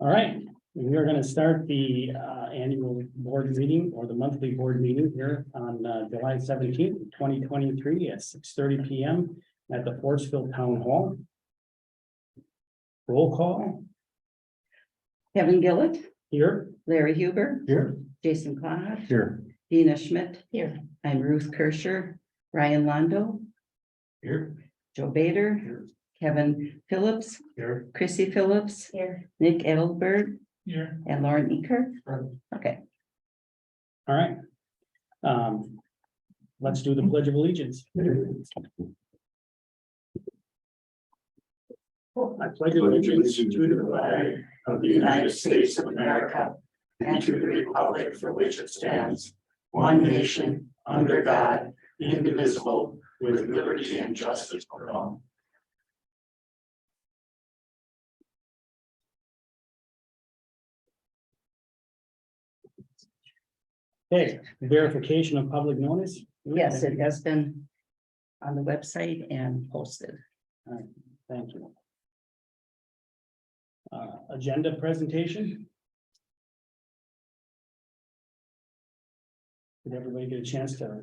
All right, we are going to start the annual board meeting or the monthly board meeting here on July 17th, 2023 at 6:30 p.m. at the Forestville Town Hall. Roll call Kevin Gillett, here. Larry Huber, Here. Jason Cloud, Here. Dina Schmidt. Here. I'm Ruth Kirscher, Ryan Londo, Here. Joe Bader, Here. Kevin Phillips, Here. Chrissy Phillips, Here. Nick Edelberg, Here. and Lauren Eker. Okay, All right. Let's do the Pledge of Allegiance. I pledge allegiance to the flag of the United States of America and to the republic for which it stands, one nation, under God, indivisible, with liberty and justice for all. Okay, verification of public notice. yes, it has been on the website and posted. All right, thank you. Agenda presentation. Did everybody get a chance to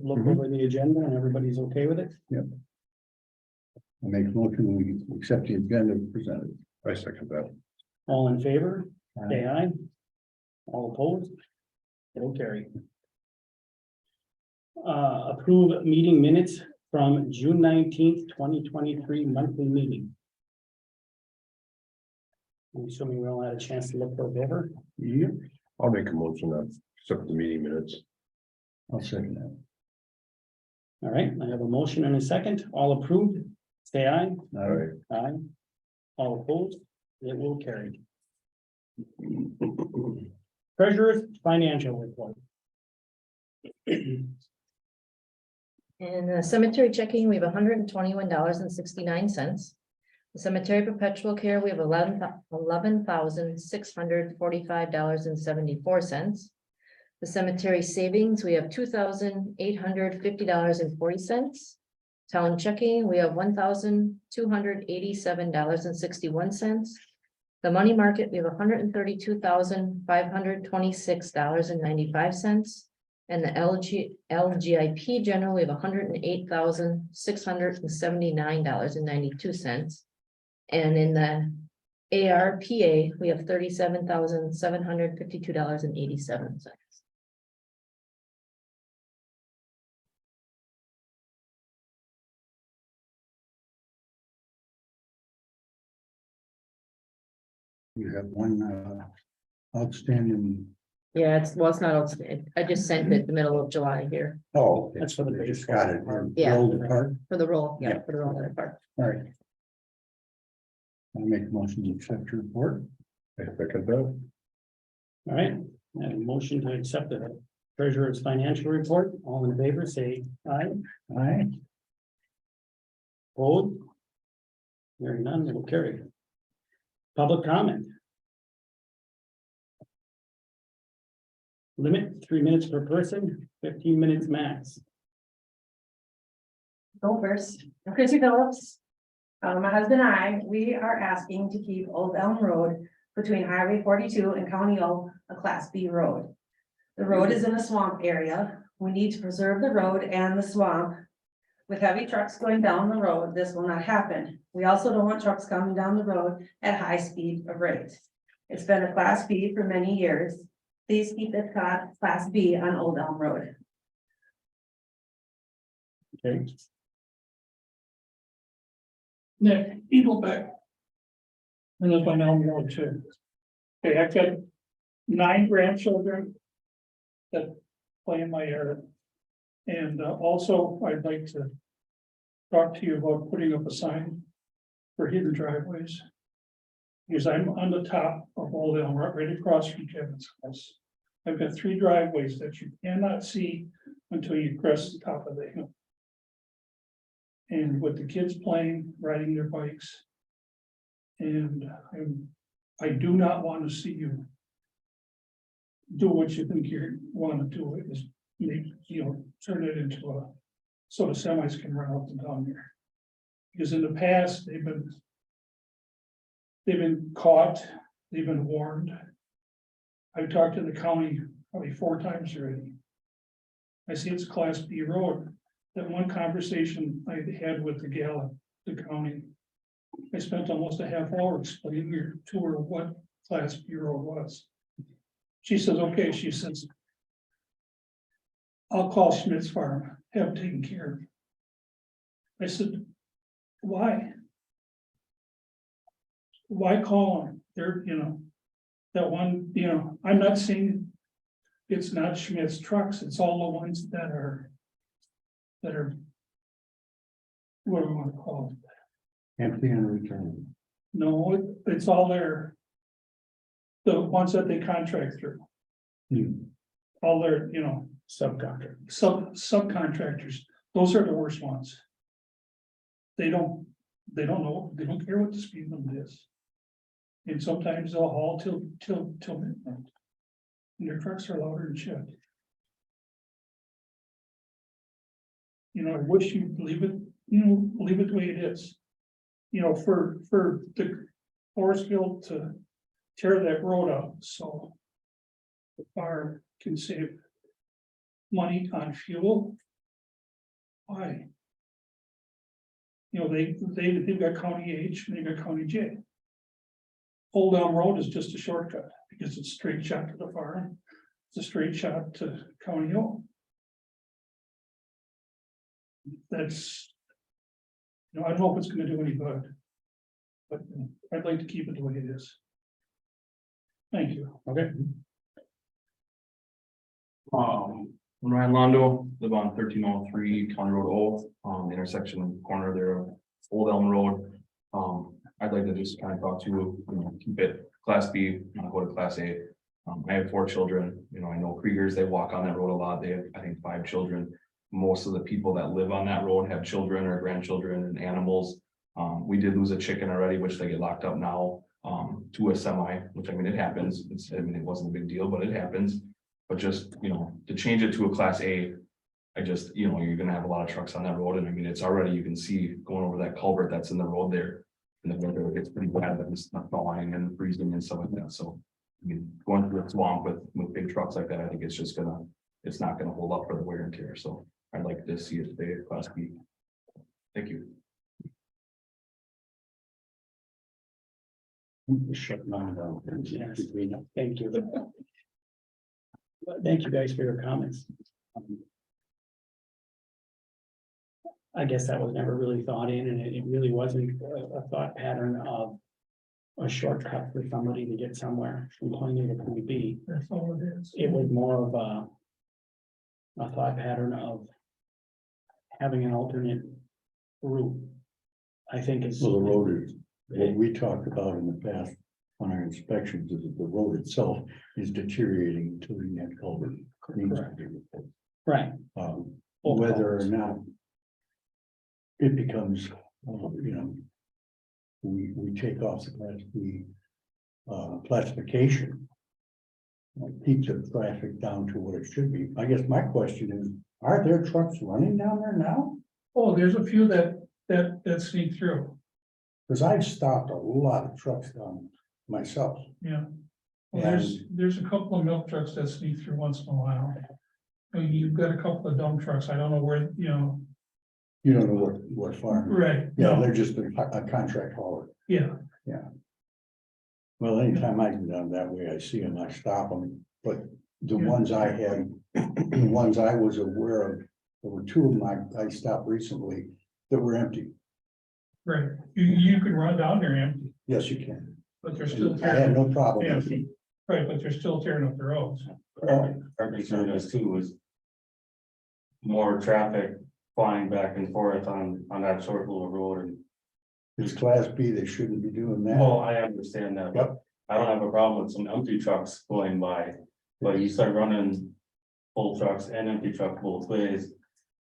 look over the agenda and everybody's okay with it? I make a motion, we accept the agenda presented. I second that. All in favor? Say aye. All opposed? It'll carry. Approve meeting minutes from June 19th, 2023 monthly meeting. I'm assuming we all had a chance to look those over. Yeah, I'll make a motion to accept the meeting minutes. I'll second that. All right, I have a motion and a second. All approved? Say aye. All right. Aye. All opposed? It will carry. Treasurer's financial report. In the cemetery checking, we have $121.69. The cemetery perpetual care, we have $11,645.74. The cemetery savings, we have $2,850.40. Town checking, we have $1,287.61. The money market, we have $132,526.95. And the LGIP general, we have $108,679.92. And in the ARPA, we have $37,752.87. You have one outstanding. Yeah, it's not outstanding. I just sent it the middle of July here Oh, That's for the they base. just got it. Yeah. Rolled apart. for the roll. Yeah. For the roll that part. All right. I make a motion to accept your report. I second that. All right, I have a motion to accept the treasurer's financial report. All in favor, say aye. Aye. Opposed? Hearing none, it will carry. Public comment. Limit 3 minutes per person, 15 minutes max. Go first. I'm Chrissy Phillips. My husband and I, we are asking to keep Old Elm Road between Highway 42 and County O a Class B road. The road is in a swamp area. We need to preserve the road and the swamp. With heavy trucks going down the road, this will not happen. We also don't want trucks coming down the road at high speed of rate. It's been a Class B for many years. Please keep it Class B on Old Elm Road. Okay. Nick, Eagleback. And live on Elm Road too. Okay, I've got 9 grandchildren that play in my area. And also I'd like to talk to you about putting up a sign for hidden driveways. Because I'm on the top of Old Elm, right across from Kevin's house. I've got 3 driveways that you cannot see until you cross the top of the hill. And with the kids playing, riding their bikes. And I do not want to see you do what you think you want to do, is make, turn it into a, so the semis can run up and down there. Because in the past, they've been caught, They've been warned. I've talked to the county probably 4 times already. I see it's a Class B road. That one conversation I had with the gal at the county, I spent almost a half hour explaining to her what Class B road was. She says, okay, she says, I'll call Schmidt's Farm, have it taken care of. I said, why? Why call them? They're, that one, I'm not saying it's not Schmidt's trucks, it's all the ones that are, what do we want to call it? Empty and return. No, it's all there. The ones that they contract through. All their, Subcontract. subcontractors, those are the worst ones. They don't know, they don't care what the speed limit is. And sometimes they'll haul till midnight. And their trucks are louder than shit. I wish you'd leave it, leave it the way it is. For the Forestville to tear that road up, so the farm can save money on fuel. Why? They've got County H and they've got County J. Old Elm Road is just a shortcut because it's a straight shot to the farm. It's a straight shot to County O. That's, I don't know if it's gonna do any good. But I'd like to keep it the way it is. Thank you. Okay. Ryan Londo, live on 1303 County Road O, intersection corner there of Old Elm Road. I'd like to just kind of talk to, keep it Class B, not go to Class A. I have 4 children, I know Kriegers, they walk on that road a lot. They have, I think, 5 children. Most of the people that live on that road have children or grandchildren and animals. We did lose a chicken already, which they get locked up now, to a semi, which it happens. It wasn't a big deal, but it happens. But just, to change it to a Class A, you're gonna have a lot of trucks on that road. And it's already, you can see going over that culvert that's in the road there. In the winter, it's pretty bad, but it's not thawing and freezing and stuff like that. So, going through a swamp with big trucks like that, I think it's not gonna hold up for the wear and tear. So I'd like to see it stay at Class B. Thank you. Shut mine down. Yes. Thank you. Thank you guys for your comments. I guess that was never really thought in, and it really wasn't a thought pattern of a shortcut for somebody to get somewhere from point A to point B. That's all it is. It was more of a thought pattern of having an alternate route. I think is. So the road is, what we talked about in the past on our inspections is that the road itself is deteriorating, including that culvert. Needs to be replaced. Right. Whether or not it becomes, we take off the Class B classification. Keep the traffic down to what it should be. I guess my question is, are there trucks running down there now? Oh, there's a few that sneak through. Because I've stopped a lot of trucks down myself. Yeah. Well, there's a couple of milk trucks that sneak through once in a while. You've got a couple of dump trucks. I don't know where, You don't know what farm. right. Yeah, No, they're just a contract hauler. yeah, Well, anytime I go down that way, I see them, I stop them, but the ones I had, the ones I was aware of, there were 2 of them I stopped recently that were empty. right. You can run down there empty, Yes, you can. but they're still I had tearing, no problem. yeah, with it. right, but they're still tearing up the roads. Our concern is too is more traffic flying back and forth on that short little road. And It's Class B, they shouldn't be doing that. well, I understand that, but I don't have a problem with some empty trucks going by, but you start running full trucks and empty truck both ways.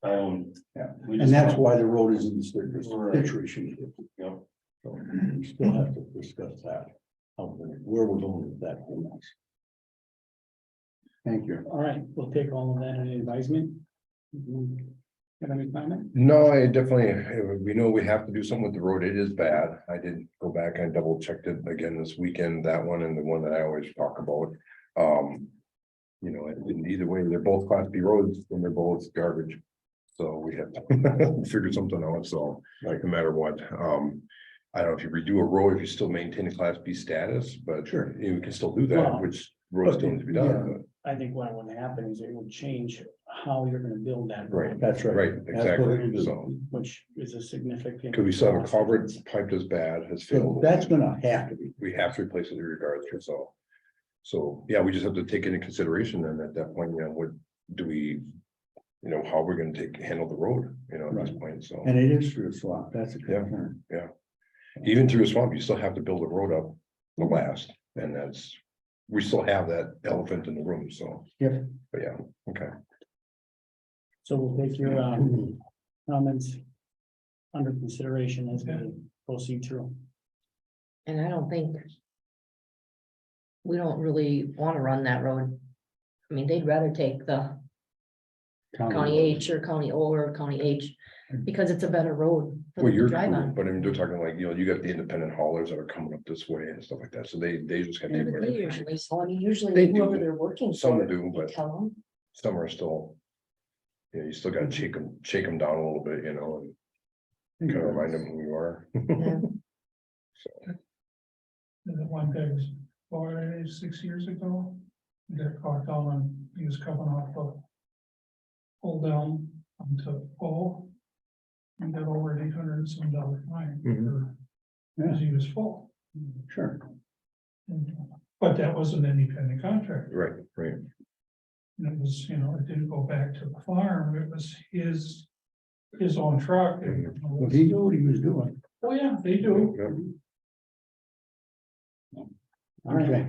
Yeah. we And just that's want- why the road is in the Right. situation. Yep. So we still have to discuss that, where we're going with that. Thank you. All right, we'll take all of that in advisement. Have any comment? No, I definitely, we know we have to do something with the road. It is bad. I did go go back and double checked it again this weekend, that one and the one that I always talk about. You know, in either way, they're both class B roads and they're both garbage. So we have to figure something out, so like no matter what, I don't know if you redo a road, if you still maintain a class B status, but Sure. you can still do that, Well, which roads still need to be done, I think what would happen is it would change how you're gonna build that. Right. road, That's but right. right, That's what it'll exactly, do. so. Which is a significant. Cause we still have a cost. culvert piped as bad, has So failed. that's gonna have to be. We have to replace it regardless, so. So, yeah, we just have to take into consideration then at that point, you know, what do we, you know, how we're gonna handle the road, you know, at this point, so. And it is through a swamp, that's a concern. Even through a swamp, you still have to build a road up the last, and that's, we still have that elephant in the room, so. Yep. But yeah, okay. So we'll take your comments under consideration as we proceed through. And I don't think. We don't really want to run that road. I mean, they'd rather take the County H or County O or County H, because it's a better road for Well, them to you're, drive on. but I mean, they're talking like, you know, you got the independent haulers that are coming up this way and stuff like that, so they just have Yeah, but they to. usually, so I mean, usually They do. whoever they're working Some for, do, you but tell them. some are still. Yeah, you still gotta shake them down a little bit, you know, and kind of remind them who you are. Yeah. So, And then one day was 6 years ago, got caught down and he was coming off of pull down onto O. And got over $800 fine for, because he was full. Sure. But that was an independent contractor. right, And it was, you know, it didn't go back to the farm, it was his own truck. And, Well, he knew what he was doing. oh yeah, they do. yeah. All right. Okay.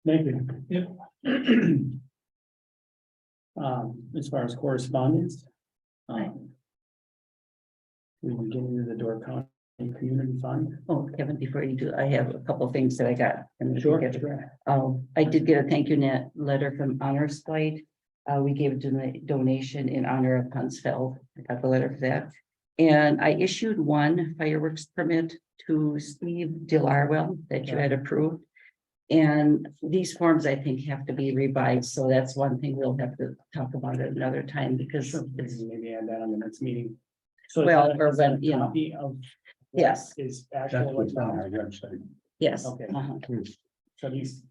Thank you. Yep. As far as correspondence. We will get into the Door County Community Fund. Oh, Kevin, before you do, I have a couple of things that I got. Sure. I did get a thank you letter from Honors Flight. We gave a donation in honor of Huntsville. I got the letter for that. And I issued one fireworks permit to Steve Delarwell that you had approved. And these forms, I think, have to be revised. So that's one thing we'll have to talk about at another time because it's, Maybe add that on the next meeting. So. Well, is that- or is that when, a you know. copy of what Yes. Is That's actual. what's on our website. yes. Okay. uh-huh. So these.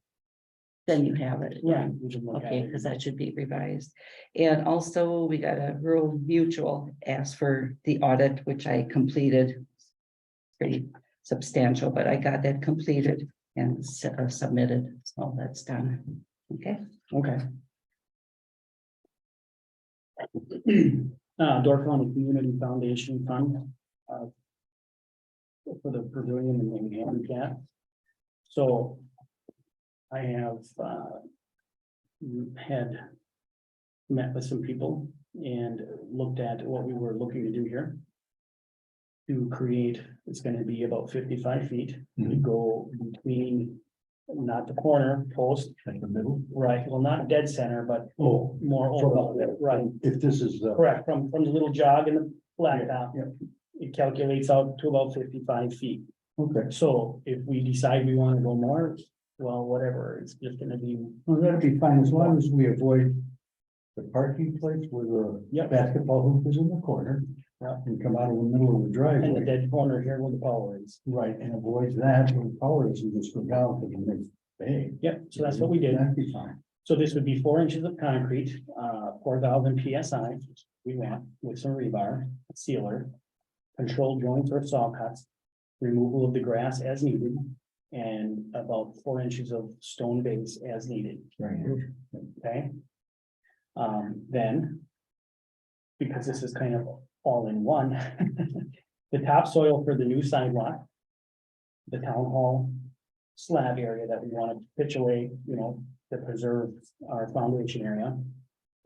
Then you have it. Yeah. we can look at Okay, it. because that should be revised. And also, we got a rural mutual ask for the audit, which I completed. Pretty substantial, but I got that completed and submitted, so that's done. Okay, Okay. Door County Community Foundation Fund. For the pavilion and the handicap. So. I have, had. Met with some people and looked at what we were looking to do here. To create, it's gonna be about 55 feet, we go between. Not the corner post, Like the middle. right, well, not dead center, but Oh, more over, right, if this is the. correct, from the little jog in the blacktop. Yeah, It calculates out to about 55 feet. okay, So if we decide we wanna go more, well, whatever, it's just gonna be, well, that'd be fine, as long as we avoid. The parking place where the Yep. basketball hoop is in the corner. And come out of the middle of the and the driveway, dead corner here where the power is. right, and avoid that, where the power is, and just go down to the next bay. Yep, so that's what we did. That'd be fine. So this would be 4 inches of concrete, 4,000 PSI, we went with some rebar, sealer. Controlled joints or saw cuts, removal of the grass as needed. And about 4 inches of stone base as needed, Right. okay? Then. Because this is kind of all in one. The topsoil for the new sidewalk. The town hall slab area that we want to pitch away, you know, to preserve our foundation area.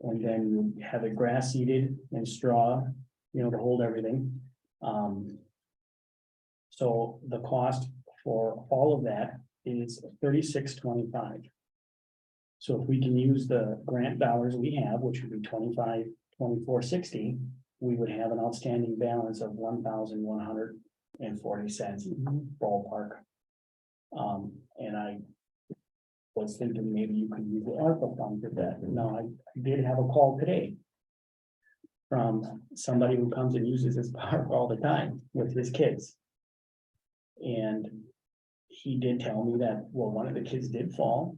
And then have it grass seeded and straw, you know, to hold everything. So the cost for all of that is $36.25. So if we can use the grant dollars we have, which would be $24.60, we would have an outstanding balance of $1,100 and 40 cents ballpark. And I was thinking maybe you could use the ARPA fund for that. No, I did have a call today from somebody who comes and uses this park all the time with his kids. And he did tell me that, well, one of the kids did fall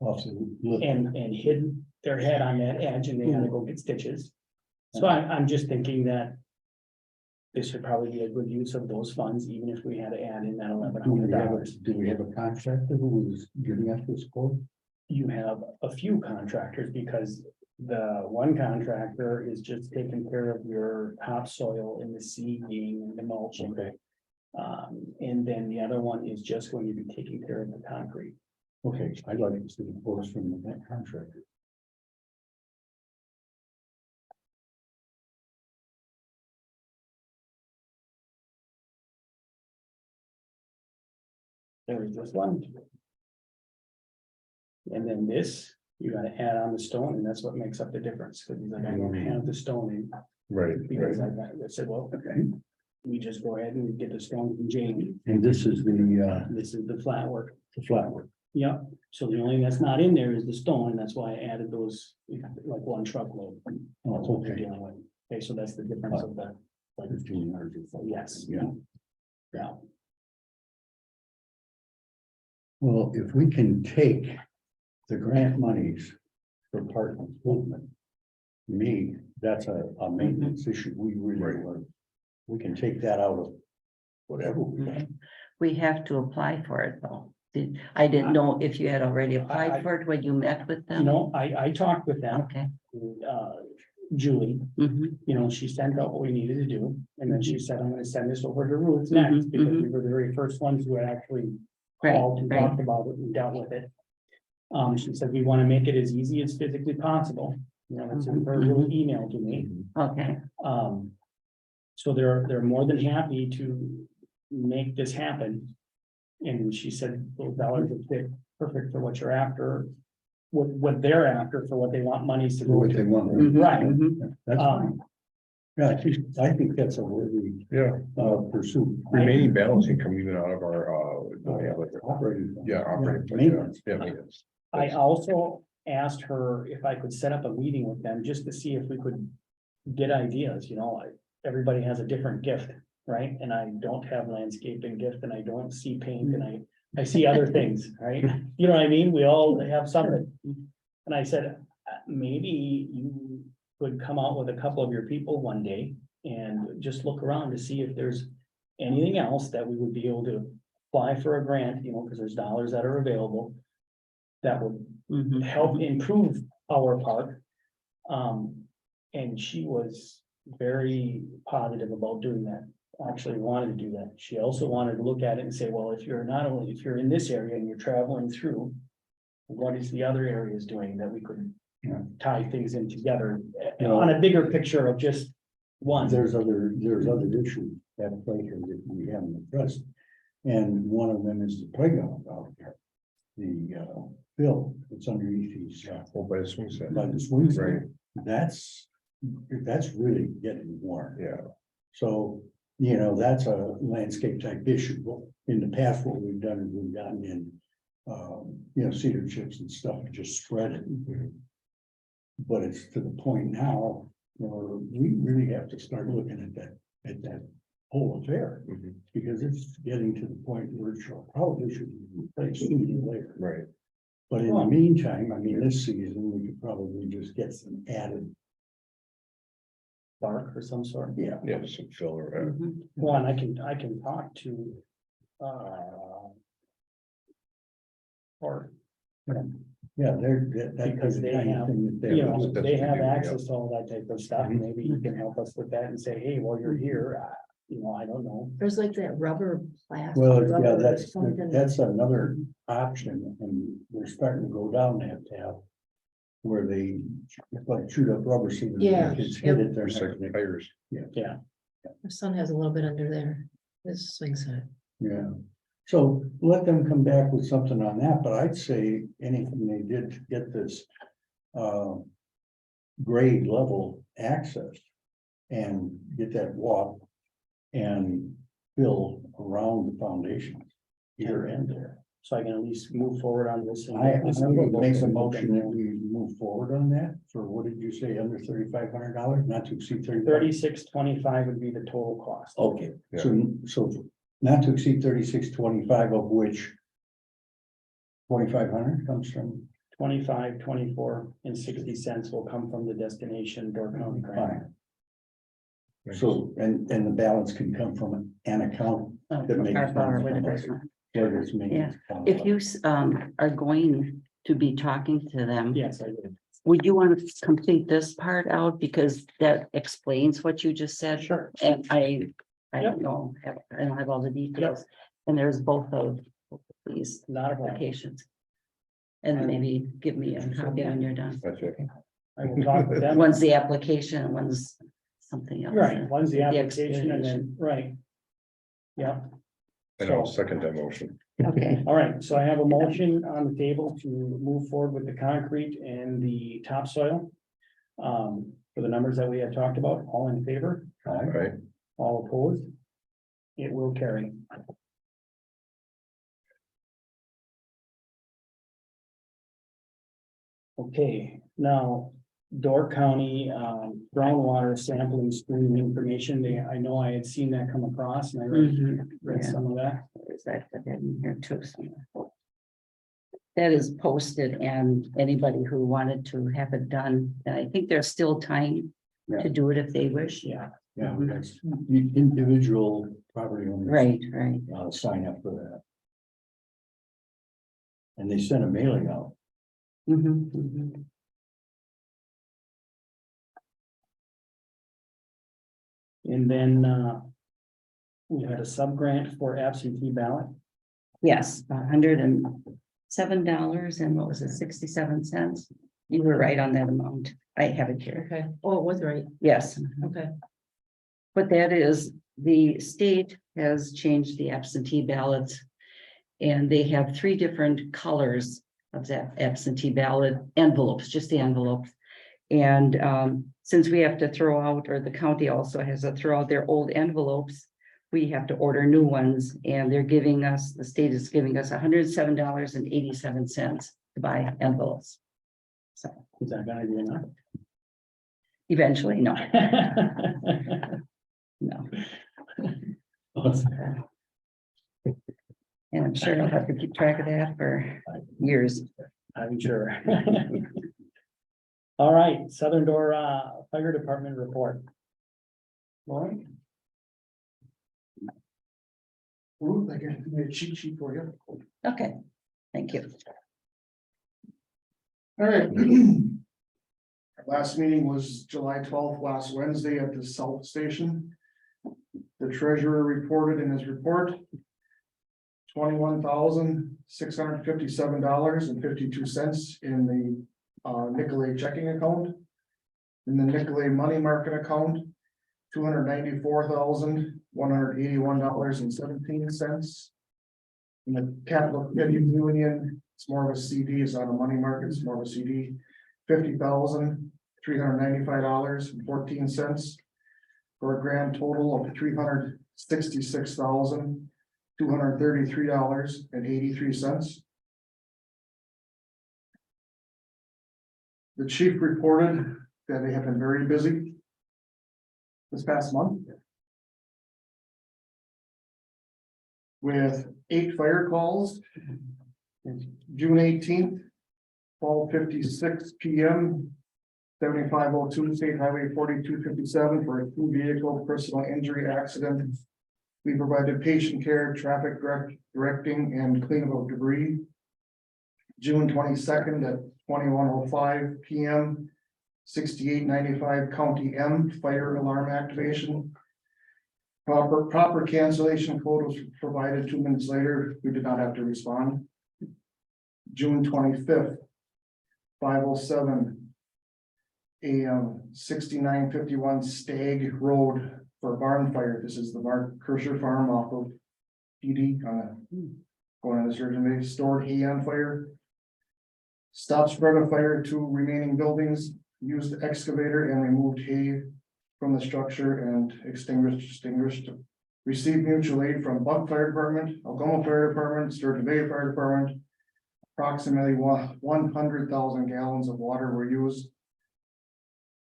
and hit their head on that edge and they had to go get stitches. So I'm just thinking that this would probably be a good use of those funds, even if we had to add in that $1,100. Do we have a contractor who was giving us this quote? You have a few contractors because the one contractor is just taking care of your topsoil and the seeding and the mulching. Okay. And then the other one is just going to be taking care of the concrete. Okay, I'd like to see the quotes from that contractor. There is this one. And then this, you gotta add on the stone, and that's what makes up the difference, because like, I don't have the stone in, Right, because I said, well, okay. We just go ahead and get the stone from Jamie. And this is This is the flat work. the flat work. Yeah, so the only thing that's not in there is the stone, and that's why I added those, like one truckload. Oh, That's what we're okay. dealing with. Okay, so that's the difference of the, like, 1500. yes, Yeah. yeah. Well, if we can take the grant monies for park improvement. Me, that's a maintenance issue. We really want. We can take that out of whatever we got. We have to apply for it though. I didn't know if you had already applied for it when you met with them. You know, I talked with them, Okay. Julie, Mhm. you know, she sent out what we needed to do, and then she said, I'm gonna send this over to Ruth next, because we were the very first ones who had actually Right, called and right. talked about it and dealt with it. She said, we wanna make it as easy as physically possible, you know, that's in her little email to me. Okay, So they're more than happy to make this happen. And she said, those dollars would fit perfect for what you're after, what they're after for what they want monies to go What they to. want. Right. That's fine. Yeah, I think that's a worthy yeah, pursuit. remaining balance can come even out of our, Operating. operating. budget. Maintenance. Yeah, maintenance. I also asked her if I could set up a meeting with them just to see if we could get ideas, you know, everybody has a different gift, right? And I don't have landscaping gift and I don't see paint and I see other things, right? You know what I mean? We all have something. And I said, maybe you could come out with a couple of your people one day and just look around to see if there's anything else that we would be able to apply for a grant, you know, because there's dollars that are available that would help improve our park. And she was very positive about doing that, actually wanted to do that. She also wanted to look at it and say, well, if you're in this area and you're traveling through, what is the other areas doing that we could tie things in together on a bigger picture of just one. There's other issues at play here that we haven't addressed. And one of them is the playground out there. The field that's underneath these Oh, by the swing set. by the swing set. Right. That's really getting worn. Yeah, So, you know, that's a landscape type issue. Well, in the past, what we've done is we've gotten in, you know, cedar chips and stuff and just spread it. But it's to the point now where we really have to start looking at that whole affair. Because it's getting to the point where it probably should be replaced sooner than later. right. But in the meantime, I mean, this season, we could probably just get some added. Bark or some sort. Yeah. Yeah, just some filler. One, I can talk to. Or, Yeah, because they have, thing you know, that's they what have they do, yeah. access to all that type of stuff, maybe you can help us with that and say, hey, while you're here, you know, I don't know. There's like that rubber plastic. Well, yeah, rubber that's something. another option, and we're starting to go down that path. Where they like shoot up rubber seed. Yeah, It's hit it, they're Recycling tires. Yeah, My son has a little bit under there, this swing set. Yeah, so let them come back with something on that, but I'd say anything they did to get this. Grade level access. And get that walk. And fill around the foundation. Here and there. So I can at least move forward on this. and I get this would approval. make a motion that we move forward on that for, what did you say, under $3,500, not to exceed 30. 3625 would be the total cost. Okay, so not to exceed 3625, of which 2,500 comes from. 25, 24, and 60 cents will come from the destination Door County grant. Fine. So, and the balance can come from an account that makes. ARPA or whatever it's called. Whether it's maintenance account. If you are going to be talking to them, Yes, I did. would you want to complete this part out because that explains what you just said? Sure. And I Yep. don't know, I don't have all the details, and there's both of these Not a problem. applications. And then maybe give me a copy when you're done. That's it. I will talk to them. One's the application, one's something else. Right, one's the The application and then, explanation. right. Yeah, And I'll second that motion. Okay, all right, so I have a motion on the table to move forward with the concrete and the topsoil. For the numbers that we had talked about, all in favor, All right. all opposed? It will carry. Okay, now, Door County, groundwater sampling stream information, I know I had seen that come across and I read yeah. some of that. Is that in here too somewhere? That is posted and anybody who wanted to have it done, and I think there's still time to do it if they wish. Yeah, Yeah, that's the individual property owners. Right, right. Sign up for that. And they sent a mailing out. Mhm, mhm. and then, we had a sub-grant for absentee ballot. Yes, $107 and what was it, 67 cents? You were right on that amount. I have it here. Okay, oh, it was right, Yes. okay. What that is, the state has changed the absentee ballots. And they have 3 different colors of that absentee ballot envelopes, just the envelopes. And since we have to throw out, or the county also has to throw out their old envelopes, we have to order new ones, and they're giving us, the state is giving us $107.87 to buy envelopes. So Is that gonna be enough? eventually, no, no. And I'm sure I'll have to keep track of that for years. I'm sure. All right, Southern Door Fire Department report. Lauren? Ooh, I got a cheat sheet for you. Okay, thank you. All right. Our last meeting was July 12th, last Wednesday at the South Station. The treasurer reported in his report. $21,657.52 in the Nicolay checking account. In the Nicolay money market account, $294,181.17. In the capital credit union, it's more of a CD, it's not a money market, it's more of a CD, $50,395.14. For a grand total of $366,233.83. The chief reported that they have been very busy this past month, with 8 fire calls. June 18th, 12:56 p.m. 7502 State Highway 4257 for a 2-vehicle personal injury accident. We provided patient care, traffic directing, and cleanup of debris. June 22nd at 21:05 p.m. 6895 County M fire alarm activation. Proper cancellation code was provided 2 minutes later. We did not have to respond. June 25th, 5:07 a.m. 6951 Stag Road for a barn fire. This is the Mark Kirscher farm off of PD on a going on the surgeon bay. Stored hay on fire. Stop spread of fire to remaining buildings. Used excavator and removed hay from the structure and extinguished Received mutual aid from Buck Fire Department, Algoma Fire Department, Sturgeon Bay Fire Department. Approximately 100,000 gallons of water were used.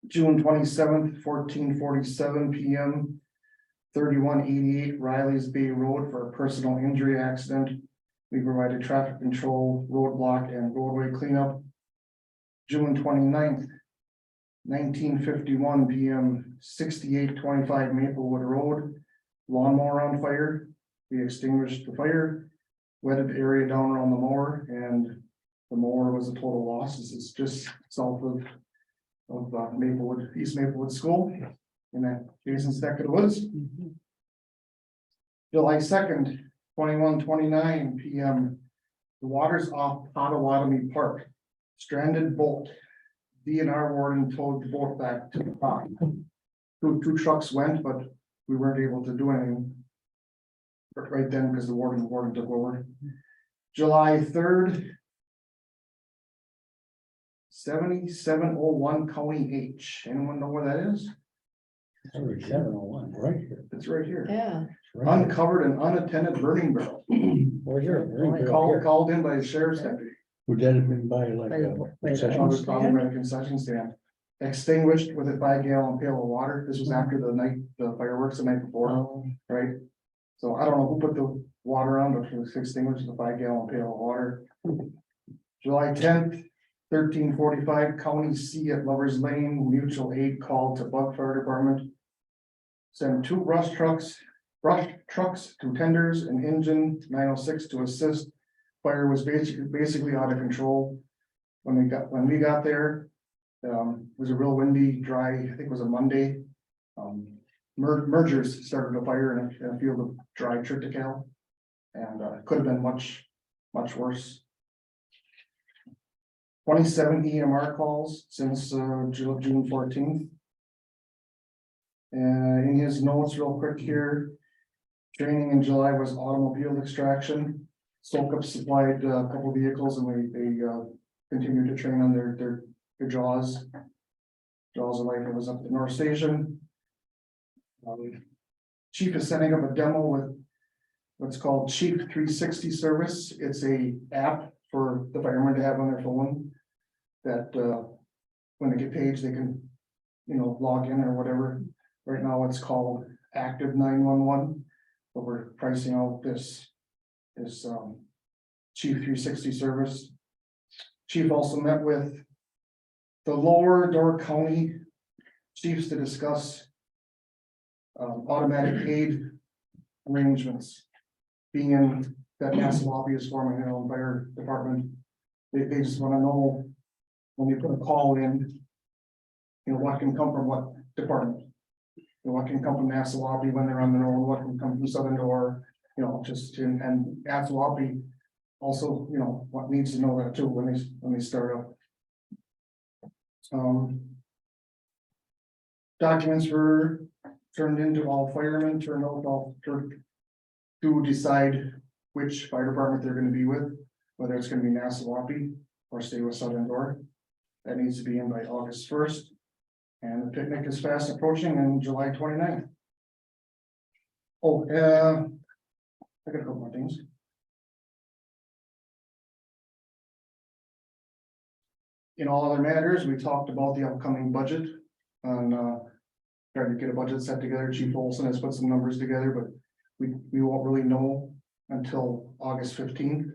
June 27th, 14:47 PM. 3188 Riley's Bay Road for a personal injury accident. We provided traffic control, roadblock and roadway cleanup. June 29th, 1951 PM, 6825 Maplewood Road. Lawnmower on fire. We extinguished the fire, wetted the area down around the mower, and the mower was a total loss. This is just south of Maplewood, East Maplewood School in that Jason's neck of the woods. July 2nd, 21:29 PM. The water's off Potawatomi Park. Stranded boat. DNR warden towed the boat back to the dock. Two trucks went, but we weren't able to do anything right then because the warden took over. July 3rd. 7701 County H. Anyone know where that is? 701. Right here. It's right here. Yeah. Right. Uncovered and unattended burning barrel. Or here. Called in by the sheriff's deputy. Would that have been by like By a the- by the- concession It was probably stand? by a concession stand. Extinguished with a 5-gallon pail of water. This was after the fireworks the night before, Oh, right? So I don't know who put the water on, but it was extinguished with a 5-gallon pail of water. July 10th, 1345 County C at Lovers Lane, mutual aid call to Buck Fire Department. Send 2 brush trucks, 2 tenders, an engine 906 to assist. Fire was basically out of control. When we got there, it was a real windy, dry, I think it was a Monday. Mergers started a fire in a field of dry triticale. And could have been much worse. 27 EMR calls since June 14th. And in his notes, real quick here, training in July was automobile extraction. Soak-up supplied a couple vehicles, and they continued to train on their jaws. Jaws of life. It was up at the North Station. Chief is setting up a demo with what's called Chief 360 service. It's a app for the firemen to have on their phone that when they get paged, they can, log in or whatever. Right now it's called Active 911, but we're pricing out this Chief 360 service. Chief also met with the Lower Door County chiefs to discuss automatic aid arrangements. Being in that Nassau is forming their own fire department, they just want to know when you put a call in, what can come from what department. What can come from Nassau when they're on their own, what can come from Southern Door, and Nassau also, what needs to know that too when they start up. Documents were turned into all firemen, to decide which fire department they're going to be with, whether it's going to be Nassau or stay with Southern Door. That needs to be in by August 1st. And the picnic is fast approaching in July 29th. Oh, I got a couple more things. In all other matters, we talked about the upcoming budget on trying to get a budget set together. Chief Olson has put some numbers together, but we won't really know until August 15th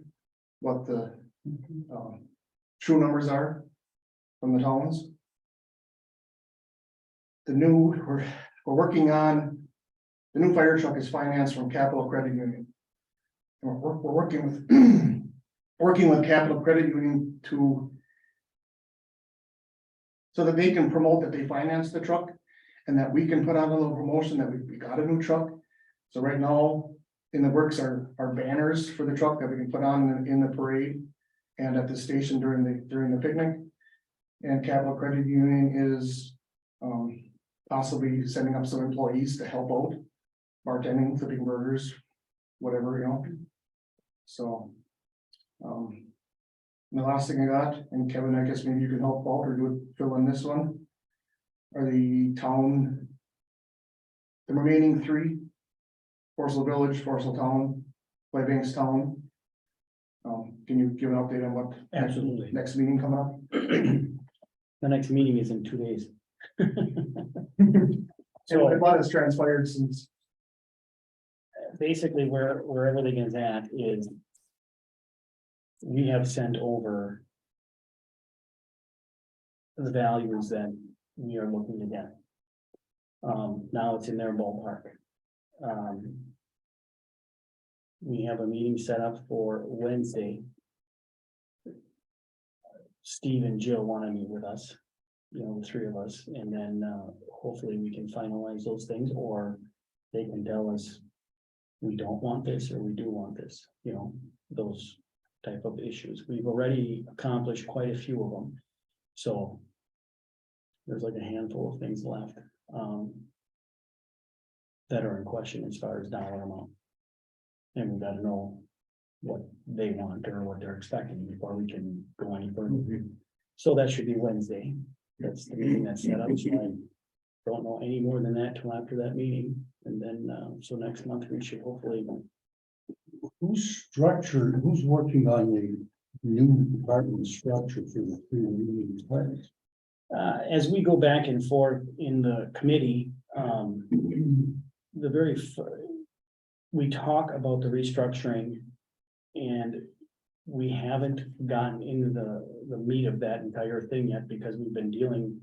what the true numbers are from the towns. We're working on the new fire truck is financed from Capital Credit Union. We're working with Capital Credit Union so that they can promote that they finance the truck, and that we can put out a little promotion that we got a new truck. So right now in the works are banners for the truck that we can put on in the parade and at the station during the picnic. And Capital Credit Union is possibly sending up some employees to help out, bartending, flipping burgers, whatever, So, the last thing I got, and Kevin, I guess maybe you can help out or fill in this one, are the remaining 3 Forestville Village, Forestville Town, by Bankstown. Can you give an update on what? Absolutely. Next meeting coming up? The next meeting is in 2 days. So a lot has transpired since. Basically, where everything is at is we have sent over the values that we are looking to get. Now it's in their ballpark. We have a meeting set up for Wednesday. Steve and Jill want to meet with us, you know, the three of us, and then hopefully we can finalize those things, or they can tell us we don't want this or we do want this, you know, those type of issues. We've already accomplished quite a few of them. So there's like a handful of things left that are in question as far as dollar amount. And we gotta know what they want or what they're expecting before we can go any further. So that should be Wednesday. That's the meeting that's set up. So I don't know any more than that till after that meeting. And then, so next month we should hopefully. Who's working on the new department structure for the three remaining departments? As we go back and forth in the committee, we talk about the restructuring. And we haven't gotten into the meat of that entire thing yet, because we've been dealing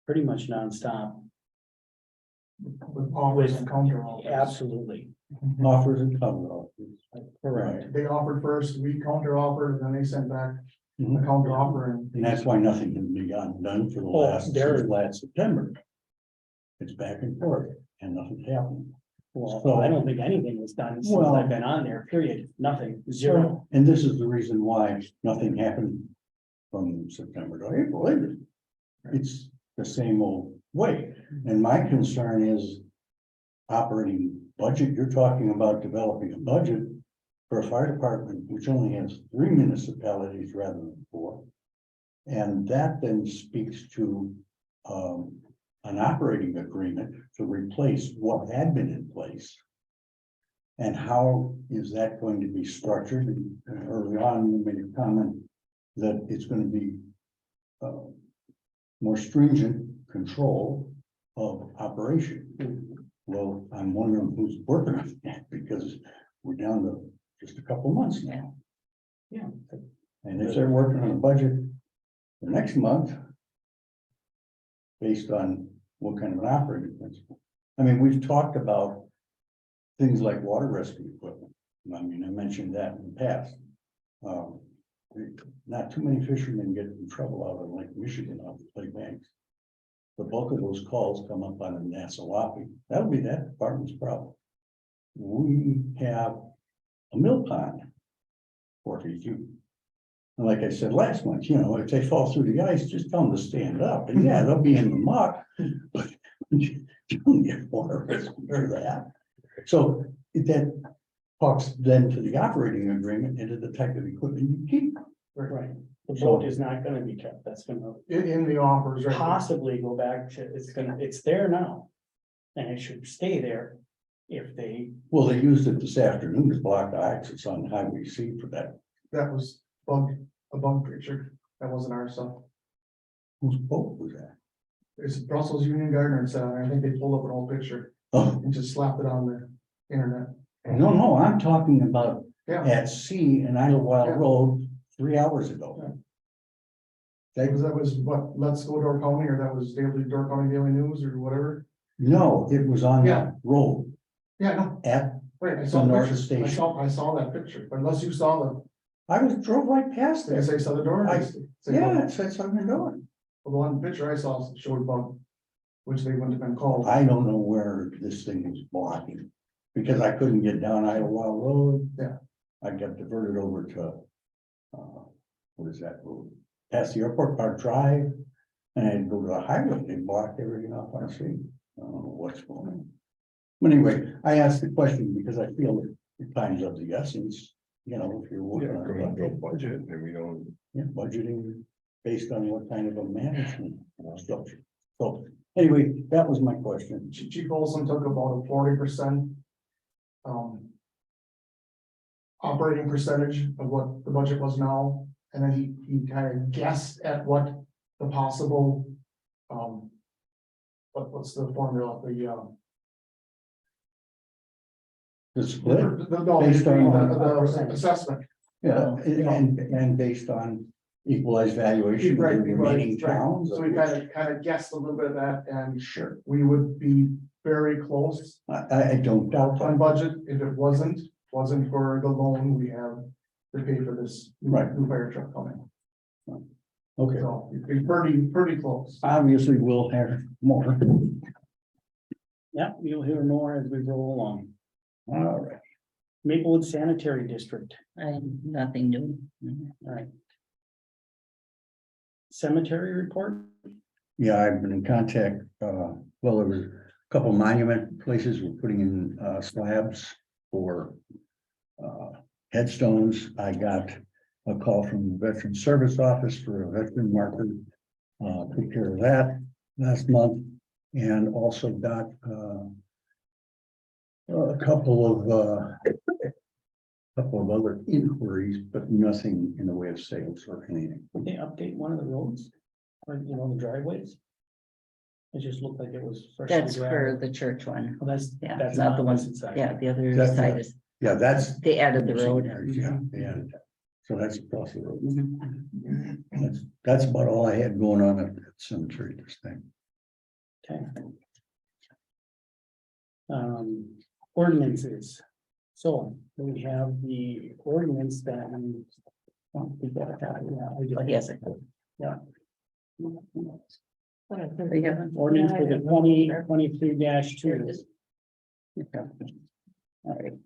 pretty much nonstop. With offers and counter offers. Absolutely, Offers and counter offers. correct. They offered first, we counter offered, and then they sent back a Mhm. counter offer and. And that's why nothing has been gotten done for the since last September. It's back and forth and nothing's happened. Well, I don't think anything was done since Well- I've been on there, period, nothing, zero. And this is the reason why nothing happened from September to April either. It's the same old way. And my concern is operating budget. You're talking about developing a budget for a fire department, which only has 3 municipalities rather than 4. And that then speaks to an operating agreement to replace what had been in place. And how is that going to be structured? And early on, you made a comment that it's going to be more stringent control of operation. Well, I'm wondering who's working on that, because we're down to just a couple months now. Yeah. And if they're working on a budget for next month, based on what kind of an operating principle. I mean, we've talked about things like water rescue equipment. I mean, I mentioned that in the past. Not too many fishermen get in trouble out of Lake Michigan off the Clay Banks. The bulk of those calls come up on the Nassau. That'll be that department's problem. We have a mill pond. 4 feet deep. And like I said last month, you know, if they fall through the ice, just tell them to stand up. And yeah, they'll be in the muck, but you don't get water risk or that. So that talks then to the operating agreement and to the type of equipment you keep. Right. The boat is not gonna be kept, that's gonna In the offers, right? possibly go back to, it's there now. And it should stay there if they, Well, they used it this afternoon to block the access on Highway C for that. That was a bug picture. That wasn't our stuff. Whose boat was that? It's Brussels Union Gardener set, I think they pulled up an old picture Oh, and just slapped it on the internet. no, I'm talking about Yeah, at sea in Idlewild Road 3 hours ago. They, that was what, Let's Go Door County, or that was Door County Daily News or whatever. no, it was on that road Yeah, no, at, wait, I saw The the North picture. Station. I saw that picture, but unless you saw the, drove right past did I there. say Southern Door? Yeah, it said something going. The one picture I saw showed bug, which they wouldn't have been called. I don't know where this thing is blocking, because I couldn't get down Idlewild Road. Yeah. I got diverted over to, what is that road? Past the Airport Park Drive, and I go to the highway, they blocked everything off on sea. I don't know what's going on. But anyway, I asked the question because I feel that time's of the essence, you know, if you're Yeah, working on going a to build budget and we don't. yeah, budgeting based on what kind of a management structure. So anyway, that was my question. Chief Olson took about a 40% operating percentage of what the budget was now, and then he kind of guessed at what the possible, what's the formula, The split, the Based on the assessment. yeah, and based on equalized valuation of the Right, remaining right. towns. So we kind of guessed a little bit of that, and Sure, we would be very close I don't doubt on that. budget if it wasn't for the loan we have to pay for this Right. new fire truck coming. Okay, So it'd be pretty close. obviously we'll have more. Yeah, you'll hear more as we roll along. All right. Maplewood Sanitary District, Nothing new. all right. Cemetery report, Yeah, I've been in contact, well, there was a couple monument places we're putting in, slabs for. Headstones. I got a call from the Veteran Service Office for a veteran marker. Took care of that last month, and also got, a couple of other inquiries, but nothing in the way of sales or anything. would they update one of the roads? Or, the driveways? It just looked like it was. freshly That's for gravelled. the church one. Oh, that's, Yeah, that's not the one. opposite side. Yeah, the other That's- side is, Yeah, that's. they added the road. Yeah, they added that. So that's across the road. Mhm. That's about all I had going on at the cemetery this thing. Okay. Ordinances. So we have the ordinance that. We got it out, yeah, I Oh, just- yes. Yeah. We have- Ordinance for the 2023-2. All right.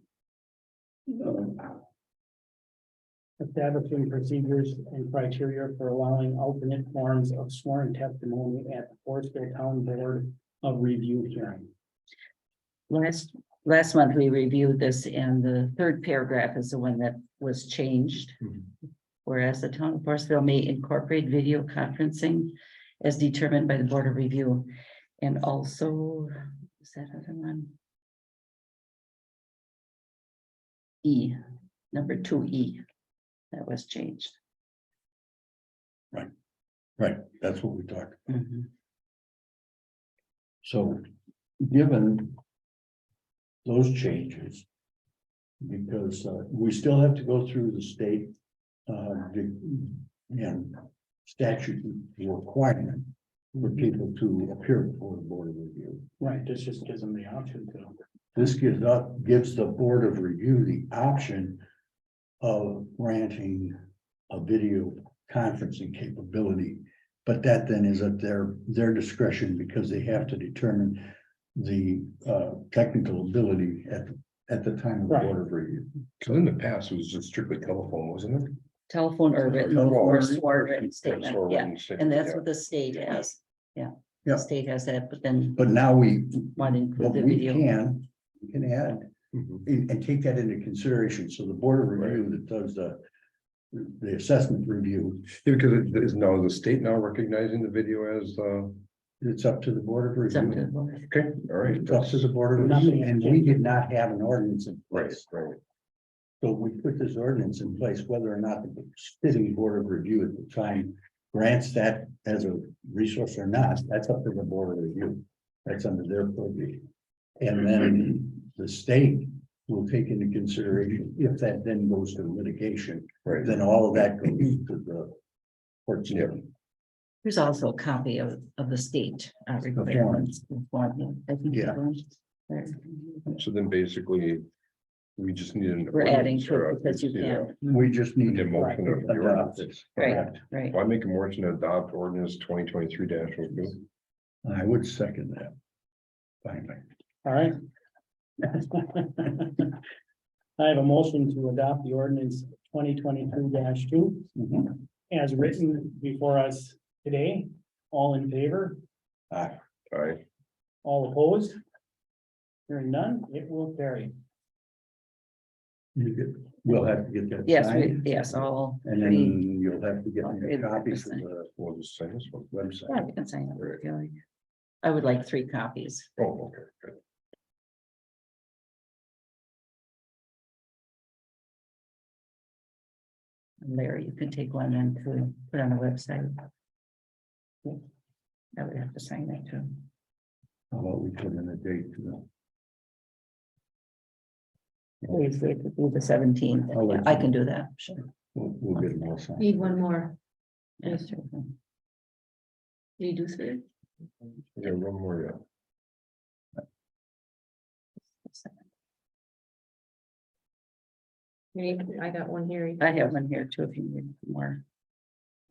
Establishing procedures and criteria for allowing alternate forms of sworn testimony at the Forestville Town Board of Review hearing. Last month, we reviewed this, and the third paragraph is the one that was changed. Whereas the town of Forestville may incorporate video conferencing as determined by the Board of Review. And also, is that other one? E, number 2E, that was changed. Right, that's what we talked. Mhm. So, given those changes, because we still have to go through the state and statute requirement for people to appear before the Board of Review. Right, this just gives them the option to. This gives the Board of Review the option of granting a video conferencing capability. But that then is at their discretion, because they have to determine the technical ability at the time of the Right. Board of Review. So in the past, it was just strictly telephone, wasn't it? Telephone or written, Telephone or or sworn written statement, Or yeah, written statement, and that's yeah. what the state has, yeah. Yeah. The state has that, but then But now we want to include But the we video. can add Mhm. and take that into consideration. So the Board of Review that does the assessment review, Yeah, because it is now the state now recognizing the video as, it's up to the Board of It's up to Review. the board. okay, all right. It's up to the Board of Nothing Review, and we did not have an ordinance in Right, place. right. So we put this ordinance in place, whether or not the sitting Board of Review at the time grants that as a resource or not, that's up to the Board of Review. That's under their purview. And then the state will take into consideration, if that then goes to litigation, Right. then all of that goes to the courts. Yeah. There's also a copy of the state requirements. I think Yeah. that one there. So then basically, we just need an. We're adding ordinance or to it because you yeah, can, We just need Need a to motion of the adopt ordinance. this. right, right. Well, I make a motion to adopt ordinance 2023 I would second that. Finally. All right. I have a motion to adopt the ordinance 2023-2 Mhm. as written before us today. All in favor? Aye. Aye. All opposed? Hearing none, it will carry. We'll have to get that. Yes, signed, yes, all And three. then you'll have to get all me three a of them copy are for signed. the We'll just sign this one. Yeah, website. you can sign it. if you like. I would like 3 copies. Oh, okay, good. Larry, you can take one and to put on the website. I would have to sign that too. How about we put in a date to the. Please, wait to do the 17th. I'll let I you can do that, sure. We'll get them all signed. Need one more. Yes, sure. Do you do three? Yeah, one more, yeah. I got one here. I have one here too, if you need more.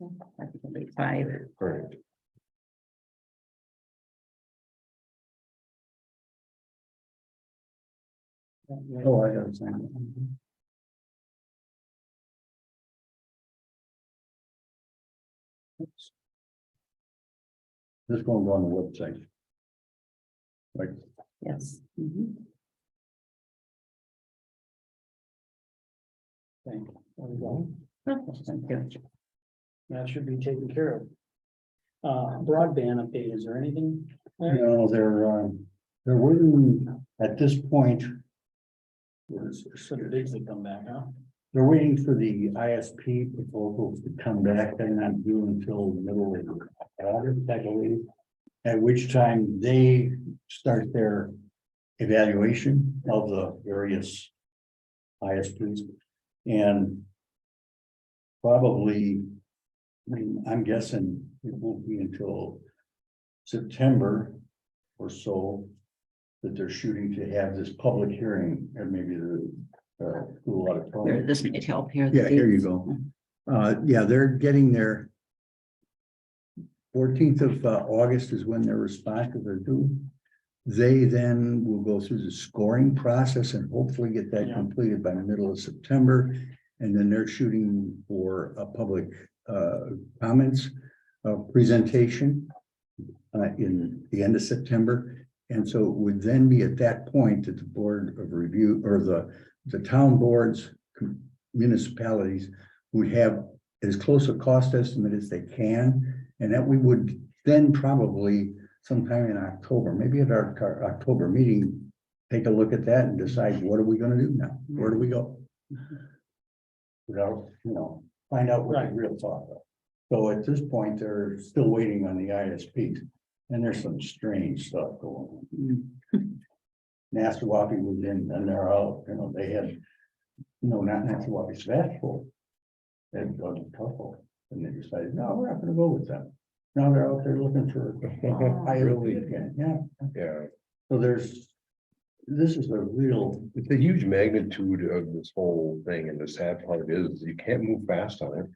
I think it'll be 5. Great. Oh, I gotta sign it. This going to go on the website. Right, Yes. Mhm. Thank you. There we go. Thank you. That should be taken care of. Broadband update, is there anything? you know, they're waiting at this point. So the bids will come back, huh? They're waiting for the ISP proposals to come back. They're not due until the middle of August, I believe. At which time they start their evaluation of the various ISPs. And probably, I mean, I'm guessing it won't be until September or so that they're shooting to have this public hearing, or maybe the school Here, auditorium. this might help here. Yeah, here you go. Yeah, they're getting their 14th of August is when their responses are due. They then will go through the scoring process and hopefully get that Yeah. completed by the middle of September. And then they're shooting for a public comments presentation in the end of September. And so it would then be at that point that the Board of Review or the town boards, municipalities would have as close a cost estimate as they can. And that we would then probably sometime in October, maybe at our October meeting, take a look at that and decide, what are we gonna do now? Where do we go? Without, find out what the real thought of. So at this point, they're still waiting on the ISPs. And there's some strange stuff going on. Nassawapi was in and they're out, they had, not Nassawapi, Svashville. They had done a couple, and they decided, no, we're not gonna go with them. Now they're out there looking for ISP again, yeah. Yeah, So this is a real, it's a huge magnitude of this whole thing, and the sad part is you can't move fast on it.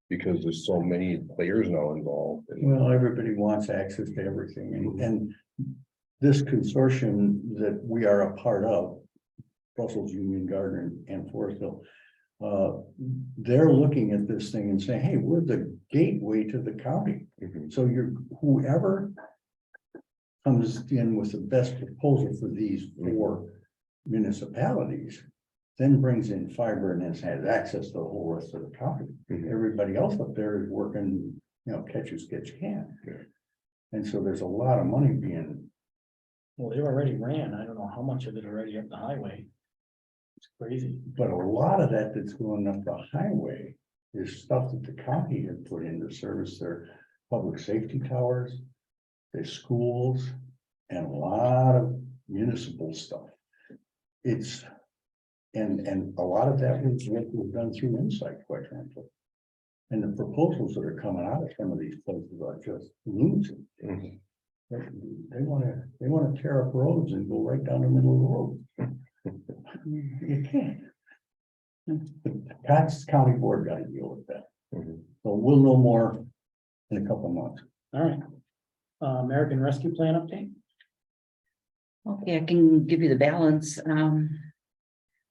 Because there's so many players now involved. well, everybody wants access to everything, and this consortium that we are a part of, Brussels, Union Garden, and Forestville, they're looking at this thing and saying, hey, we're the gateway to the county. Mhm. So whoever comes in with the best proposal for these 4 municipalities, then brings in fiber and then has access to the whole rest of the county. Mhm. Everybody else up there is working, catch as catch can. Yeah. And so there's a lot of money being, Well, they already ran, I don't know how much of it already up the highway. It's crazy. but a lot of that that's going up the highway is stuff that the county had put in to service their public safety towers, their schools, and a lot of municipal stuff. It's, and a lot of that was done through Insight, quite frankly. And the proposals that are coming out of some of these places are just losing. Mhm. They wanna tear up roads and go right down the middle of the road. You can't. The Cox County Board got to deal with that. Mhm. So we'll know more in a couple of months. All right. American Rescue Plan update? Okay, I can give you the balance.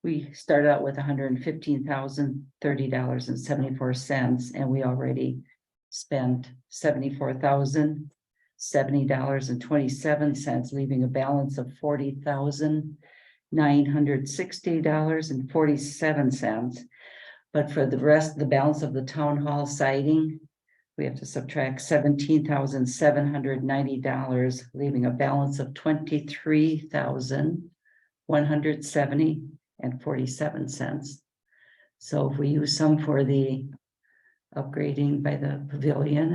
We started out with $115,030.74, and we already spent $74,070.27, leaving a balance of $40,960.47. But for the rest, the balance of the town hall siding, we have to subtract $17,790, leaving a balance of $23,170.47. So if we use some for the upgrading by the pavilion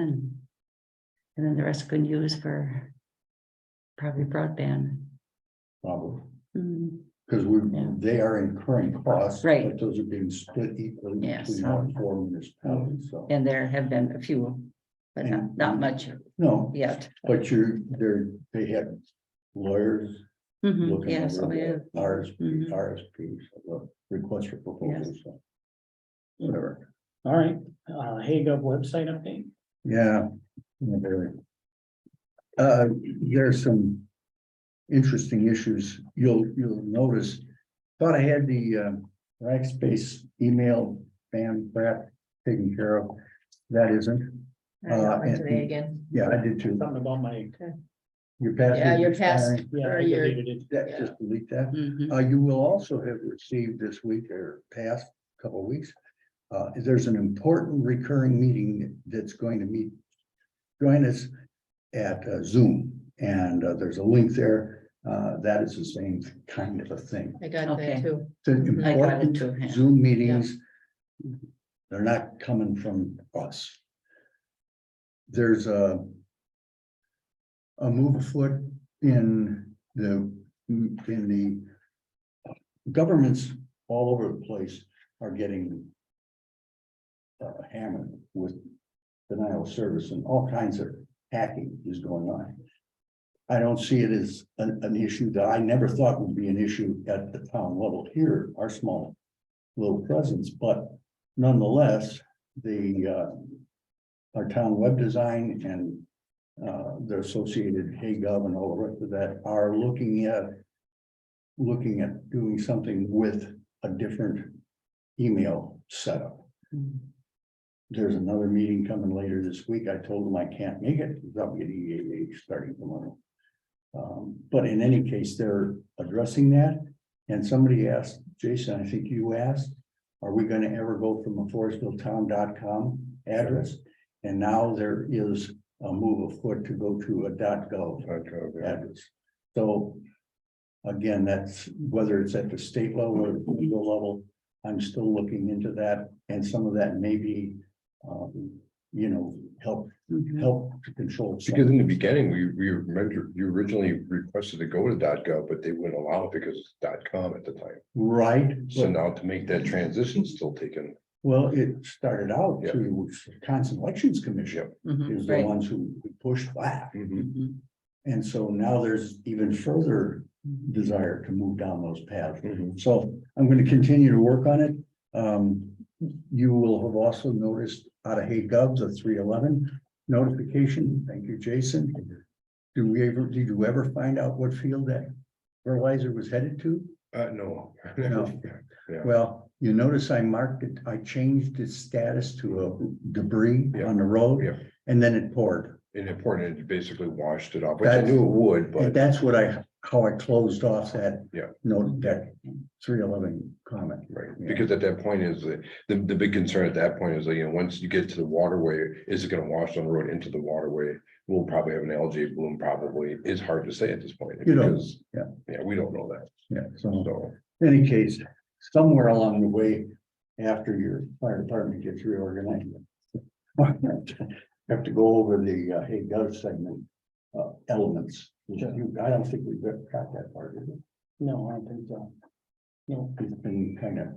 and then the rest can use for probably broadband. Probably, Mm, because Yeah. they are incurring costs. Right. But those are being split equally Yes. between all four municipalities, so. And there have been a few, but not much No, yet. but they had lawyers Mhm, looking Yes, over oh, yeah. the RSP, Mhm. RSPs, the request for proposals, so. Whatever, All right, HayGov website update. yeah. Very. There's some interesting issues, you'll notice, thought I had the Rackspace email spam crap taken care of, that isn't. I got one and- today again. Yeah, I did too. Something about my, Your password. Yeah, your expiring. past, yeah, or I your, deleted it. That, just delete that. Mhm. You will also have received this week or past couple of weeks. There's an important recurring meeting that's going to join us at Zoom. And there's a link there. That is the same kind of a thing. I got Okay. that too. The I got it important too, yeah. Zoom meetings. They're not coming from us. There's a move afoot in the governments all over the place are getting hammered with denial of service, and all kinds of hacking is going on. I don't see it as an issue that I never thought would be an issue at the town level here, our small little presence, but nonetheless, our town web design and the associated HayGov and all the rest of that are looking at doing something with a different email setup. There's another meeting coming later this week. I told them I can't make it, because I'll get EAA starting tomorrow. But in any case, they're addressing that. And somebody asked, Jason, I think you asked, are we gonna ever go from a forestvilletown.com address? And now there is a move afoot to go to a .gov address. So again, that's whether it's at the state level or the federal level, I'm still looking into that, and some of that may be, help to control. some- Because in the beginning, we remember you originally requested to go to .gov, but they wouldn't allow it because it's .com at the time. Right. So now to make that transition still taken. Well, it started out Yeah. through Wisconsin Elections Commission Mhm, is the right. ones who pushed back. Mhm. And so now there's even further desire to move down those paths. So I'm going to continue to work on it. You will have also noticed out of HayGov, the 311 notification. Thank you, Jason. Did you ever find out what field that fertilizer was headed to? No. No. Yeah. Well, you notice I marked it, I changed its status to a debris Yeah. on the road, Yeah. and then it poured. And important, it basically washed it off, which I That's- knew it would, And but that's how I closed off that. Yeah. Note, that 311 comment. right, Yeah. because at that point is the big concern at that point is that, once you get to the waterway, is it gonna wash on the road into the waterway? We'll probably have an algae bloom, probably. It's hard to say at this point. You don't, because, yeah. Yeah, we don't know that, Yeah, so so. in any case, somewhere along the way, after your fire department gets reorganized. Have to go over the HayGov segment elements. I don't think we've ever got that part of it. No, I don't think so. No, It's been kind of.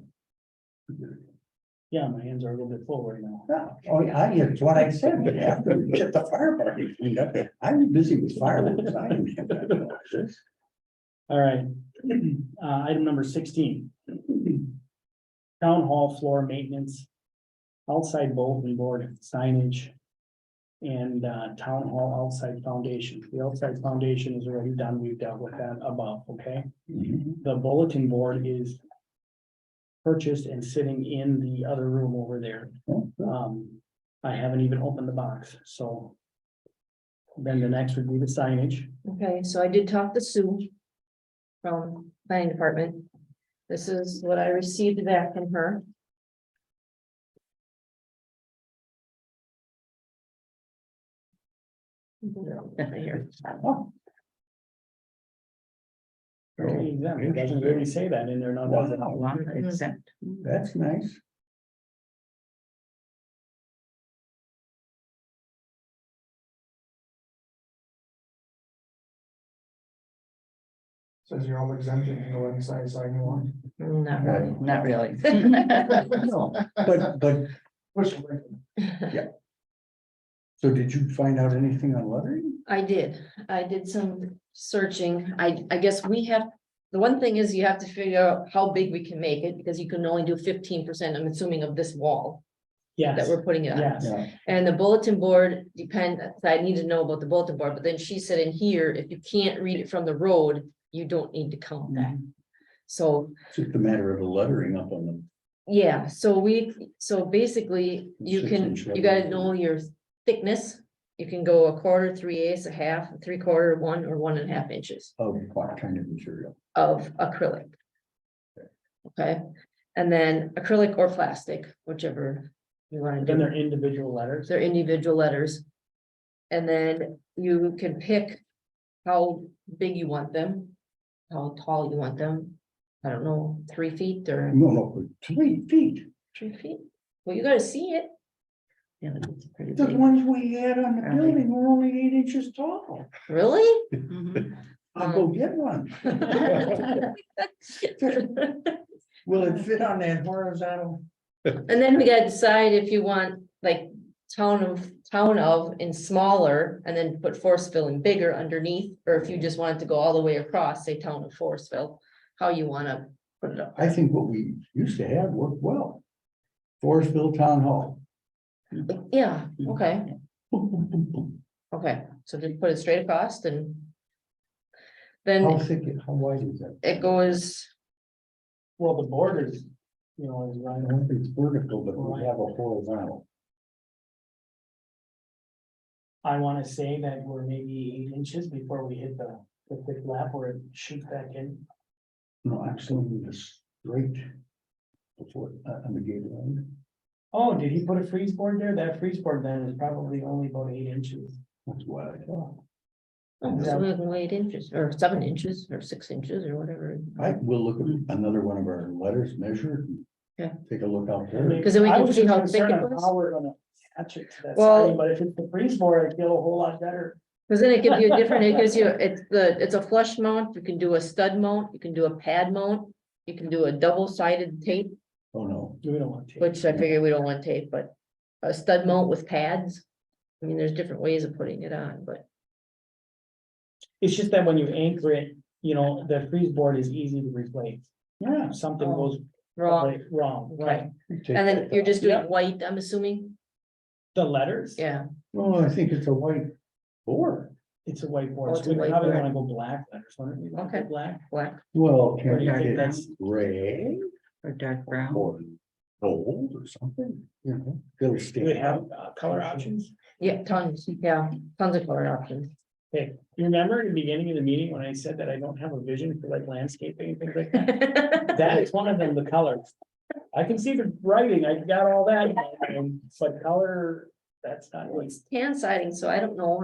yeah, my hands are a little bit full right now. It's what I said, but after we get the fire department cleaned up, I'm busy with fireworks. I didn't have that to do with this. All right, item number 16. Town hall floor maintenance, outside bulletin board signage, and town hall outside foundation. The outside foundation is already done. We've dealt with that above, okay? The bulletin board is purchased and sitting in the other room over there. I haven't even opened the box, so then the next would be the signage. Okay, so I did talk to Sue from planning department. This is what I received back from her. Here. It doesn't really say that in there, now does it? Wow, One exempt. that's nice. Says you're all exempted, you can go inside, sign you want. Not really. Not really. No, but, so did you find out anything on lettering? I did some searching. I guess we have, the one thing is you have to figure out how big we can make it, because you can only do 15%, I'm assuming, of this wall that Yes, we're putting it on. yes. Yeah, And the bulletin board I need to know about the bulletin board, but then she said in here, if you can't read it from the road, you don't need to count that. So, it's just a matter of the lettering up on them. yeah, so basically, you 6-inch you gotta lettering. know your thickness. You can go 1/4, 3/8, 1/2, 3/4, 1 or 1.5 inches Of what kind of material? of acrylic. Okay, and then acrylic or plastic, whichever you wanna Then do. they're individual letters. They're individual letters. And then you can pick how big you want them, how tall you want them. I don't know, 3 feet or No, 3 feet. 3 feet? Well, you gotta see it. Yeah, but it's pretty The big. ones we had on the Are they- building were only 8 inches tall. Really? Mhm. I'll go get one. Will it fit on that horizontal? And then we gotta decide if you want like town of in smaller and then put Forestville in bigger underneath, or if you just want it to go all the way across, say town of Forestville, how you wanna put it up. I think what we used to have worked well. Forestville Town Hall. Yeah, okay, Boom, boom, boom, boom. okay, so just put it straight across and. How Then thick, how wide is that? it goes, Well, the board is, is I right. don't think it's vertical, but we have a horizontal. I wanna say that we're maybe 8 inches before we hit the thick lap where it shoots back in. No, actually, it's straight. Before, on the gate end. Oh, did he put a freeze board there? That freeze board then is probably only about 8 inches. That's what I thought. so we can wait inches, or 7 inches, or 6 inches, or whatever. I will look at another one of our letters measured. And Yeah. Take a look out I there. mean, 'Cause then we I can was see just how concerned thick it on was. How we're gonna attach it to that Well- siding, but if it's the freeze board, I feel a whole lot better. Cause then it gives you a different, it gives you, it's a flush mount, you can do a stud mount, you can do a pad mount. You can do a double-sided tape, Oh, no. We don't want to. which I figure we don't want tape, but a stud mount with pads. I mean, there's different ways of putting it on, but It's just that when you anchor it, the freeze board is easy to replace. Yeah. If something Oh, goes wrong, wrong, right? Take And then that you're out. just doing Yep. white, I'm assuming, The letters? yeah. Oh, I think it's a white board. It's a whiteboard, Oh, it's so a we probably whiteboard. wanna go black letters, wouldn't we? Wanna go Okay. Black, Black, Well, Or can do you I think get that's- gray Or dark brown. or gold or something, It'll do stand we have out. color options? yeah, tons of color options. Okay, you remember in the beginning of the meeting when I said that I don't have a vision for like landscaping and things like that? That is one of them, the colors. I can see the writing, I got all that, but color, that's not what It's tan siding, so I don't know,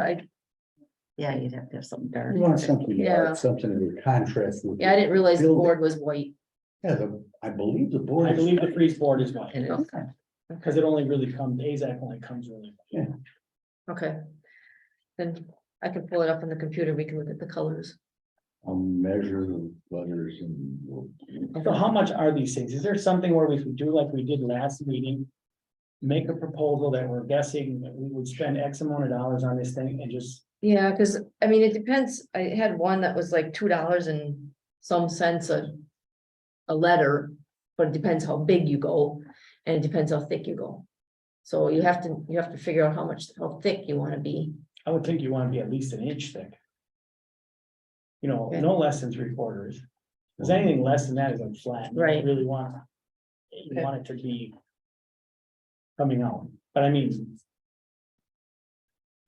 Yeah, you'd have to have something dark. You want something, Yeah. something in contrast with. yeah, I didn't realize the Building. board was white. Yeah, I believe the board. I is believe the white. freeze board is white, It is. Okay, because it only really comes, AZAC only comes really. okay. Then I can pull it up on the computer, we can look at the colors. I'll measure the letters and. So how much are these things? Is there something where we could do like we did last meeting? Make a proposal that we're guessing that we would spend X amount of dollars on this thing and just, Yeah, cause I mean, it depends. I had one that was like $2 and some cents a letter, but it depends how big you go and it depends how thick you go. So you have to figure out how thick you wanna be. I would think you want to be at least an inch thick. Okay. No less than 3/4. Cause anything less than that is like flat. You don't Right. Really want. You want it to be. Coming out, but I mean.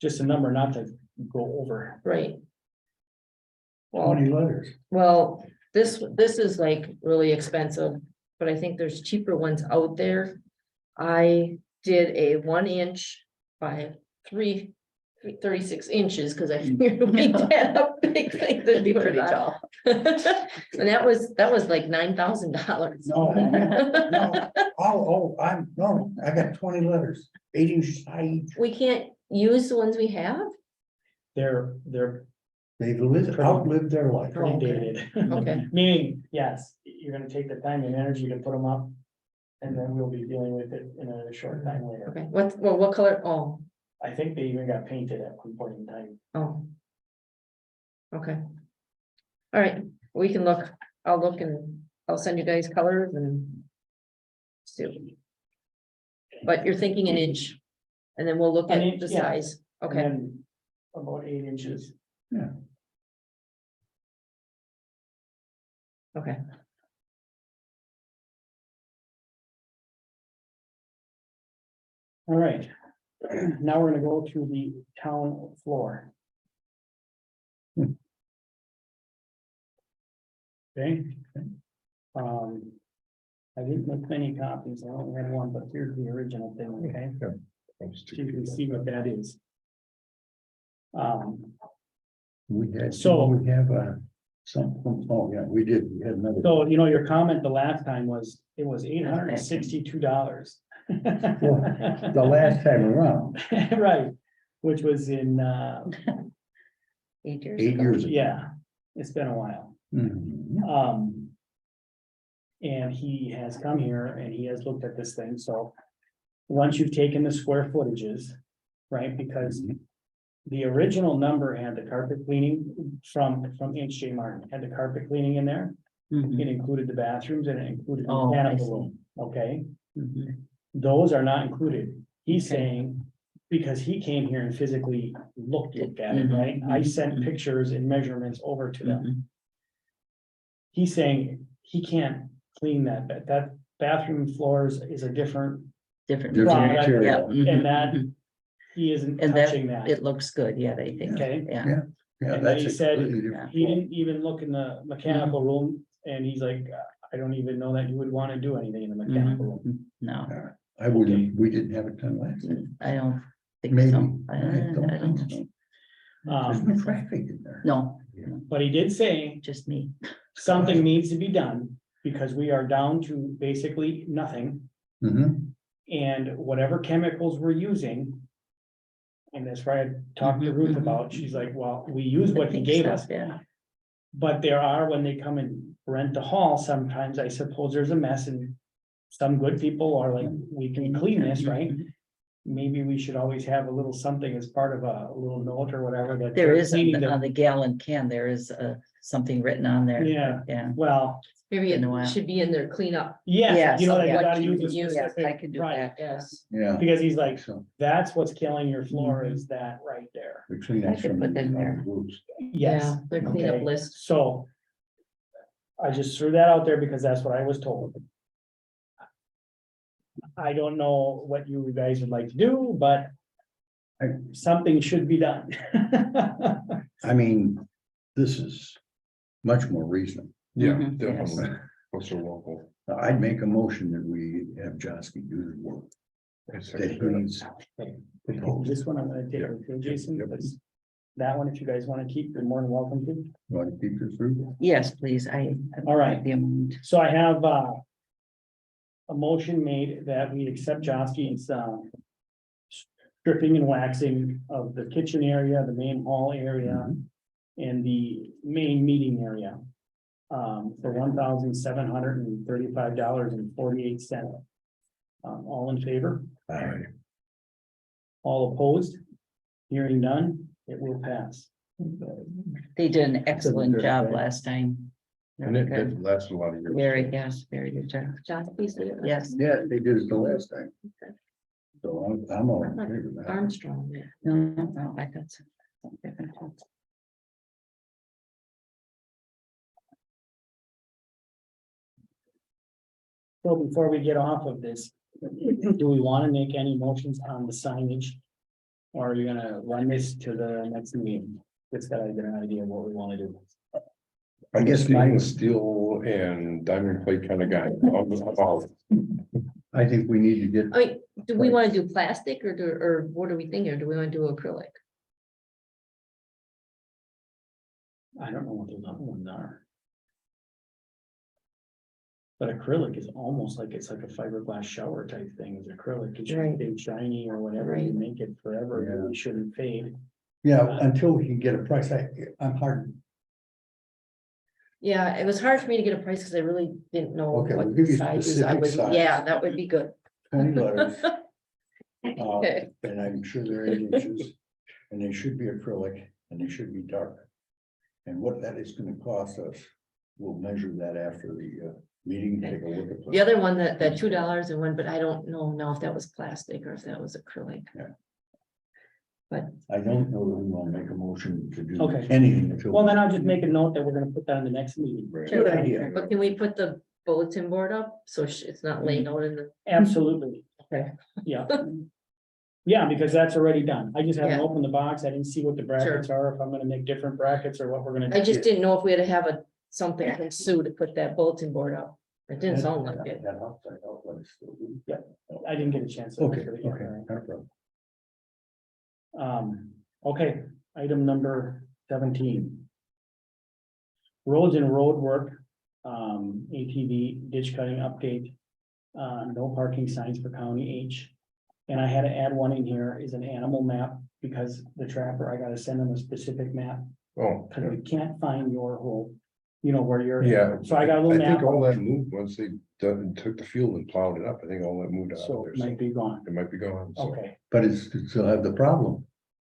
Just a number not to go over. Right. How Well, many letters? well, this is like really expensive, but I think there's cheaper ones out there. I did a 1 inch by 36 inches, cause I figured we had a big thing to It'd be put pretty it on. tall. And that was like $9,000. No. No, I got 20 letters, 8 inches high each. We can't use the ones we have? They're outlived their life. Oh, okay. Predated. Okay. Meaning, yes, you're gonna take the time and energy to put them up. And then we'll be dealing with it in a short time later. Okay, what color? Oh, I think they even got painted at one point in time. oh. Okay. All right, we can look, I'll look and I'll send you guys colors and. See. But you're thinking an inch, and then we'll look An at inch, the yeah. size, And okay, then about 8 inches. okay. All right. Now we're gonna go to the town floor. Okay. I didn't make many copies. I only had one, but here's the original thing, okay? So you can see what that is. We had, So- we have something, oh, yeah, we did, we had another. So, you know, your comment the last time was, it was $862. The last time around, Right, which was in, 8 years. 8 ago. years ago. yeah, it's been a while. Mhm. And he has come here and he has looked at this thing, so. Once you've taken the square footages, right, because the original number had the carpet cleaning from H.J. Martin, had the carpet cleaning in there. Mhm, It included the bathrooms and it included the Oh, I mechanical see. room, okay? mhm. Those are not included. He's Okay. saying, because he came here and physically looked at it, Mhm, right? I mhm, sent mhm. pictures and measurements over to them. Mhm. He's saying he can't clean that bathroom floors is a different, Different. Different material, yeah, material. mhm, and that mhm. he isn't And touching that. It looks good, yeah, they think, Okay. yeah. Yeah, And then that's he a said completely different He floor. didn't even look in the mechanical room and he's like, I don't even know that you would want to do anything in the mechanical room. Mhm, No, I wouldn't, we didn't have it done last time. I don't think Maybe. so. I I don't don't think know. so. There's no traffic in there. No, But he did say just me. something needs to be done because we are down to basically nothing. Mhm. And whatever chemicals we're using. And that's why I talked to Mhm, Ruth mhm. about, she's like, well, we use what he Pink gave stuff, us. Yeah. But there are, when they come and rent the hall, sometimes I suppose there's a mess and. Some good people are like, we can clean this, right? Mhm. Maybe we should always have a little something as part of a little note or whatever that. There they're is cleaning on the gallon can, there is something written on there. Yeah. Yeah. Well, Maybe Been a while. it should be in there, clean up, yes, you know, that you What gotta you use a use, Yes, I specific, can do right, that. yes. Yeah. because he's like, So that's what's killing your floor Mhm. is that right there. the Kleenex I could from put that in the there. roofs. Yes. Yeah, their cleanup Okay. list. So. I just threw that out there because that's what I was told. I don't know what you guys would like to do, but. Something should be done. I mean, this is much more reasonable. Yeah, Mhm, yes. definitely. What's so local? I'd make a motion that we have Johnsky do the work that he's proposed. This one I'm gonna take with you, Jason, Yep. because that one, if you guys want to keep, you're more than welcome to. Want to keep this through? Yes, please, All right. The amount. So I have, a motion made that we accept Joski's, stripping and waxing of the kitchen area, the main hall area, and the main meeting area. For $1,735.48. All in favor? Aye. All opposed? Hearing none, it will pass. They did an excellent good, job right? last time. And it did last a lot of years. Very, yes, very good job. John, please do it. Yes. Yeah, they did it the last time. So I'm all in favor of that. Armstrong, yeah. No, I got some. different ones. So before we get off of this, do we want to make any motions on the signage? Or are you gonna run this to the next meeting? Just gotta get an idea of what we want to do. I guess my, Steel and diamond plate kind of guy. I think we need to get, I mean, do we want to do plastic or what are we thinking? Or do we want to do acrylic? I don't know what those other ones are. But acrylic is almost like it's like a fiberglass shower type thing. It's acrylic, it should Right. stay shiny or whatever, you Right. make it forever, Yeah. it shouldn't fade. Yeah, until we can get a price, I'm hard, Yeah, it was hard for me to get a price because I really didn't know Okay, we'll what give you sizes I specific was, size. yeah, that would be good. 20 letters. Okay. And I'm sure they're 8 inches, and they should be acrylic, and they should be dark. And what that is gonna cost us, we'll measure that after the meeting, take a look at. The other one, that $2 and one, but I don't know now if that was plastic or if that was acrylic. I don't know that we want to make a motion to do Okay. anything until. Well, then I'll just make a note that we're gonna put that on the next meeting. Right. Sure. Good idea. But can we put the bulletin board up so it's not laying out in the, Absolutely. Okay. Yeah. Yeah, because that's already done. I just haven't Yeah. opened the box. I didn't see what the brackets are, if I'm gonna make different brackets or what we're gonna. I just didn't know if we had to have something from Sue to put that bulletin board up. It didn't sound like it. That helps, I help, but it's still- Yeah. I didn't get a chance. to look Okay, at it okay, yet. not a problem. Okay, item number 17. Roads and road work, ATV ditch cutting update. No parking signs for County H. And I had to add one in here is an animal map because the trapper, I gotta send them a specific map. Oh, Cause we can't find your whole, you know, where you're. yeah. So I got a I little think map, all that moved once they took the field and plowed it up. I think all that moved out of so there. it might be gone. It might be gone. So Okay, But it's still have the problem.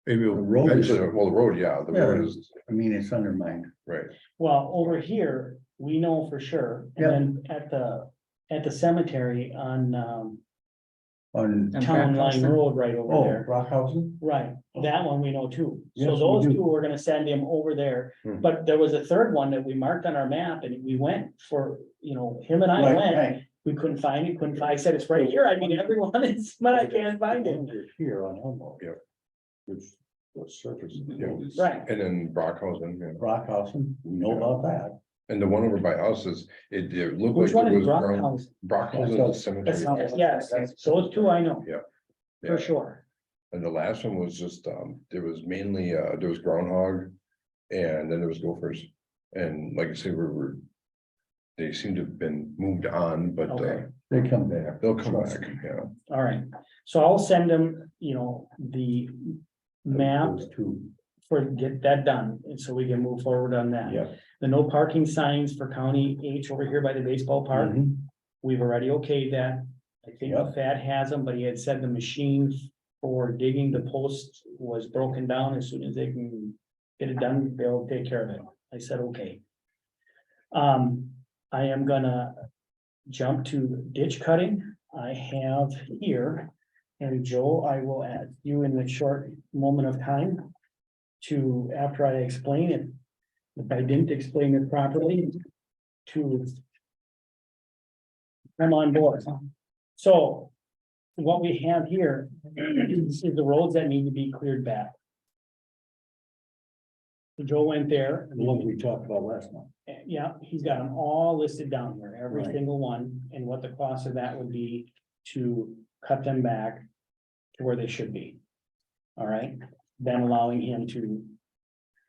maybe The road is- eventually, well, the road, yeah, the road is, I mean, it's undermined. right. well, over here, we know for sure, and Yeah. then at the cemetery on, On, Town Line Brockhausen. Road right over oh, there. Rockhausen? Right, that one we know too. Yes, So we those do. two, we're gonna send him over there. Hmm. But there was a third one that we marked on our map and we went for, you know, him and I Right, went. right. We couldn't find it, I said, it's right here. I mean, everyone is, but I can't find it. Here on Elmo. Yeah. Which the surface. Yeah. Right. And then Brockhausen, yeah. Rockhausen, we know about that. And the one over by us is, it looked like Which one it is was ground. Brockhouse? Brockhausen Cemetery. Yes, those two I know. Yeah. For Yeah. sure. And the last one was just, there was mainly, there was groundhog. And then there was gophers. And like I said, they seem to have been moved on, but Okay. They come back. they'll come Trust back, me. yeah. All right. So I'll send them, you know, the map Those two. for get that done. And so we can move forward on that. Yeah. The no parking signs for County H over here by the baseball park. Mhm. We've already okayed that. I think Yep. Thad has them, but he had said the machine for digging the post was broken down. As soon as they can get it done, they'll take care of it. I said, okay. I am gonna jump to ditch cutting. I have here, and Joe, I will add you in the short moment of time to, after I explain it, if I didn't explain it properly, to come on board. So what we have here is the roads that need to be cleared back. Joe went there. The one we talked about last month. Yeah, he's got them all listed down here, every Right. single one, and what the cost of that would be to cut them back to where they should be. All right, then allowing him to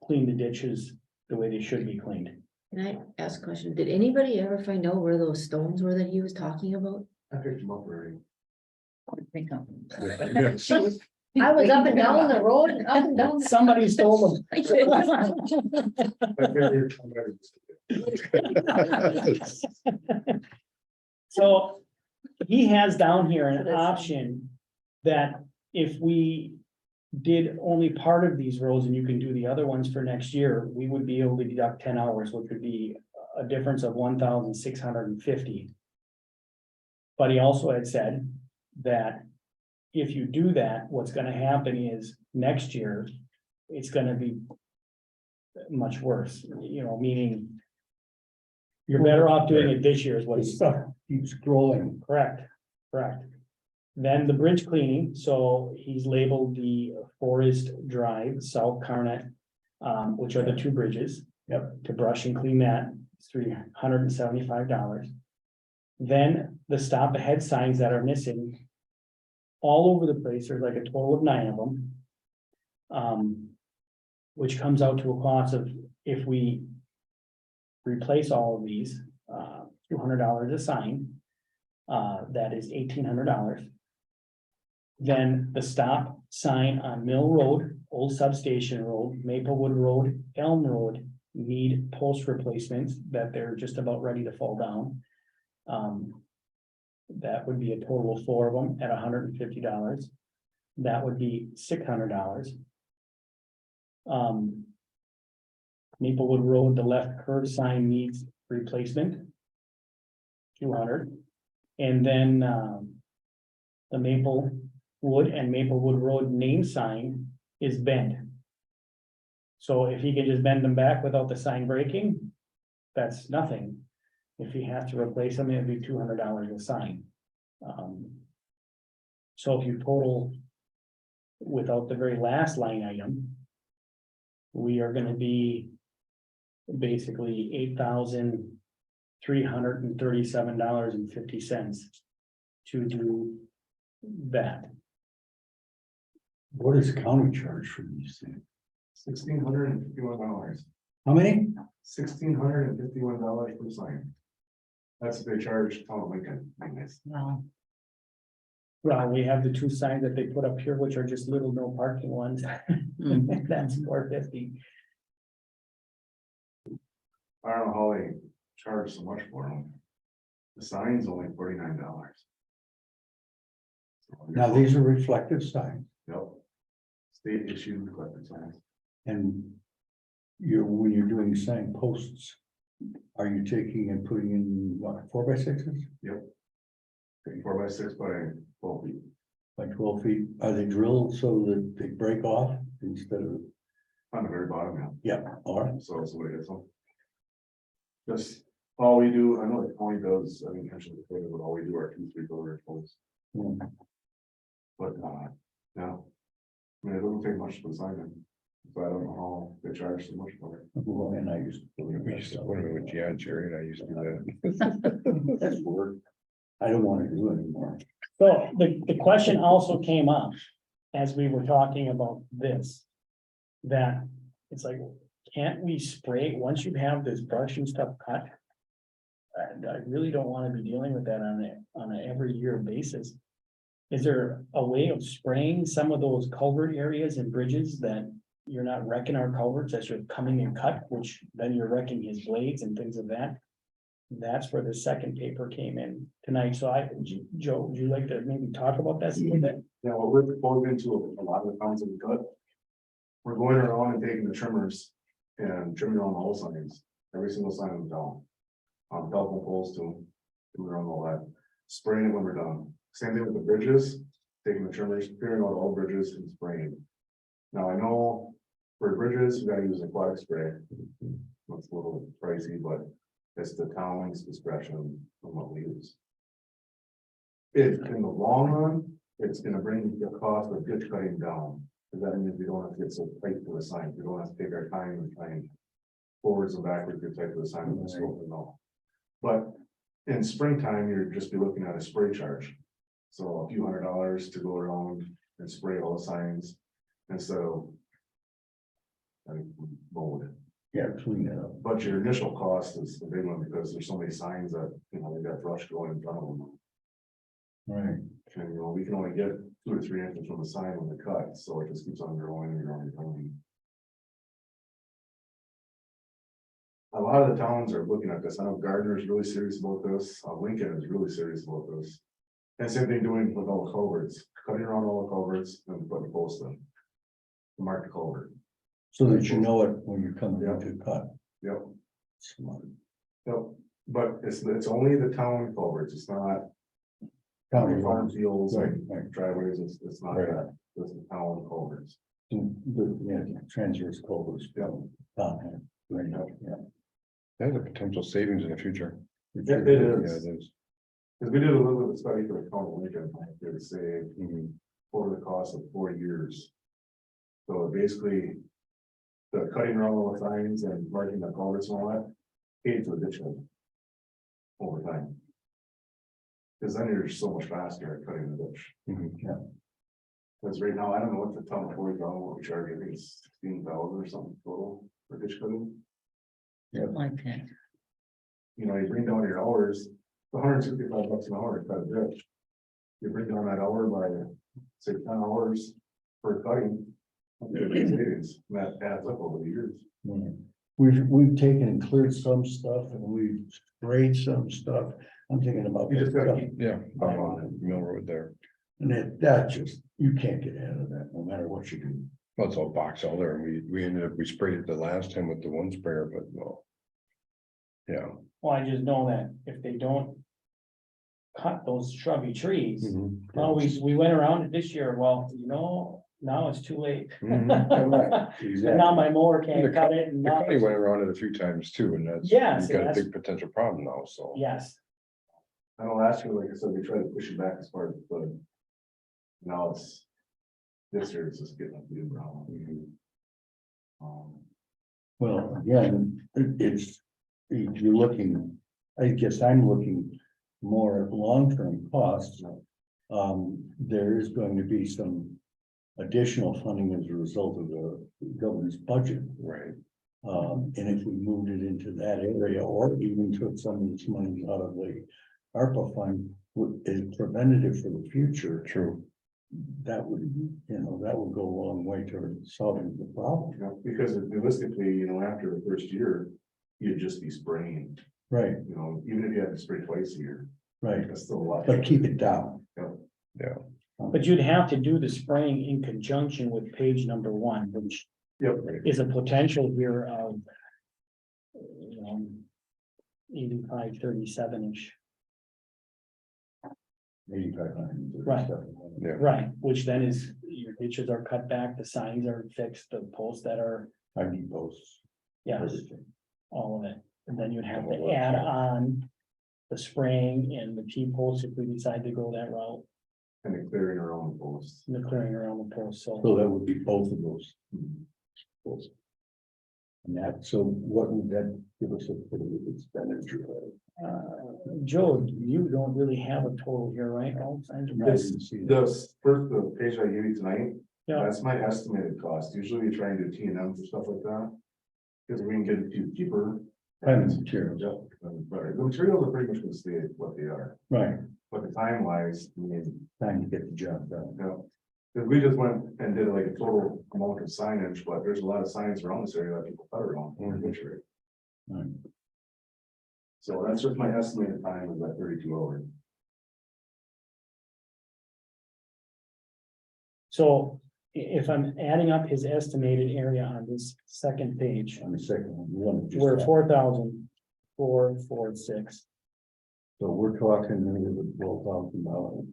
clean the ditches the way they should be cleaned. Can I ask a question? Did anybody ever find out where those stones were that he was talking about? I picked them up already. I was up and down the road, and up and down. Somebody stole them. So he has down here an option that if we did only part of these roads and you can do the other ones for next year, we would be able to deduct 10 hours, which would be a difference of 1,650. But he also had said that if you do that, what's gonna happen is next year, it's gonna be much worse, you know, meaning you're better off doing it this year is what The he's. stuff keeps growing. Correct, correct. Then the bridge cleaning, so he's labeled the Forest Drive, South Carnet, which are the two bridges. Yep, to brush and clean that, it's $375. Then the stop ahead signs that are missing. All over the place, there's like a total of 9 of them. Which comes out to a cost of, if we replace all of these, $200 a sign. That is $1,800. Then the stop sign on Mill Road Old Substation Road, Maplewood Road, Elm Road need post replacements that they're just about ready to fall down. That would be a total of 4 of them at $150. That would be $600. Maplewood Road, the left curb sign needs replacement. 200. And then, the Maplewood and Maplewood Road name sign is bent. So if he can just bend them back without the sign breaking, that's nothing. If he has to replace them, it'd be $200 a sign. So if you total without the very last line item, we are gonna be basically $8,337.50 to do that. What does county charge for these things? $1,651. How many? $1,651 per sign. That's what they charge town of Lincoln, I guess. Wow. Well, we have the 2 signs that they put up here, which are just little no parking ones. Mm. That's $450. I don't know how they charge so much for them. The sign's only $49. Now, these are reflective signs, Yep. State issued reflective signs. and when you're doing sign posts, are you taking and putting in what, 4x6s? Yep. 4x6 by 12 feet. Like 12 feet? Are they drilled so that they break off instead of, On the very bottom, yeah, all right. so it's the way it is. Just all we do, I know the county does, I mean, actually, but all we do are 2-3 quarter posts, Hmm. but, yeah. I mean, it doesn't take much to sign them, so I don't know how they charge so much for it. Well, and I used to. We used to put them with John Cherry and I used to do that. That's work. I don't want to do it anymore. So the question also came up as we were talking about this. That it's like, can't we spray, once you have this brush and stuff cut? And I really don't want to be dealing with that on a every year basis. Is there a way of spraying some of those culvert areas and bridges that you're not wrecking our culverts as you're coming in cut, which then you're wrecking his blades and things of that? That's where the second paper came in tonight. So Joe, would you like to maybe talk about that a little bit? Yeah, what we're proposing to a lot of the towns that we cut. We're going around and taking the trimmers and trimming around all signs, every single sign in the town. Telephone poles too, trimming around all that, spraying it when we're done. Same thing with the bridges, taking the trimmers, clearing out all bridges and spraying. Now I know for bridges, you gotta use aquatic spray. It's a little pricey, but it's the town's discretion on what we use. If in the long run, it's gonna bring the cost of ditch cutting down. Because that means we don't have to get so tight to the sign. We don't have to take our time and try and forwards and backwards, get tight to the sign with the slope and all. But in springtime, you're just be looking at a spray charge. So a few $100 to go around and spray all the signs instead of mowing. Yeah, clean it up. But your initial cost is the big one because there's so many signs that, you know, they got brush going in front of them. Right. And, you know, we can only get 2 or 3 inches from the sign when they cut, so it just keeps on growing and growing and growing. A lot of the towns are looking at this. I know Gardner's really serious about this. Lincoln is really serious about this. And same thing doing with all the culverts, cutting around all the culverts and putting posts in. Mark the culvert. So that you know it when you're coming Yeah. into cut. Yep. Smart. Yep. But it's only the town culverts. It's not County farm farms. fields Right, and right. driveways. It's not Right. that. It's the town culverts. Yeah, transverse culverts. Yeah. Right, yeah. That's a potential savings in the future. It is. Yeah, it is. Because we did a little bit of study for the county of Lincoln, they would save Mhm. over the cost of 4 years. So basically, the cutting around all the signs and marking the culverts and all that, paid for additional over time. Because then you're so much faster at cutting the ditch. Mhm. Yeah. Because right now, I don't know what the town of Forestville, what we charge, I think it's 16,000 or something total for ditch cutting. Like that. You know, you bring down your hours, $165 an hour to cut a ditch. You bring down that hour by, say, 10 hours for cutting, That adds up over the years. We've taken and cleared some stuff and we've sprayed some stuff. I'm thinking about. You just gotta that keep, yeah, on Mill Road there. And that just, you can't get out of that, no matter what you do. Well, it's all box out there, and we ended up, we sprayed it the last time with the one sprayer, but well. Yeah. Well, I just know that if they don't cut those shrubby trees, well, we went around it this year, well, now it's too late. Mhm. And now my mower can't The cut it and The now, county went around it a few times too, and that's, Yes, you've got a that's- big potential problem now, so. yes, I know last year, like I said, we tried to push it back as far as, but now it's, this year it's just getting a new problem. Well, again, it's, if you're looking, I guess I'm looking more at long-term costs. There is going to be some additional funding as a result of the governor's budget. Right. And if we moved it into that area, or even took some of this money out of the ARPA fund, is preventative for the future. True. That would, that would go a long way toward solving the problem. Because realistically, after the first year, you'd just be spraying, Right, even if you had to spray twice a year, right, that's still a lot. but keep it down. Yeah. but you'd have to do the spraying in conjunction with page number 1, which Yep. is a potential here of 8537-ish. 8,500. Right. Yeah. Right, which then is, your ditches are cut back, the signs are fixed, the posts that are, I need those. yes, Everything. all of it. And then you'd have All to of it. add on the spraying and the T-posts if we decide to go that route, And the clearing around the posts. and the clearing around the post, so. So that would be both of those. And that, so what would that give us a expenditure? Joe, you don't really have a total here, right? All signs are- This- the page I gave you tonight, Yeah, that's my estimated cost. Usually we try and do T&M for stuff like that. Because we can get it to cheaper. Kind of materials. But the materials are pretty much gonna stay what they are, Right, but the time wise, time to get the job done. Cause we just went and did like a total amount of signage, but there's a lot of signs around this area that people cut around. Right. So that's just my estimated time is at 32 hours. so if I'm adding up his estimated area on this second page, On the second one, we want to just. we're 4,446. So we're talking maybe the $12,000.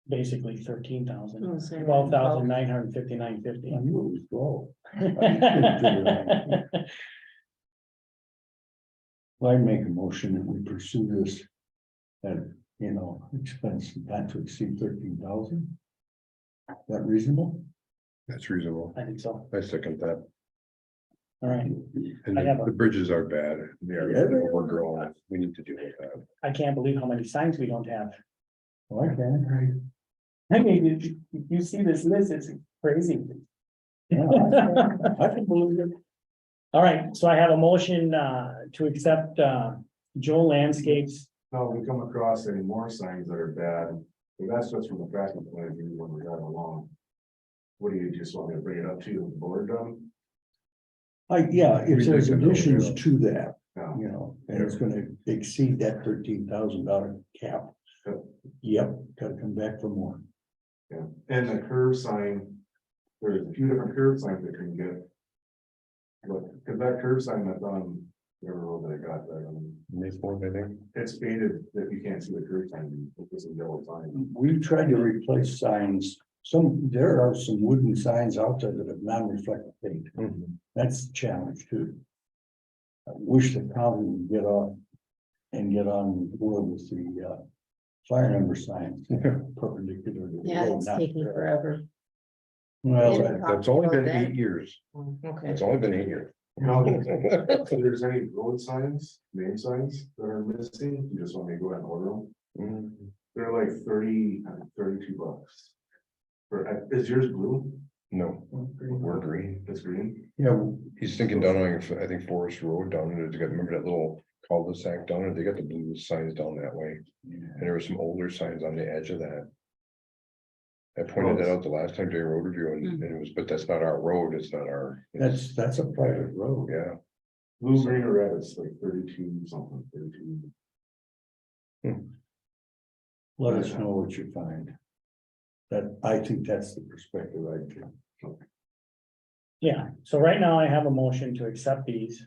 Basically 13,000, Oh, sorry. 12,959.50. I knew it was low. Well, I'd make a motion that we pursue this. At, expense not to exceed 13,000. That reasonable? That's reasonable. I think so. I second that. All right. And I have the bridges are bad. They Yeah, are they are. overgrown. We need to deal with that. I can't believe how many signs we don't have. Oh, I can. I mean, if you see this list, it's crazy. Yeah, I can believe it. All right, so I have a motion to accept Joe Landscapes. Now, if we come across any more signs that are bad, and that's just from the traffic point of view when we drive along. What do you just want me to bring it up to you, the board done? Yeah, if We there's take it over, additions yeah. to that, No. and it's gonna exceed that $13,000 cap. Yep. Yep, gotta come back for more. Yeah, and the curve sign, there's a few different curve signs that can get. But, cause that curve sign that's on, the road that I got there, Mayford, I think. it's faded that you can't see the curve sign, it's a yellow sign. We tried to replace signs, there are some wooden signs out there that have non-reflective paint. That's a challenge too. I wish the county would get on and get on board with the fire number signs. Perpendicular to the Yeah, road, it's not taking there. forever. Well, Yeah. That's only been About that. 8 years. Okay. It's only been 8 years. If there's any road signs, name signs that are missing, you just want me to go ahead and order them, they're like 32 bucks. Is yours blue? No, we're green. That's green. Yeah, He's thinking down on, I think Forest Road down there, they got, remember that little cul-de-sac down there, they got the blue signs down that way. And there were some older signs on the edge of that. I pointed that out the last time during road review and it was, but that's not our road, it's not our. that's a private road. Yeah, Blue, green or red, it's like 32 something, 32. Let us know what you find. I think that's the perspective I take. Yeah, so right now I have a motion to accept these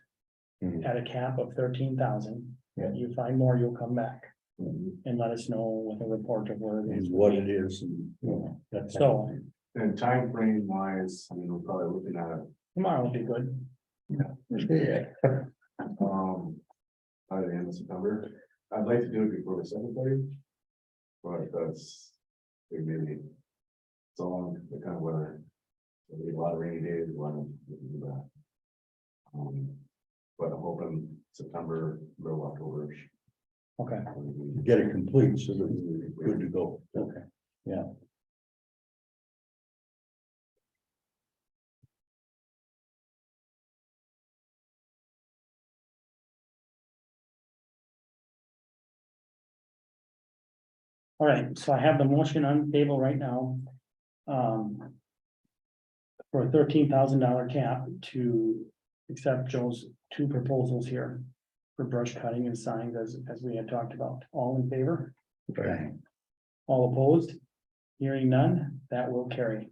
Mhm. at a cap of 13,000. Yeah. If you find more, you'll come back and let us know with a report of where it Is is. what it is, and, you know, that's. So And time frame wise, I mean, we're probably looking at, tomorrow will be good. Yeah. by the end of September. I'd like to do it before the cemetery. But that's, maybe, it's all the kind of weather. There'll be a lot of rainy days, when we can do that. But I'm hoping September, middle October. Okay, Get it complete so that we're good to go. Okay, yeah. all right, so I have the motion on the table right now. For a $13,000 cap to accept Joe's two proposals here. For brush cutting and signs as we had talked about. All in favor? right. All opposed? Hearing none, that will carry.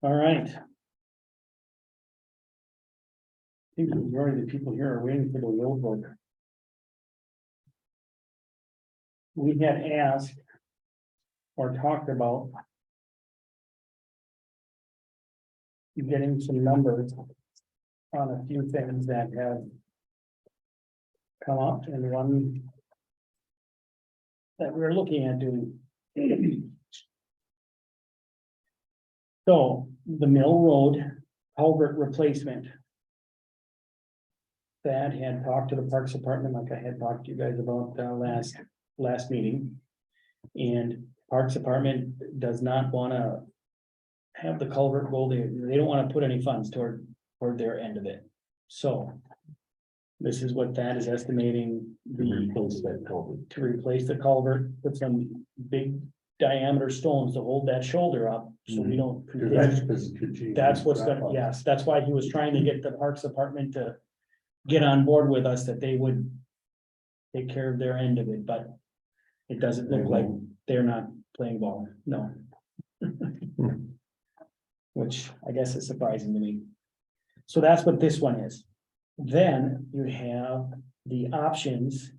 All right. I think the majority of the people here are waiting for the will book. We had asked or talked about getting some numbers on a few things that have come up, and one that we're looking at doing. So the Mill Road culvert replacement. Thad had talked to the Parks Department, like I had talked to you guys about last meeting. And Parks Department does not wanna have the culvert go, they don't wanna put any funds toward their end of it. So this is what Thad is estimating to replace the culvert, put some big diameter stones to hold that shoulder up, so we don't. That's what's gonna, yes, that's why he was trying to get the Parks Department to get on board with us, that they would take care of their end of it, but it doesn't look like they're not playing ball, no. Which I guess is surprising to me. So that's what this one is. Then you have the options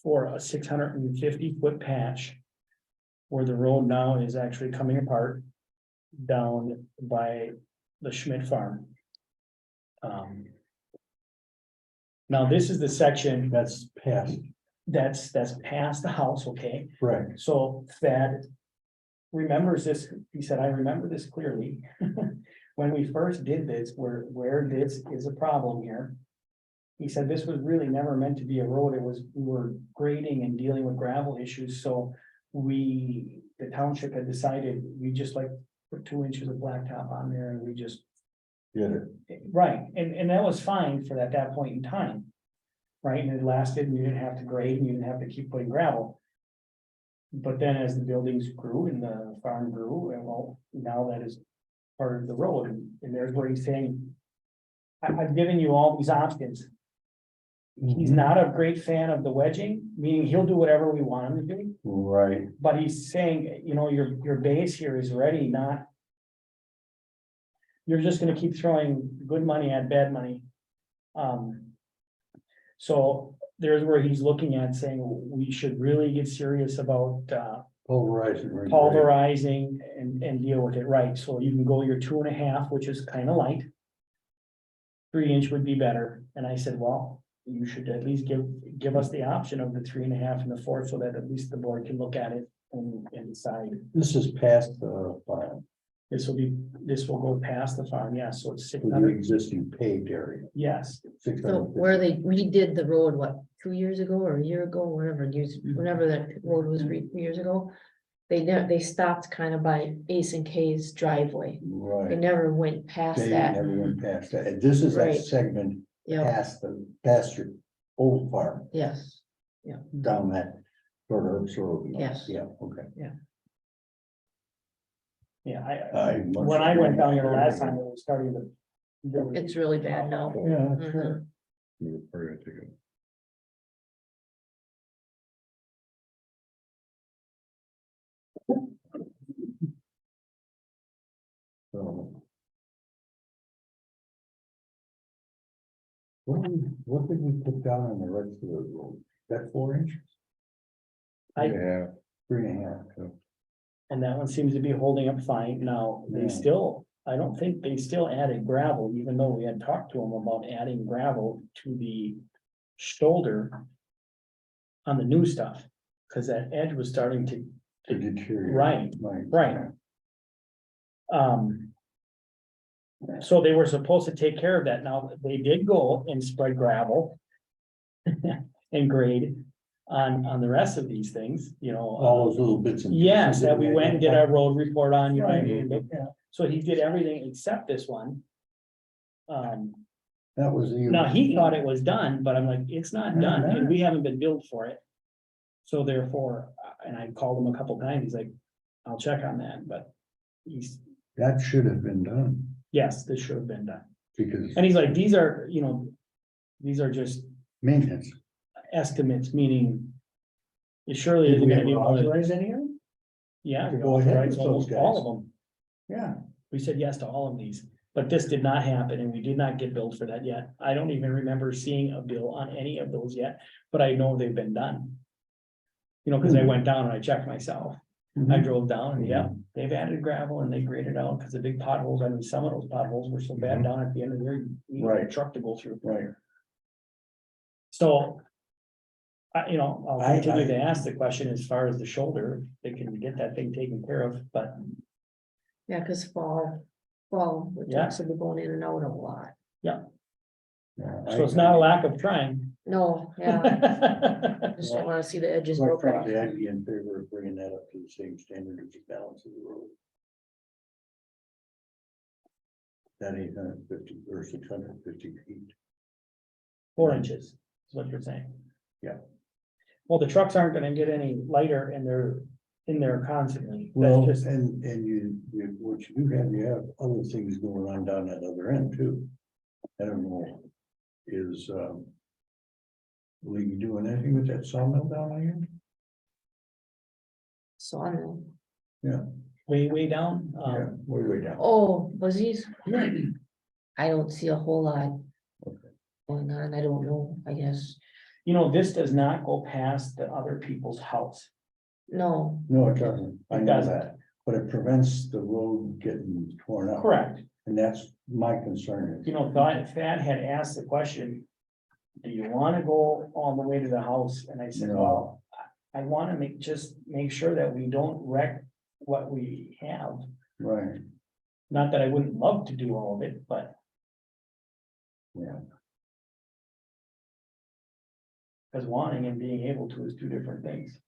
for a 650-foot patch where the road now is actually coming apart down by the Schmidt farm. Now this is the section That's past, that's past the house, okay? right, So Thad remembers this, he said, I remember this clearly. When we first did this, where this is a problem here. He said this was really never meant to be a road, we were grading and dealing with gravel issues, so the township had decided, we just like put 2 inches of blacktop on there and we just. get it. Right, and that was fine for that point in time. Right, and it lasted, and you didn't have to grade, and you didn't have to keep putting gravel. But then as the buildings grew and the farm grew, and well, now that is part of the road, and there's where he's saying. I've given you all these options. He's not a great fan of the wedging, meaning he'll do whatever we want him to do, Right, but he's saying, you know, your base here is ready, not. You're just gonna keep throwing good money at bad money. So there's where he's looking at saying we should really get serious about pulverizing. Right, pulverizing and deal with it, right? So you can go your 2.5, which is kind of light. 3-inch would be better. And I said, well, you should at least give us the option of the 3.5 and the 4, so that at least the board can look at it and decide. This is past the farm. This will go past the farm, yes, so it's For the 600, existing paved area. yes. So 650. where they redid the road, what, 2 years ago or a year ago, whatever, whenever that road was 2 years ago. They stopped kind of by Ace and K's driveway. They Right, never went past they that. never went past that, and this is that Right. segment Yeah, past your old farm, yes, down that sort of. Yes. Yeah, okay. Yeah, When I went down here the last time, it was starting to. it's really bad now. Yeah, that's right. Mhm. We're gonna take it. So. What did we put down on the rest of the road? That 4 inches? I- Yeah, 3.5. And that one seems to be holding up fine. Now, Yeah. I don't think they still added gravel, even though we had talked to them about adding gravel to the shoulder on the new stuff, because that edge was starting to, To deteriorate. Right, Right. right. So they were supposed to take care of that. Now, they did go and spread gravel and grade on the rest of these things, you know. All those little bits and. Yes, pieces that we went and did our road report on, you know. Right. Yeah. So he did everything except this one. That was the. Now he thought it was done, but I'm like, it's not done, and we haven't been billed for it. So therefore, and I called him a couple times, he's like, I'll check on that, but That should have been done, yes, this should have been done. because And he's like, these are, you know, these are just maintenance. estimates, meaning it surely Did isn't we gonna be. ever authorize any of them? Yeah, we Go ahead authorized with almost those all guys. of them. Yeah, We said yes to all of these, but this did not happen and we did not get billed for that yet. I don't even remember seeing a bill on any of those yet, but I know they've been done. You know, cause I went down and I checked myself. I drove down and yeah, they've added gravel and they graded out because the big potholes, I mean, some of those potholes were so bad Mhm. down at the end of there. You need a Right. truck to go through. right. So. You know, I'll I- continue to ask the question as far as the shoulder, they can get that thing taken care of, but Yeah, cause the Yeah. trucks will be going in and out a lot. Yeah, so it's not a lack of trying. No, yeah, just don't wanna see the edges Quite broken off. frankly, I'd be in favor of bringing that up to the same standard as the balance of the road. That 850 or 650 feet. 4 inches, is what you're saying. Yeah. Well, the trucks aren't gonna get any lighter and they're in there constantly. Well, That's just, and what you have other things going on down that other end too. I don't know, will you be doing anything with that sawmill down there? So I don't know. way down. Yeah, way down. Oh, was these? I don't see a whole lot. Going on, I don't know, I guess. You know, this does not go past the other people's house. No, No, it doesn't, I It know doesn't. that, but it prevents the road getting torn up. Correct. And that's my concern. You know, Thad had asked the question, do you wanna go all the way to the house? And I said, No. well, I wanna make sure that we don't wreck what we have. Right, Not that I wouldn't love to do all of it, but yeah, because wanting and being able to is two different things.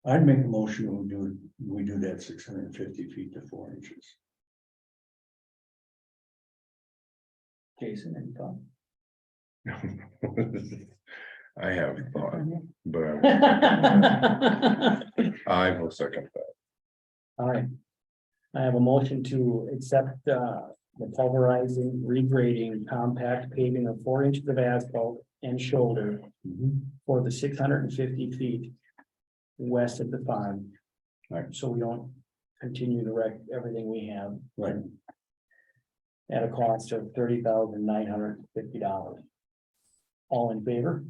I'd make a motion, we do that 650 feet to 4 inches. Jason, any thought? I have thought, but I will second that. All right. I have a motion to accept the pulverizing, regrading, compact paving of 4 inches of asphalt and shoulder for the 650 feet west of the farm. Right. So we don't continue to wreck everything we have Right, at a cost of $30,950. All in favor?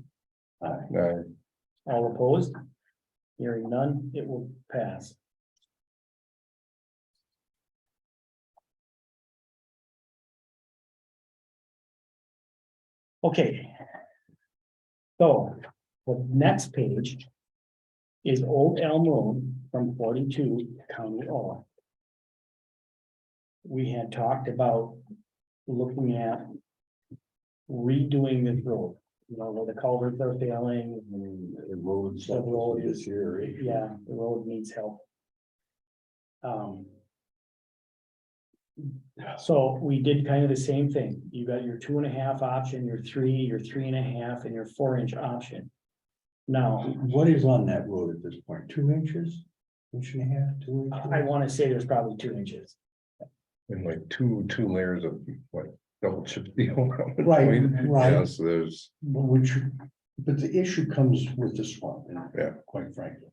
All opposed? Hearing none, it will pass. Okay. So The next page is Old Elm Road from 42 to County O. We had talked about looking at redoing this road, you know, where the culverts are failing. And the roads. The road this is- year. Yeah, the road needs help. So we did kind of the same thing. You got your 2.5 option, your 3, your 3.5, and your 4-inch option. Now, What is on that road at this point? 2 inches? 1.5 inches, 2 inches? I want to say there's probably 2 inches. And like two layers of what, double chip steel. Right, right. Yeah, so there's, But the issue comes with the swamp, Yeah. quite frankly.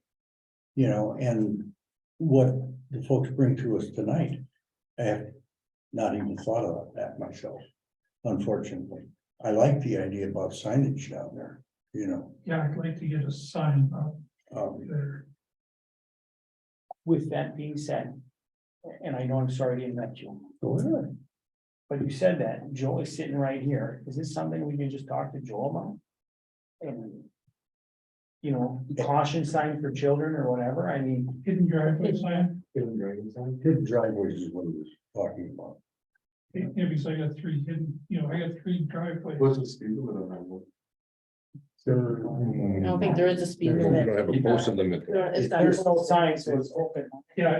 You know, and what the folks bring to us tonight, I have not even thought about that myself, unfortunately. I like the idea about signage down there, you know. Yeah, I'd like to get a sign up Um, there. With that being said, and I know I'm sorry to interrupt you, go ahead. but you said that Joe is sitting right here. Is this something we can just talk to Joe about? And, you know, caution sign for children or whatever, I mean. Hidden driveway sign, Hidden driveways is what he was talking about. yeah, because I got 3 hidden, you know, I got 3 driveways. What's the speed limit on that one? I don't think there is a speed we limit. don't have a posted limit. It's not- There's no sign, so it's open. Yeah,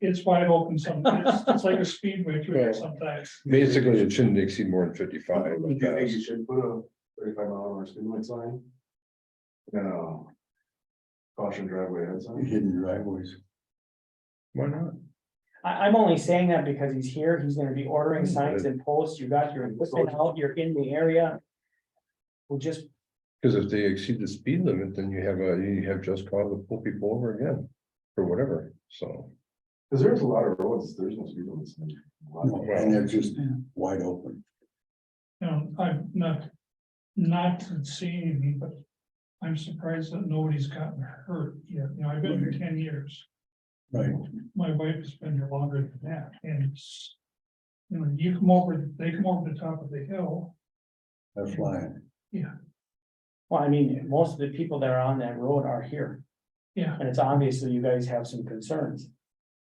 it's wide open sometimes, it's like a speedway through there sometimes. Basically, it shouldn't exceed more than 55. Do you think you should put a 35-mile-an-hour speed limit sign? No. Caution driveway head sign? Hidden driveways. Why not? I'm only saying that because he's here, he's gonna be ordering signs and posts, you got your equipment out, you're in the area. We'll just, Because if they exceed the speed limit, then you have just cause to pull people over again, or whatever, so. Cause there's a lot of roads, there's no speed limit sign. And they're just wide open. You know, I'm not to see anything, but I'm surprised that nobody's gotten hurt yet. You know, I've been here 10 years. Right. My wife has been here longer than that, and it's, you know, they come over the top of the hill. They're flying. well, I mean, most of the people that are on that road are here, Yeah, and it's obvious that you guys have some concerns.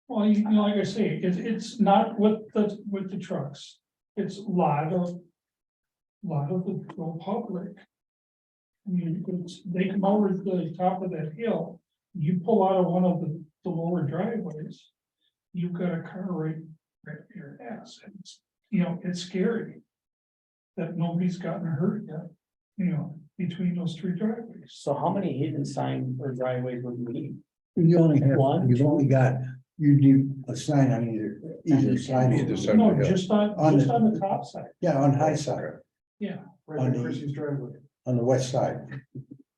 well, you know, like I say, it's not with the trucks. It's a lot of the public. I mean, they come over to the top of that hill, you pull out of one of the lower driveways, you've got a car right up your ass. And it's, you know, it's scary that nobody's gotten hurt yet, you know, between those 3 driveways. So how many hidden sign or driveways would we need? You only have, One, you've only got, you need a sign on either side. Either side. No, of the hill. just On on the- the top side, Yeah, on high side, yeah. Right at Chrissy's driveway. on the west side.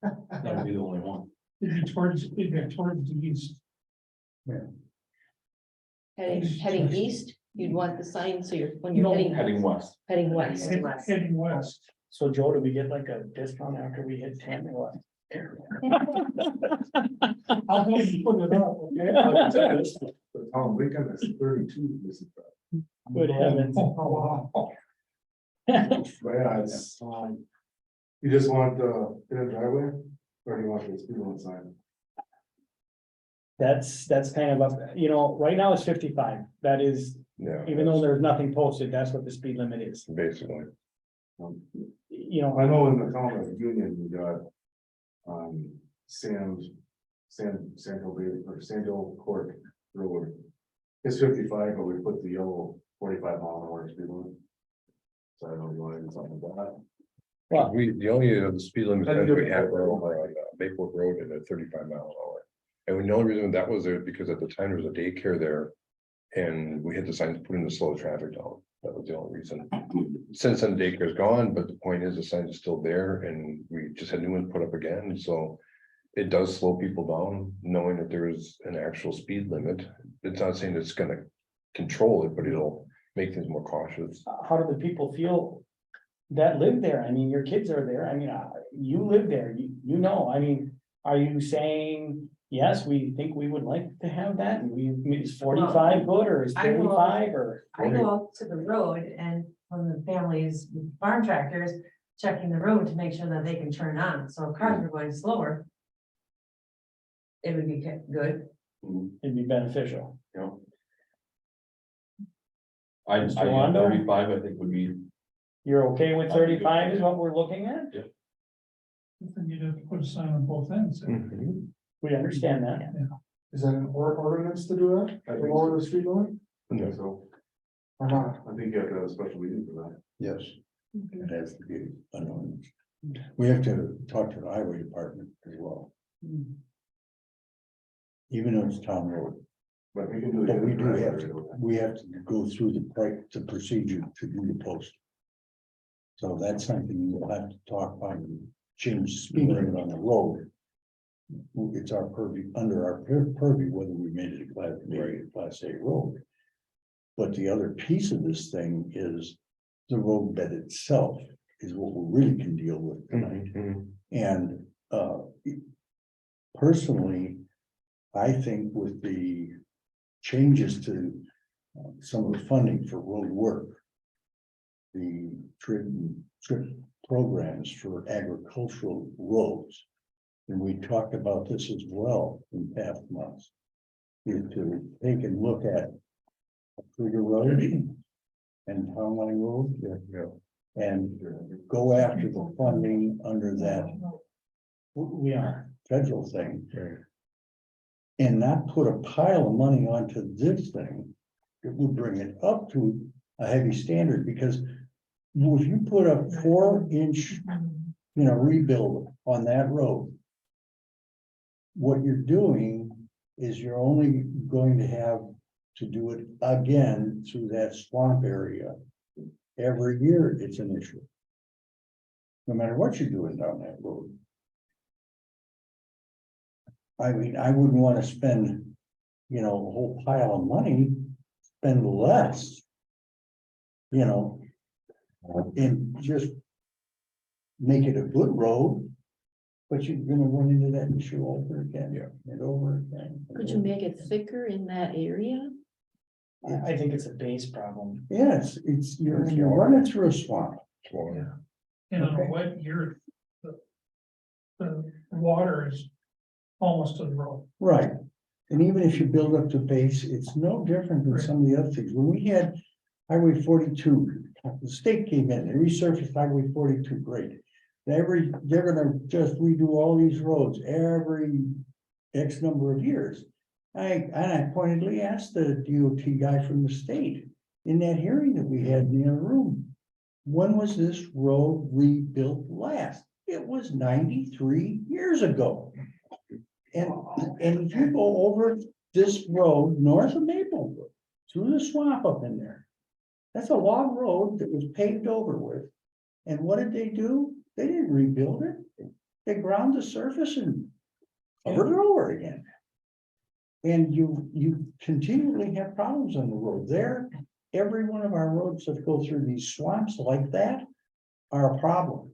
That would be the only one. It'd be towards the east. Heading east, you'd want the sign, so when you're No, Heading west. heading west. Heading west. so Joe, do we get like a discount after we hit 10 or what? I'll help you put it up, okay? The town weekend is 32. This is. Good heavens. Oh, wow. But yeah, it's, you just want the hidden driveway, or do you want the speed limit sign? That's kind of a, you know, right now it's 55. That is, Yeah. even though there's nothing posted, that's what the speed limit is. Basically, You know, I know in the town of Union, we got, Sandhill Bay, or Sandhill Court Road. It's 55, but we put the yellow 45-mile-an-hour speed limit. So I don't know if you want to do something like that. well, the only speed limit That's signs good. we have are over on Maplewood Road at a 35-mile-an-hour. And the only reason that was there because at the time there was a daycare there. And we had the signs put in to slow the traffic down. That was the only reason. Since then, daycare's gone, but the point is the sign is still there and we just had new ones put up again, so. It does slow people down, knowing that there is an actual speed limit. It's not saying it's gonna control it, but it'll make things more cautious. how do the people feel that live there? I mean, your kids are there. I mean, you live there, you know, I mean, are you saying, yes, we think we would like to have that? And is 45 good or is I will- 35 or? I go out to the road and when the families with farm tractors, checking the road to make sure that they can turn on, so if cars are going slower. It would be good. It'd be beneficial. I, Mr. Wando? 35, I think would be, You're okay with 35 is what we're looking at? Then you'd have to put a sign on both ends. Mhm. We understand that. Is that an ordinance to do that? I To think lower so. the speed limit I think so. or not? I think you have to have a special meeting for that. Yes, it has to be unknown. We have to talk to the highway department as well. Even though it's town road, But we can do it. but we do right have away. to, we have to go through the procedure to do the post. So that's something we'll have to talk about, and change the speed limit on the road. It's our purview, under our purview, whether we made it a class B or class A road. But the other piece of this thing is the road bed itself is what we really can deal with tonight. Mhm. And personally, I think with the changes to some of the funding for road work, the trip programs for agricultural roads, and we talked about this as well in past months, is to take and look at Krieger Road and Town Line Road. And go after the funding under that We are. federal thing. Right. And not put a pile of money onto this thing. It would bring it up to a heavy standard, because if you put a 4-inch, rebuild on that road. What you're doing is you're only going to have to do it again through that swamp area. Every year it's an issue. No matter what you're doing down that road. I mean, I wouldn't want to spend, a whole pile of money, spend less. And just make it a good road. But you're gonna run into that issue over again. And over again. Could you make it thicker in that area? I think it's a base problem. Yes, you're running through a swamp. Water. And on Okay. a wet year, the water is almost to the road. Right, and even if you build up to base, it's no different than some of the other things. When we had Highway 42, the state came in and resurfaced Highway 42, great. They're gonna just redo all these roads every X number of years. I pointedly asked the DOT guy from the state in that hearing that we had in the other room. When was this road rebuilt last? It was 93 years ago. And if you go over this road north of Maplewood, through the swamp up in there. That's a long road that was paved over with. And what did they do? They didn't rebuild it. They ground the surface and covered it over again. And you continually have problems on the road there. Every one of our roads that go through these swamps like that are a problem.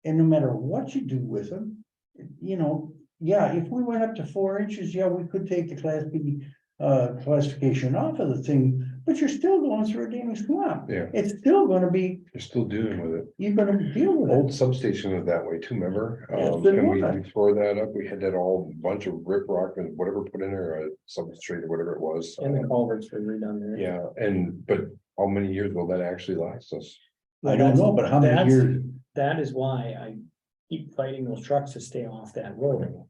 And no matter what you do with them, if we went up to 4 inches, we could take the class B classification off of the thing, but you're still going through a damn swamp. Yeah. It's still gonna be, You're still dealing with it. you're gonna deal with it. Old substation was that way too, remember? Yes, it And we was. tore that up. We had that all bunch of rip rock and whatever put in there, substrate or whatever it was. And the culverts were redone there. Yeah, but how many years will that actually last us? I don't know, but how many That's- years? That is why I keep fighting those trucks to stay off that road.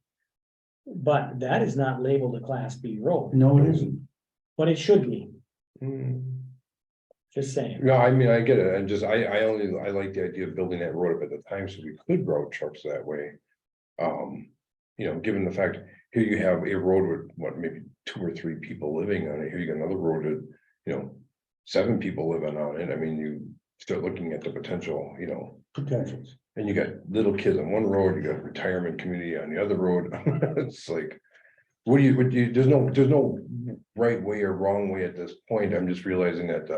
But that is not labeled a class B road, No, it isn't. but it should be, Hmm. just saying. No, I mean, I get it. And just, I like the idea of building that road up at the time so we could route trucks that way. Given the fact, here you have a road with what, maybe 2 or 3 people living on it. Here you got another road with, 7 people living on it. I mean, you start looking at the potential, Potentials. and you got little kids on one road, you got retirement community on the other road. It's like, there's no right way or wrong way at this point. I'm just realizing that,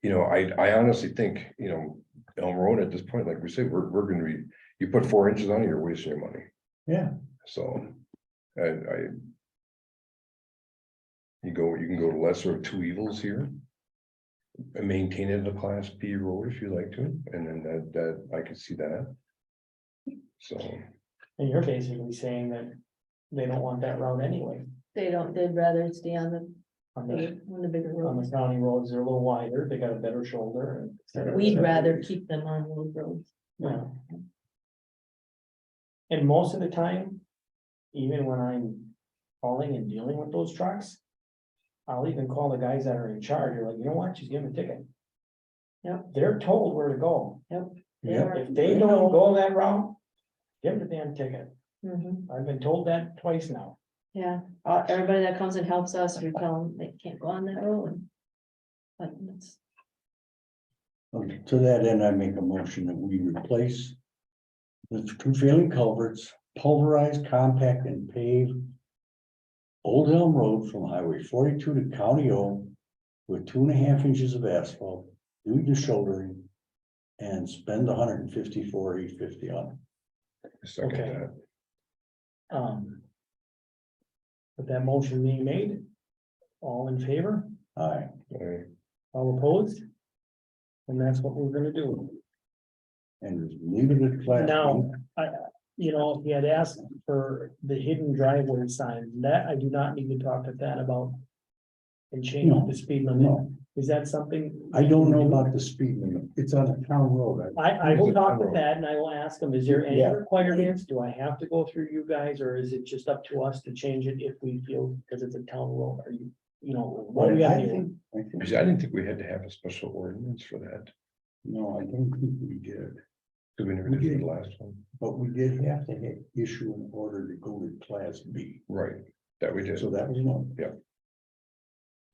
I honestly think, Elm Road at this point, like we said, we're gonna be, you put 4 inches on it, you're wasting your money. Yeah. So, you can go to lesser of 2 evils here. maintain it as a class B road if you like to, and then that I could see that. So, And you're basically saying that they don't want that route anyway. They'd rather stay on the, On the, on the bigger on roads. the county roads, they're a little wider, they got a better shoulder and. et cetera, et We'd cetera. rather keep them on those roads. Yeah. And most of the time, even when I'm calling and dealing with those trucks, I'll even call the guys that are in charge, you're like, you know what, just give them a ticket. Yep. They're told where to go. They are- If they don't go that route, give them the damn ticket. Mhm. I've been told that twice now. Yeah, everybody that comes and helps us, we tell them they can't go on that road. But it's, To that end, I make a motion that we replace the two failing culverts, pulverize, compact, and pave Old Elm Road from Highway 42 to County O with 2.5 inches of asphalt, do the shouldering, and spend $154,850 on second Okay. that. With that motion being made, all in favor, it. Aye. Okay. all opposed? And that's what we're gonna do. And just leave it at class. Now, if you had asked for the hidden driveway sign, that I do not need to talk to Thad about. And change No, the speed limit. No, Is that something? I don't know about the speed limit. It's on a town road. I will talk to Thad and I will ask him, is there any Yeah. requirements? Do I have to go through you guys, or is it just up to us to change it if we feel, because it's a town road, are you, what do we I have to do? think, I think, I didn't think we had to have a special ordinance for that, no, I don't think we did, because we never did for the last one. but we did have to issue an order to go to class B. Right, that we did. So that was one. Yeah.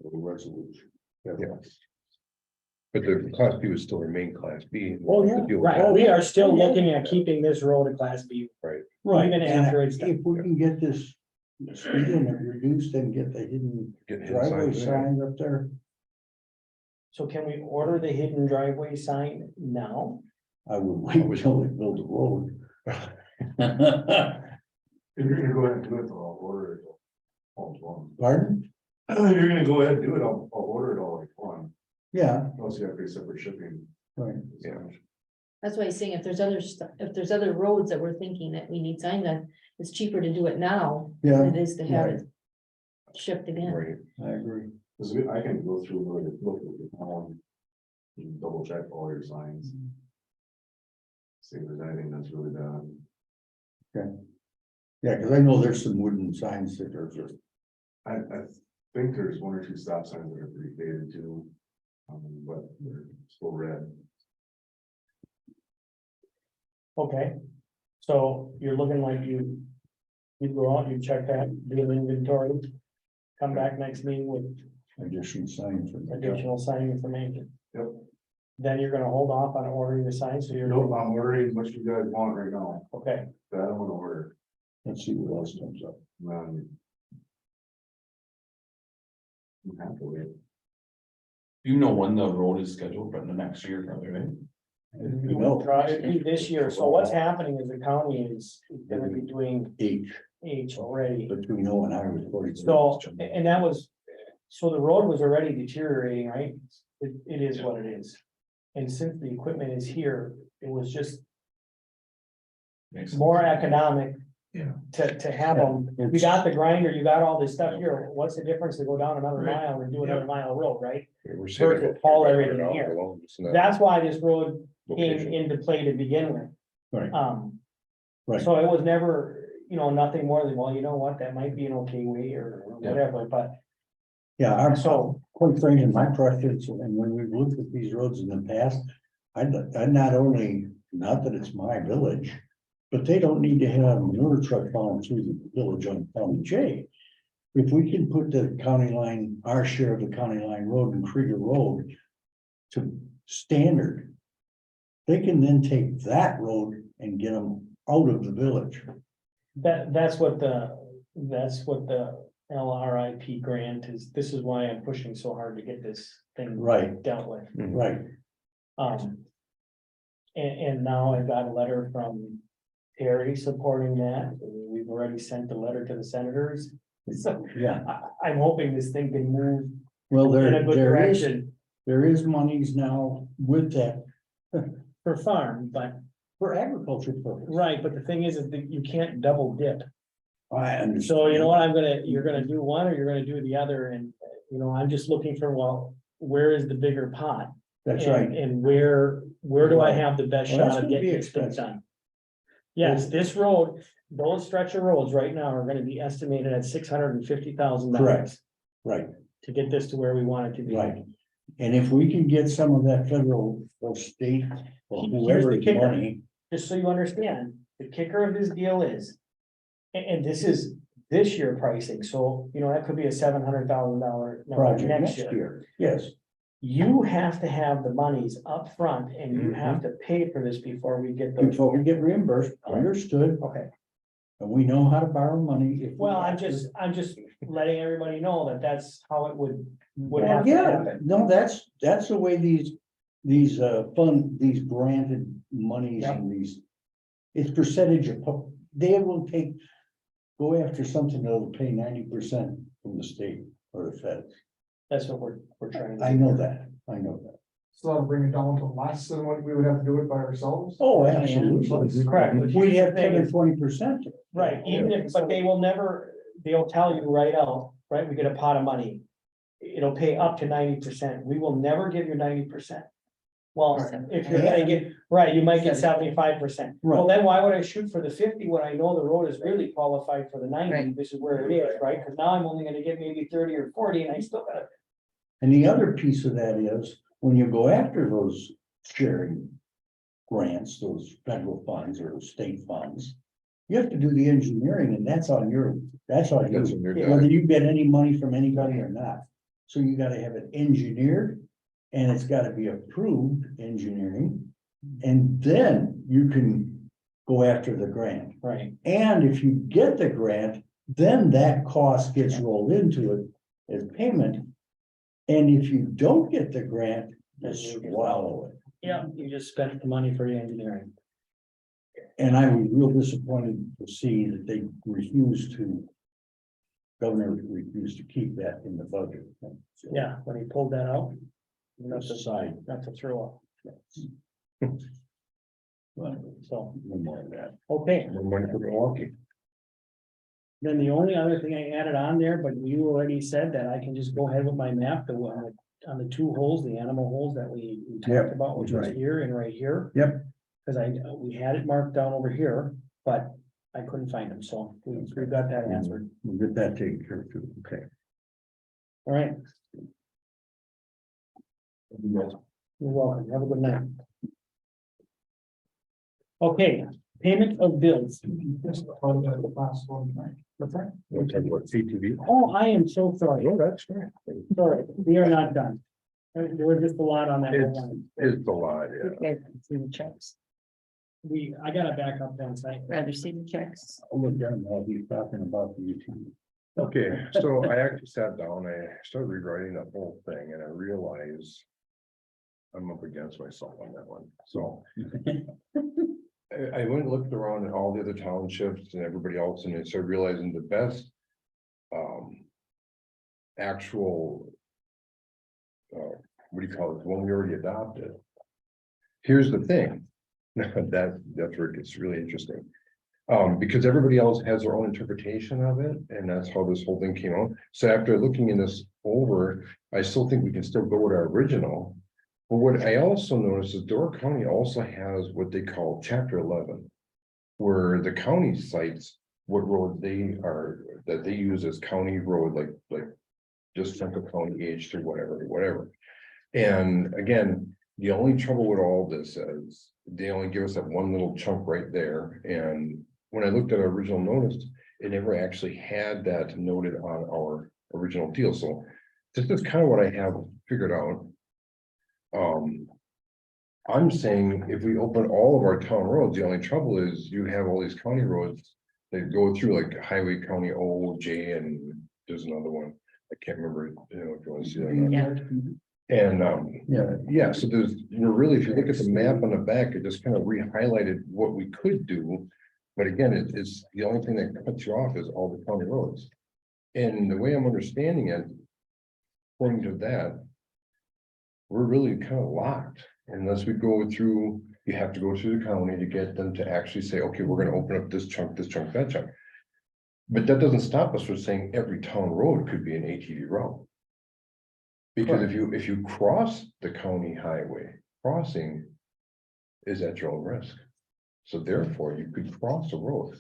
The resolution. Yeah. But the class B would still remain class B. Oh, yeah, right, we are still looking at keeping this road a class B. Right. Right, Even and after it's done. if we can get this speed limit reduced and get the hidden Get hidden driveway signs there. signs up there, So can we order the hidden driveway sign now? I would wait until they build the road. If you're gonna go ahead and do it, I'll order it all at once. Pardon? If you're gonna go ahead and do it, I'll order it all at once. Yeah, Unless you have to pay separate shipping. right. Yeah. that's why he's saying if there's other stuff, if there's other roads that we're thinking that we need signs on, it's cheaper to do it now Yeah, than it is to have it shipped again. Right, I agree. Cause I can go through, look at the town, and double check all your signs. See if there's anything that's really bad. Yeah, because I know there's some wooden signs that are just, I think there's one or two stop signs that are pretty faded too. But they're still red. Okay, so you're looking like you go out, you check that, do an inventory. Come back next meeting with additional signs. additional sign information. Yep. Then you're gonna hold off on ordering the sign, so you're, Nope, I'm ordering what you guys want right now. okay, That I don't wanna order. Let's see what else comes up. You have to wait. Do you know when the road is scheduled for the next year, probably, right? No. try it be this year, so what's happening is the county is gonna be doing H already. Between O and Highway 42. So, and that was, so the road was already deteriorating, right? It is what it is. And since the equipment is here, it was just Makes sense. more economic. Yeah. To have them, you got the grinder, you got all this stuff here, what's the difference to go down another Right. mile and do another mile of road, right? we're saving Versus about haul $500 everything here. alone, just in that That's why this road came location. into play to begin with. Right. Right. So it was never, nothing more than, well, you know what, that might be an okay way or whatever, but Yeah, I'm so, quite frankly, my preference, and when we've looked at these roads in the past, I not only, not that it's my village, but they don't need to have a manure truck falling through the village on County J. If we can put the county line, our share of the county line road and Krieger Road to standard, they can then take that road and get them out of the village. that's what the LRIP grant is, this is why I'm pushing so hard to get this thing Right, dealt with. Mhm. right. And now I've got a letter from Terry supporting that. We've already sent the letter to the senators. So Yeah, I'm hoping this thing can move well, in a good there direction. there is monies now with that For farm, but, for agriculture purpose. right, but the thing is that you can't double dip. I understand. So you know what, you're gonna do one or you're gonna do the other, and, you know, I'm just looking for, well, where is the bigger pot? That's And- right. And where do I have the best Well, that's shot of gonna be getting this thing expensive. done? Yes, this road, those stretch of roads right now are gonna be estimated at $650,000. Correct. Right, To get this to where we want it to be. right. And if we can get some of that federal or state or Here's the whoever's kicker. money, Just so you understand, the kicker of this deal is. And this is this year pricing, so you know, that could be a $700,000 number project next next year. year, yes. You have to have the monies up front, and you have to pay for this before we get those. Before we get reimbursed, understood, Okay, and we know how to borrow money if. we well, have to. I'm just letting everybody know that that's how it would Well, have to yeah, happen. no, that's the way these these granted monies and these. It's percentage of, they will go after something that'll pay 90% from the state or the feds. That's what we're trying to I do. know that. So that'll bring it down to less than what we would have to do it by ourselves? Oh, absolutely. Correct. We have 10 or 20%. Right, even if, but they will never, they'll tell you right out, right, we get a pot of money. It'll pay up to 90%, we will never give you 90%. Well, if you're gonna get, right, you might get 75%. Well, Right. then why would I shoot for the 50 when I know the road is really qualified for the 90? Right. This is where it is, right? Cause now I'm only gonna get maybe 30 or 40 and I still gotta. And the other piece of that is, when you go after those sharing grants, those federal funds or state funds, you have to do the engineering, and that's on you. That's on your Whether dime. you get any money from anybody or not. So you gotta have it engineered, and it's gotta be approved engineering. And then you can go after the grant. Right. And if you get the grant, then that cost gets rolled into it as payment. And if you don't get the grant, just swallow it. Yeah, you just spent the money for the engineering. And I was real disappointed to see that they refused to. Governor refused to keep that in the budget. Yeah, when he pulled that out. That's aside. Not to throw Well, up, so, no more of that. okay. More money for Milwaukee. Then the only other thing I added on there, but you already said that I can just go ahead with my map, the one on the two holes, the animal holes that we Yep, talked about, which was right. here and right here. Yep. Cause we had it marked down over here, but I couldn't find them, so we got that answered. We'll get that taken care of too. Okay. All right, you're welcome. Have a good night. Okay, payment of bills. What's that? We'll talk about CTV. Oh, I am so sorry. Oh, that's right. Sorry, we are not done. There was just a lot on that. one. It's a lot, yeah. Okay, see the checks, I gotta back up one side. rather see the checks. I'll look down while he's talking about the YouTube. Okay, so I actually sat down, I started rewriting the whole thing and I realized. I'm up against myself on that one, so. I went and looked around at all the other townships and everybody else and I started realizing the best. Actual. What do you call it, the one we already adopted. Here's the thing, that's where it gets really interesting. Because everybody else has their own interpretation of it, and that's how this whole thing came out. So after looking in this over, I still think we can still go with our original. But what I also noticed is Door County also has what they call chapter 11. Where the county cites what road that they use as county road, like. Just Central County H3, whatever. And again, the only trouble with all this is they only give us that one little chunk right there. And when I looked at our original notice, it never actually had that noted on our original deal. So this is kind of what I have figured out. I'm saying if we open all of our town roads, the only trouble is you have all these county roads that go through like Highway County O, J, and there's another one. I can't remember, if you want to see that. or not. Yeah. And yeah, so there's, really, if you look at the map on the back, it just kind of re-highlighted what we could do. But again, it's the only thing that cuts you off is all the county roads. And the way I'm understanding it, according to that, we're really kind of locked unless we go through, you have to go through the county to get them to actually say, okay, we're gonna open up this chunk, that chunk. But that doesn't stop us from saying every town road could be an ATV route. Because if you cross the county highway, crossing is at your own risk. So therefore, you could cross a road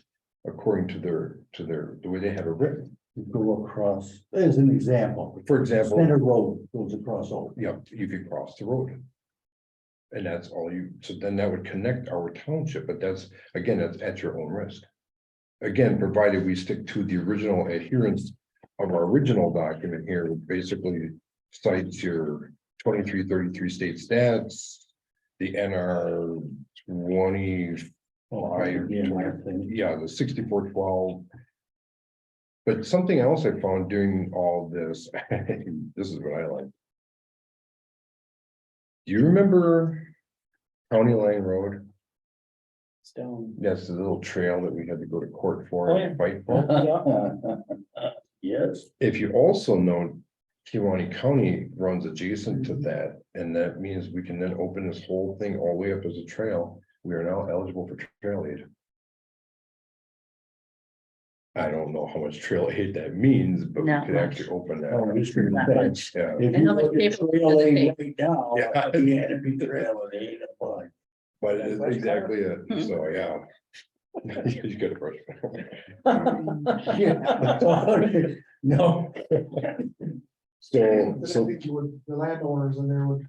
according to the way they have it written. You go across, as an example, For example, Center Road goes across over. yeah, you could cross the road. And that's all you, so then that would connect our township, but that's, again, that's at your own risk. Again, provided we stick to the original adherence of our original document here, which basically cites your 2333 state stats, the NR 25, yeah, the 6412. But something else I found during all this, this is what I like. Do you remember County Line Road? It's down. That's the little trail that we had to go to court for Oh, and yeah. fight for. Yes. If you also know, Kiwanee County runs adjacent to that, and that means we can then open this whole thing all the way up as a trail. We are now eligible for trail aid. I don't know how much trail aid that means, but we Not could much. actually open that. Oh, up. we should Not say, much. Yeah. if And you how much look at paper trail does it aid take? right now, Yeah. the enemy trail it ain't applied. But it's Brush exactly it, Hmm. so, yeah. You got a brush. Yeah. No. So, But I so, think you would, the landowners in there would.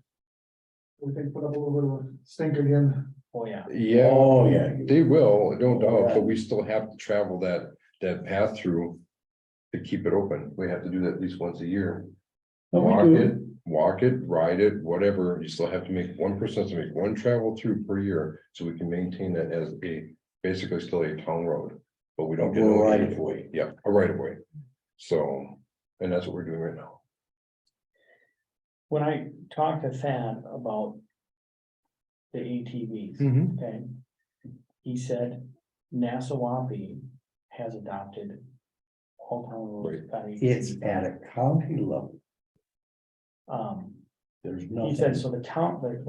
We think put up a little bit of a stink again. Oh, yeah. yeah, Oh, yeah. they will, no Oh, doubt, yeah. but we still have to travel that path through. To keep it open, we have to do that at least once a year. But we Walk it, ride it, whatever, you still have to make 1% to make one travel through per year, so we can maintain that as basically still a town road. But we don't get A no right aid. of way. Yeah, a right of way. So, and that's what we're doing right now. When I talked to Thad about the ATVs, Mhm. okay, he said Nassawapi has adopted all town roads. got ATVs. It's at a county level. There's He nothing. said, so the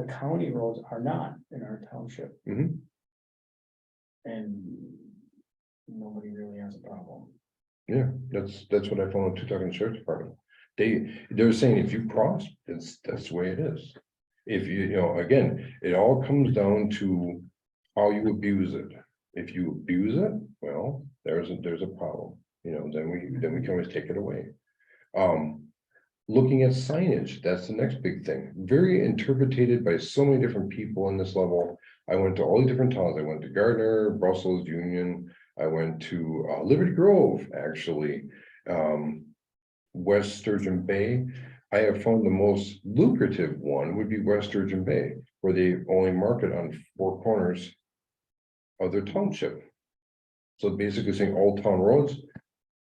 county roads are not in our township. Mhm. And nobody really has a problem. Yeah, that's what I found in Tucson Sheriff's Department. They're saying if you cross, that's the way it is. If you know, again, it all comes down to how you abuse it. If you abuse it, well, there's a problem, you know, then we can always take it away. Looking at signage, that's the next big thing. Very interpreted by so many different people in this level. I went to all the different towns. I went to Gardner, Brussels, Union. I went to Liberty Grove, actually. West Sturgeon Bay. I have found the most lucrative one would be West Sturgeon Bay, where they only market on 4 corners of their township. So basically saying all town roads,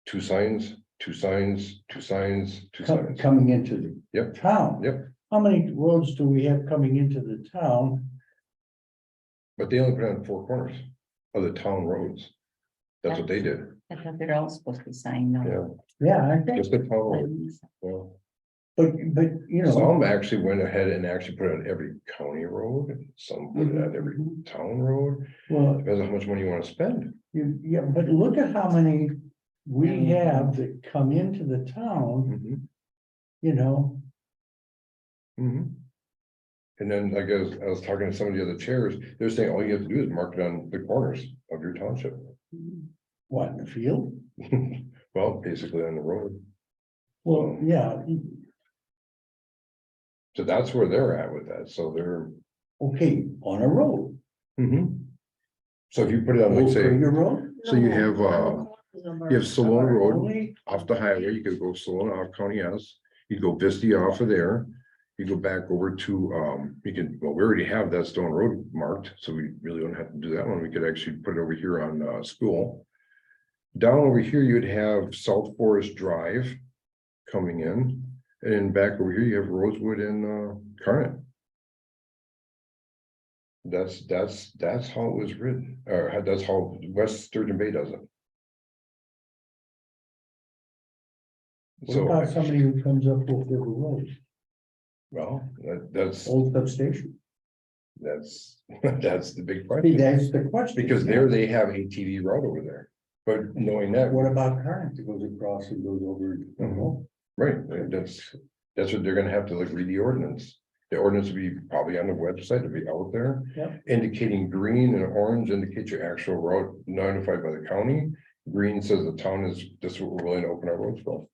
2 signs, 2 signs, 2 signs, 2 signs. Coming into the Yep. town. Yep. How many roads do we have coming into the town? But they only put it on 4 corners of the town roads. That's what they did. I thought they're all supposed to be signed, no. Yeah, Yeah, I think, just the town road. Yeah. but you know. Some actually went ahead and actually put it on every county road. Some put it on every town road. Well, Depends on how much money you want to spend. yeah, but look at how many we have that come into the town, Mhm. you know. Mhm. And then I guess I was talking to some of the other chairs, they're saying all you have to do is mark it on the corners of your township. What, in the field? Well, basically on the road. Well, yeah, So that's where they're at with that. So they're. okay, on a road. Mhm. So if you put it on, like say, Your road? so you have Salone Road Only- off the highway, you could go Salone off County S. You go Vista off of there. You go back over to, you can, well, we already have that Stone Road marked, so we really don't have to do that one. We could actually put it over here on School. Down over here, you'd have South Forest Drive coming in, and then back over here, you have Rosewood and Carnet. That's how it was written, or that's how West Sturgeon Bay does it. What about So, somebody who comes up with the road? Well, that's, Old substation. that's the big See, question, that's the question. because there they have ATV route over there. But knowing that, What about current that goes across and goes over? right, that's what they're gonna have to like read the ordinance. The ordinance will be probably on the website, it'll be out there. Yep. Indicating green and orange indicate your actual route notified by the county. Green says the town is, this is what we're willing to open our roads for.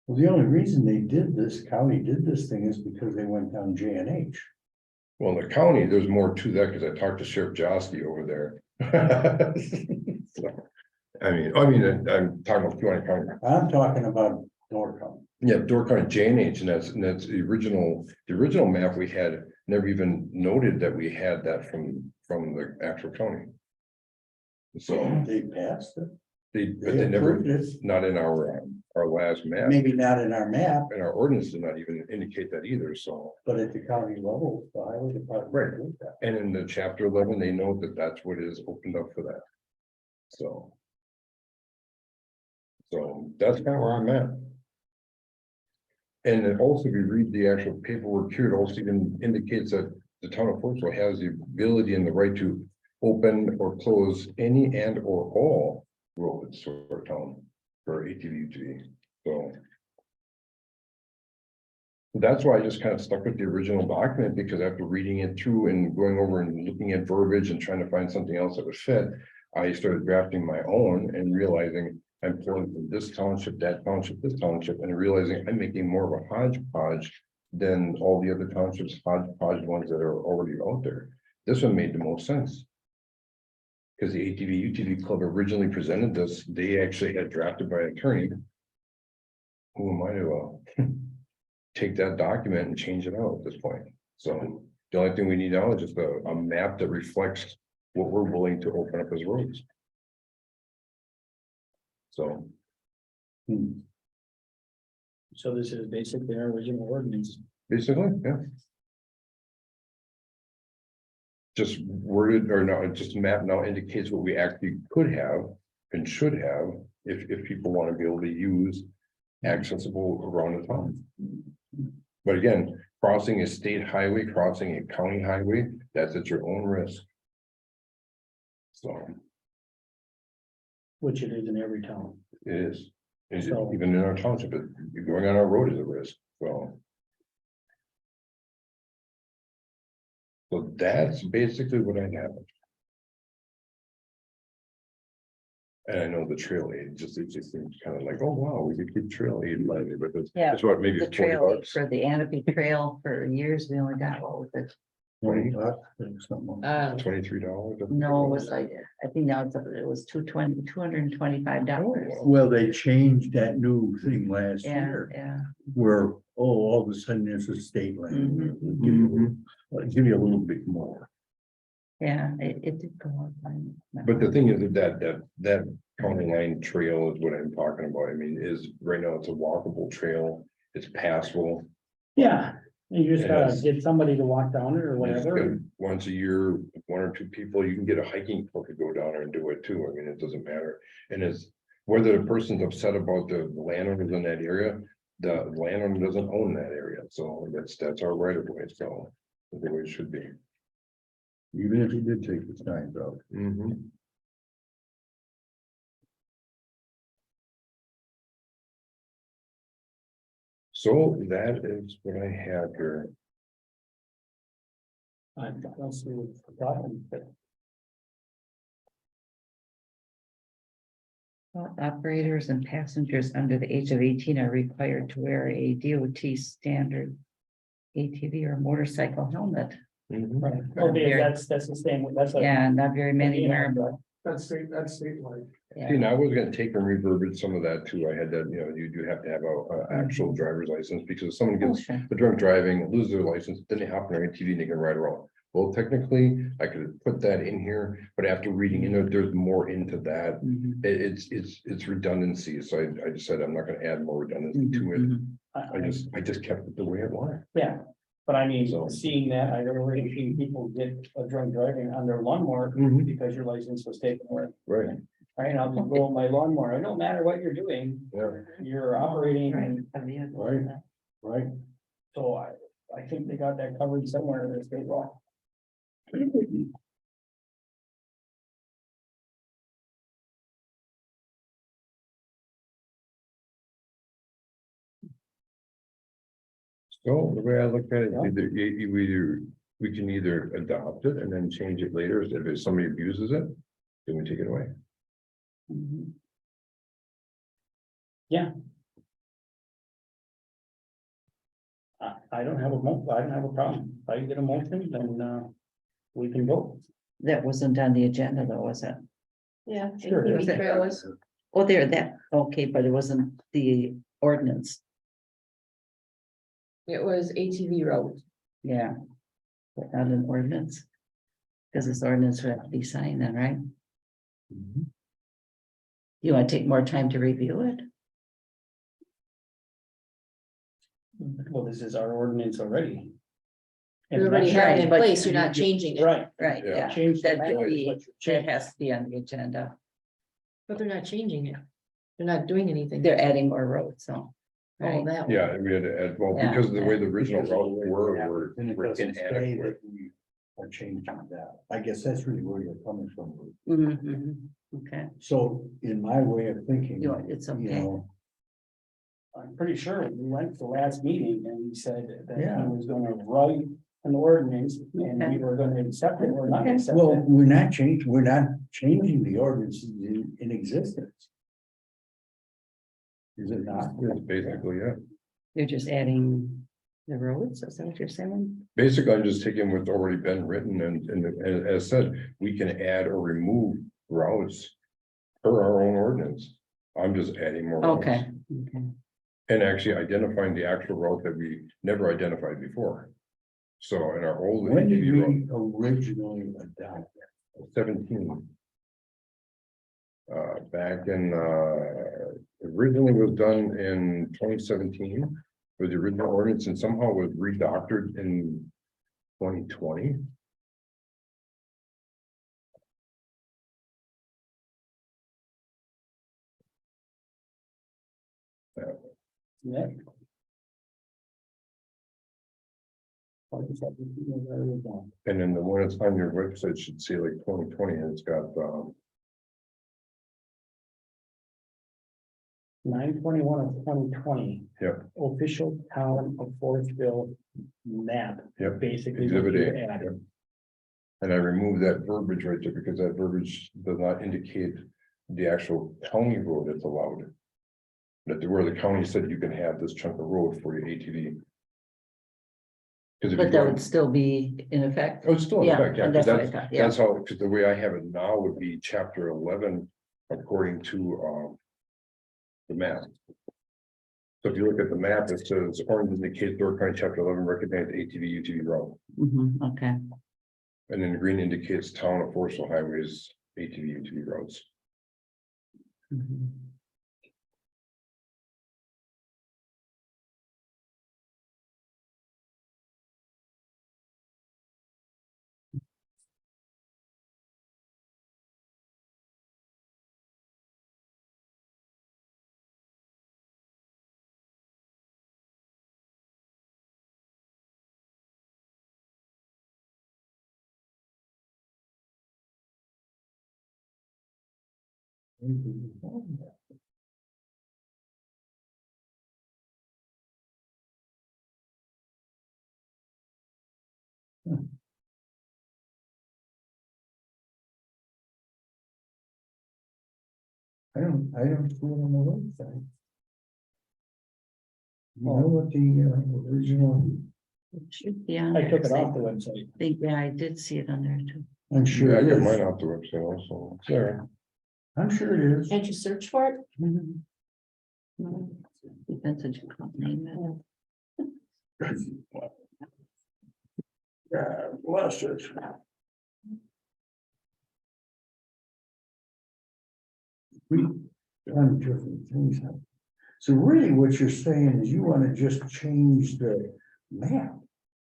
Well, the only reason they did this, county did this thing is because they went down J and H. Well, in the county, there's more to that, because I talked to Sheriff Josky over there. So, I'm talking about Kewanee County. I'm talking about Door County. Yeah, Door County J and H, and that's the original map we had, never even noted that we had that from the actual county. So They passed it. but they never, approved it. not in our last map, Maybe not in our map, and our ordinance did not even indicate that either, so. but at the county level, the highway department. Right. did that. And in the chapter 11, they note that that's what is opened up for that. So that's kind of where I'm at. And it also, if you read the actual paperwork here, it also even indicates that the town of Forestville has the ability and the right to open or close any and or all roads to our town for ATV UTV. So that's why I just kind of stuck with the original document, because after reading it through and going over and looking at verbiage and trying to find something else that would fit, I started drafting my own and realizing I'm pulling from this township, that township, this township, and realizing I'm making more of a hodgepodge than all the other townships, hodgepodge ones that are already out there. This one made the most sense. Because the ATV UTV club originally presented this, they actually had drafted by an attorney. Who am I to take that document and change it out at this point? So the only thing we need now is just a map that reflects what we're willing to open up as roads. So, So this is basically our original ordinance. basically, yeah. Just worded, or no, just map now indicates what we actually could have and should have if people want to be able to use accessible around the town. But again, crossing a state highway, crossing a county highway, that's at your own risk. So Which it is in every town. it is. It's So- even in our township, going on our road is a risk, so. So that's basically what I have. And I know the trail aid, it just seems kind of like, oh, wow, we could keep trail aid money, but Yeah, that's what, maybe The 40 trail bucks. for the Anapee Trail for years, we only got what was it? $20, something. $23. No, it was like, I think now it was $225. Well, they changed that new thing last Yeah, year, yeah. where, all of a sudden there's a state land. Mhm. Give you a little bit more. Yeah, it did go up. But the thing is that county line trail is what I'm talking about. I mean, right now it's a walkable trail. It's passable. Yeah, you just gotta Yes. get somebody to walk down it or It's whatever. good. Once a year, one or two people, you can get a hiking club to go down there and do it too. I mean, it doesn't matter. And it's whether the person's upset about the landowners in that area, the landowner doesn't own that area. So that's our right of way. So that's the way it should be. Even if you did take the signs out. Mhm. So that is what I have here. I don't see what's forgotten, but Well, operators and passengers under the age of 18 are required to wear a DOT standard ATV or motorcycle helmet. Mhm. right, okay, that's the same, that's. Yeah, not very many wear them. That's statewide. See, now I was gonna take and reverb some of that too. I had that, you do have to have a actual driver's license, because if someone Oh, gets sure. the drunk driving, loses their license, then they hop on their ATV and they can ride around. Well, technically, I could put that in here, but after reading into it, there's more into that. Mhm. It's redundancy, so I just said I'm not gonna add more redundancy to it. Mhm. I just kept it the way it was. Yeah, but I mean, So- seeing that, I've already seen people get a drunk driving on their lawnmower Mhm. because your license was taken away. Right, Right, I'll just go with my lawnmower, it don't matter what you're doing, yeah. you're operating, and Right, a vehicle. Right. Right. so I think they got that covered somewhere in their state law. So the way I look at it, we can either adopt it and then change it later, if somebody abuses it, then we take it away. Mhm. I don't have I don't have a problem. If I get a motion, then, we can vote. That wasn't on the agenda though, was it? Yeah. Sure. ATV trailers. Oh, there, that, okay, but it wasn't the ordinance, It was ATV road. yeah. But not an ordinance. Because this ordinance would have to be signed then, right? You want to take more time to review it? Well, this is our ordinance already. You already have it in But- place, you're not changing it, Right. Right, Yeah. yeah, Change that the should language, be, but you're that changing- has to be on the agenda. but they're not changing it. They're not doing anything. They're adding more roads, so. All Right, that. Yeah, we had to add, well, Yeah. because of the way the original routes And it were doesn't say inadequate. that we are changing that. I guess that's really where you're coming from. mhm, mhm, okay, So in my way of thinking, You know, it's you okay. know, I'm pretty sure we went to the last meeting and he said that Yeah. he was gonna write an ordinance and we were gonna accept it or not Okay. accept well, it. we're not changing the ordinances in existence. Is it not? Yes, basically, yeah. You're just adding the roads, is that what you're saying? Basically, I'm just taking what's already been written and as said, we can add or remove routes per our own ordinance. I'm just adding more. routes. Okay, okay, And actually identifying the actual route that we never identified before. So in our old When did ATV route, we originally adopt that? 17. Back in, originally was done in 2017 with the original ordinance and somehow was redoctored in 2020. Yeah. And then the one that's on your website should say like 2020 and it's got, 9/21 of 2020. Yep. Official town of Forestville map. Yep. Basically. Exhibit what you A. added. Yep. And I removed that verbiage right there because that verbiage does not indicate the actual county road that's allowed. That where the county said you can have this chunk of road for your ATV. Because if you but that go, would still be in effect? oh, it's still in Yeah, effect, yeah, and 'cause that's what I that's, thought, yeah. that's how, because the way I have it now would be chapter 11, according to, the map. So if you look at the map, it says orange indicates Door County chapter 11 recognized ATV UTV road. Mhm, okay, And then green indicates town of Forestville highways, ATV UTV roads. mhm. I don't see it on the website. You know what the original, It should be on I there, took it 'cause off the website. yeah, I did see it on there too. I'm sure Yeah, I it got mine is, off the website also. It's there. I'm sure it is. Can't you search for it? Mhm. Mhm. Depends on your company, man. Bless it. We've done different things. So really what you're saying is you want to just change the map,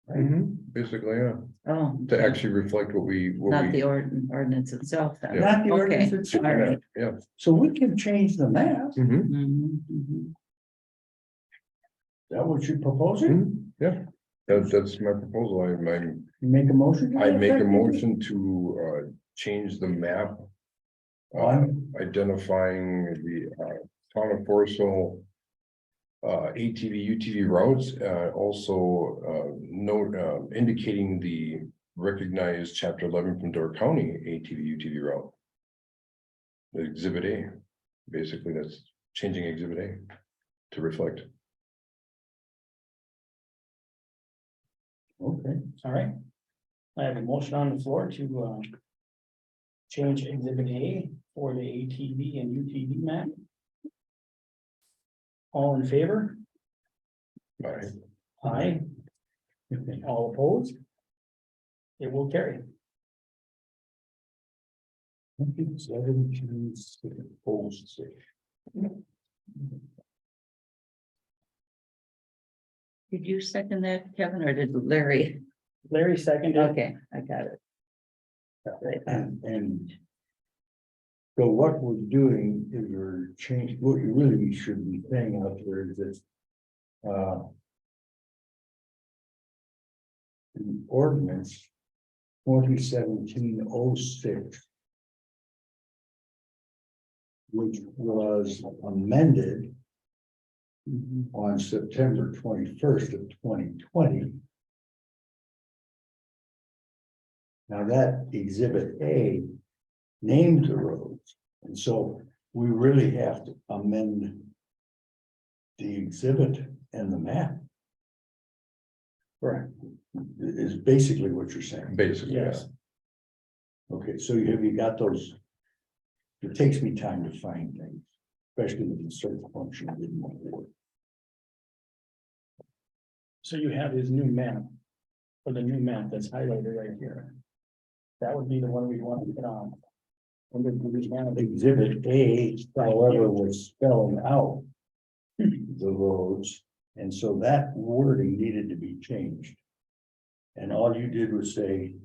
right? Basically, yeah, Oh. to actually reflect what we, Not the ordinance itself then. Yeah. Not the ordinance Okay, itself. all right. yeah. So we can change the map. Is Mhm, mhm. that what you're proposing? Yeah, That's my proposal. Make a motion? I make a motion to change the map. Identifying the town of Forestville. ATV, UTV routes, also note indicating the recognized chapter 11 from Door County ATV, UTV route. The exhibit A, basically that's changing exhibit A to reflect. Okay, All right. I have a motion on the floor to change exhibit A for the ATV and UTV map. All in favor? Right. Aye. All opposed? It will carry. Did you second that, Kevin, or did Larry? Larry seconded. Okay, I got it. and. So what we're doing is we're changing, what you really should be saying out there is this. The ordinance 2017-06. Which was amended. On September 21st of 2020. Now that exhibit A named the roads, and so we really have to amend the exhibit and the map. Right. Is basically what you're saying. Basically, Yes. Okay, so have you got those? It takes me time to find things, especially with the search function didn't want to work. So you have his new map. For the new map that's highlighted right here. That would be the one we want to put on. And then we have Exhibit A, however, was spelling out the roads, and so that wording needed to be changed. And all you did was say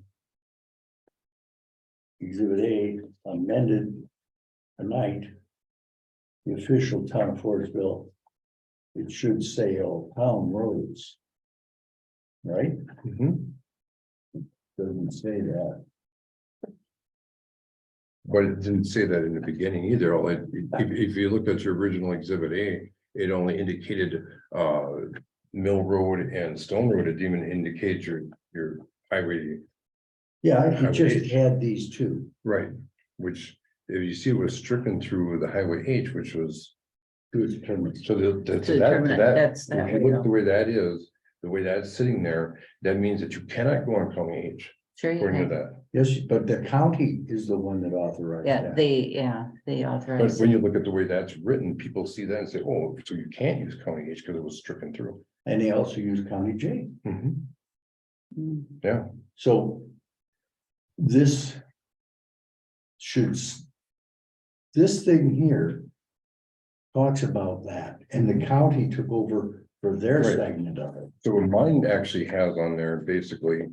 Exhibit A amended tonight, the official town of Forestville, it should say all town roads. Right? Mhm. Doesn't say that. But it didn't say that in the beginning either. If you looked at your original exhibit A, it only indicated Mill Road and Stone Road. It didn't even indicate your highway. Yeah, I Highway could just H. add these two. Right, which if you see was stricken through the highway H, which was. To determine. So To determine that, that's that if you way, look the though. way that is, the way that's sitting there, that means that you cannot go on County H Sure you according to can. that. Yes, but the county is the one that authorized Yeah, that. they But authorize. when you look at the way that's written, people see that and say, oh, so you can't use County H because it was stricken through. And they also use County J. Mhm. Mm. Yeah, So this this thing here talks about that, and the county took over for their Right. segment of it. so what mine actually has on there basically,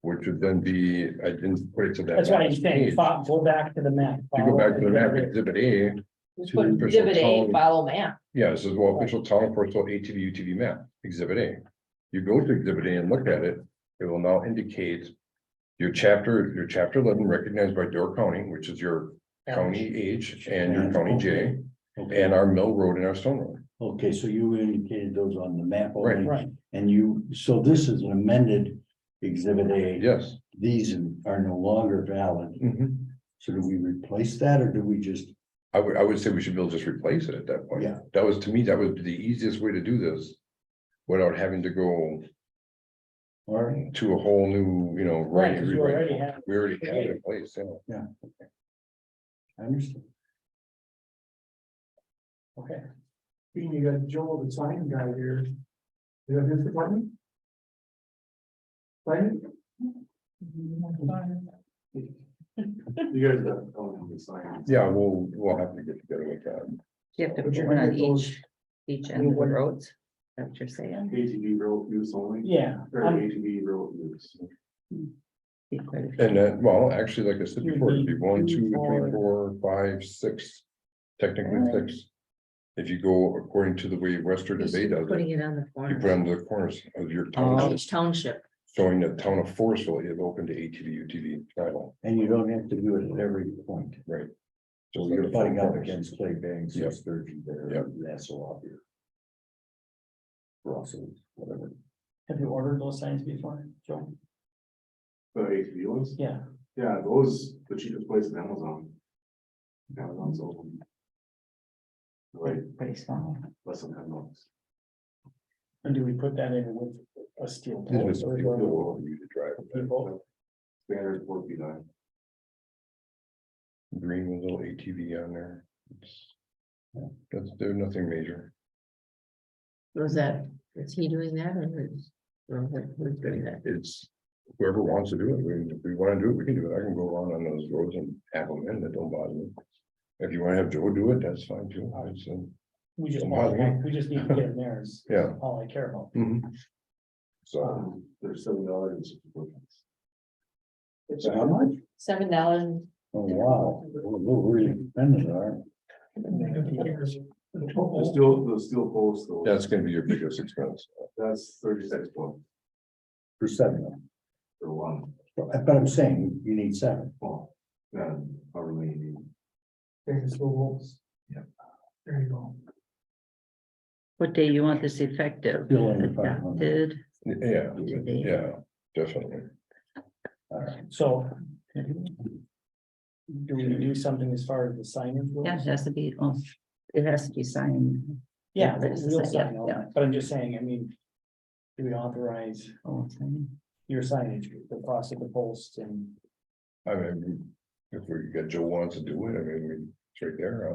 which would then be, I didn't put it to that. That's why last he's saying, page. go back to the map. If you go back to the map, exhibit A, Just To put the official exhibit A, town. follow map. yeah, this is well, official town of Forestville ATV UTV map, exhibit A. You go to exhibit A and look at it, it will now indicate. Your chapter 11 recognized by Door County, which is your county H and your county J, Okay, and our Mill Road and our Stone Road. okay, so you indicated those on the map Right. already, Right, and so this is an amended exhibit A. Yes. These are no longer valid. Mhm. So do we replace that, or do we just? I would say we should be able to just replace it at that point. Yeah. That was, to me, that was the easiest way to do this. Without having to go All right, to a whole new, right, because you rewrite. already have. We already have it in place, yeah. I understand. Okay. You got Joel, the sign guy here. You have his department? Sign? You guys have, the signs. Yeah, we'll have to get together with that. You have to But put you're one gonna on get those- each end of the roads. That's what you're saying. ATV road use only. Yeah, Or ATV road use. Be quite a few. And then, well, actually, like I said before, it'd be 1, 2, 3, Four. 4, 5, 6. Technically 6. If you go according to the way Western We Bay should be does putting it, it on the you put corner. on the corners of your Oh. town, Each township. showing the town of Forestville is open to ATV, UTV travel. And you don't have to do it at every point. Right. So Just you're like the fighting four up corners. against clay banks, Yep. sturgeon there, Yep. that's a lot here. Brussels, whatever. Have you ordered those signs before, Joe? The ATV ones, Yeah. yeah, those, the cheapest place is Amazon. Amazon's open. Like, Pretty small. less than $10. And do we put that in with a steel It's pole? just or people is will you to drive. it people? Standard 4 feet high. Green with a little ATV on there. It's, yeah, there's nothing major. Was that, is he doing that or who's doing that? It's whoever wants to do it. If we want to do it, we can do it. I can go around on those roads and have them in, that don't bother me. If you want to have Joe do it, that's fine too. We just Don't want, bother me. we just need to get in there is Yeah. all I care about. So, They're $7.64. So how much? $7. Oh, wow, we're really spending our. The steel post, though, that's gonna be your biggest expense. that's 36 bucks For 7. for one. But I'm saying you need 7. Oh, yeah, however many you need. There's the rules. Yeah. There you go. What day you want this effective? Still under 500. Adopted. Yeah, Today. yeah, definitely. All right. So. Do we do something as far as the signage? goes? Yeah, it has to be, oh, it has to be signed. Yeah, but it's the we'll same, sign yeah, all yeah. that, but I'm just saying, I mean. Do we authorize Oh, sign. your signage, the cost of the posts and, I mean, if we get Joe wants to do it, I mean, it's right there.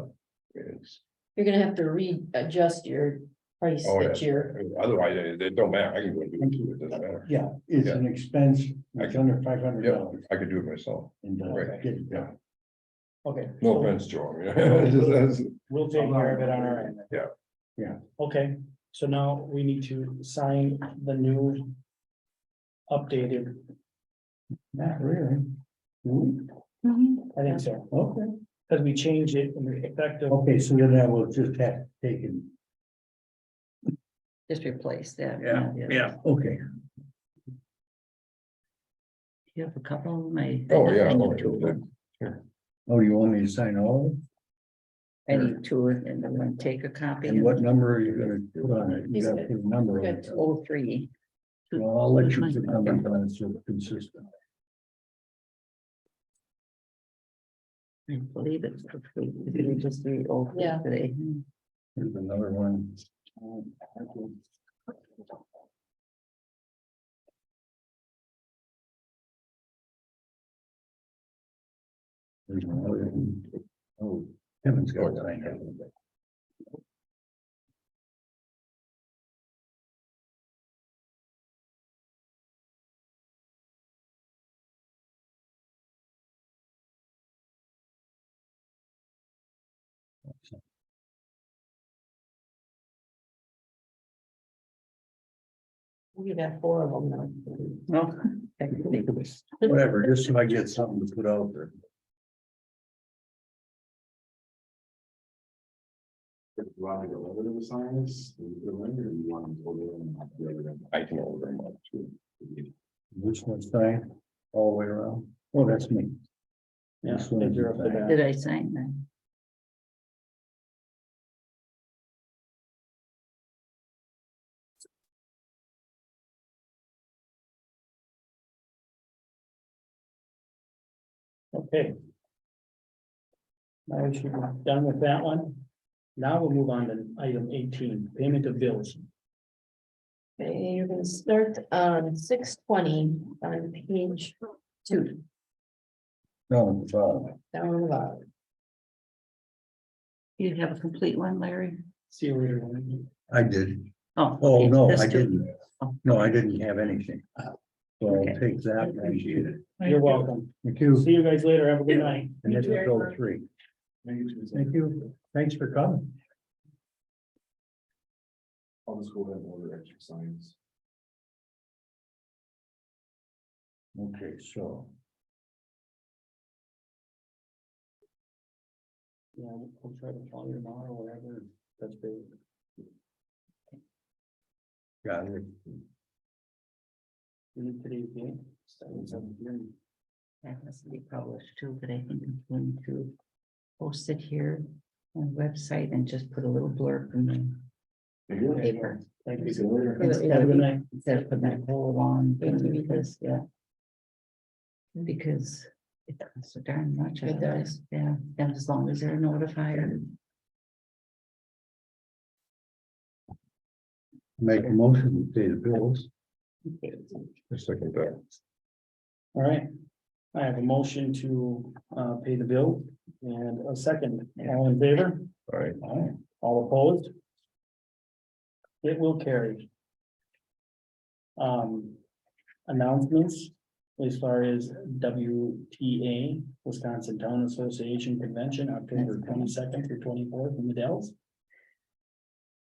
It's, You're gonna have to readjust your price oh, that you're, yeah. Otherwise, it don't matter. I can go and do it too. It doesn't matter. Yeah, it's an expense, it's under $500. Yeah, I could do it myself. And Right. get it done. okay. No so offense, Joe. I mean, it's just- We'll take care of it on our end. Yeah. Yeah. Okay, so now we need to sign the new. Updated, Not really. I think so, Okay. because we changed it in the effective. Okay, so then I will just have to take it. Just replace that. Okay. You have a couple of my. Oh, yeah. I oh, need two of them. Oh, you want me to sign all of them? I need two and then take a copy. And what number are you gonna put on it? You He's gotta put a number on it. 03. Well, I'll let you put the number on it so it's consistent. I believe it's for free. We just do 03 Yeah. today. Here's another one. There's another one. Oh, Kevin's got to sign it. you got 4 of them now. Well, technically, Whatever, just so I get something to put out there. If you want to get rid of the signs, you put them in, or you want them to order them and the other end? I can order them up too. This one's signed all the way around. Oh, that's me. Yeah, This one is you're up to signed. bat. did I sign that? Okay. Now we should be done with that one. Now we'll move on to item 18, payment of bills. Okay, you're gonna start on 620 on page 2, No, down on the bottom. You have a complete one, Larry? See where you're going. I did. Oh. Oh, okay, no, this I too. didn't. Oh. No, I didn't have anything. So I'll Okay. take that. and- You're welcome. Thank you. See you guys later. Have a good night. And this is 03. Thank you. Thanks for coming. I'll just go ahead and order extra signs. Okay, so. Yeah, we'll try to call you tomorrow or whatever. That's big. Got it. Today's date, 7/17. That has to be published too, but I think I'm going to post it here on the website and just put a little blurb in the paper. Thank you. See you later. Have a good night. Instead of putting that whole long thing, because, yeah. Because it costs so darn much. It does. Yeah, and as long as they're notified. Make a motion to pay the bills. A second that. All right. I have a motion to pay the bill and a second. All in favor? All right. All right. All opposed? It will carry. Announcements as far as WTA, Wisconsin Town Association Convention, October 22nd through 24th in the Dells.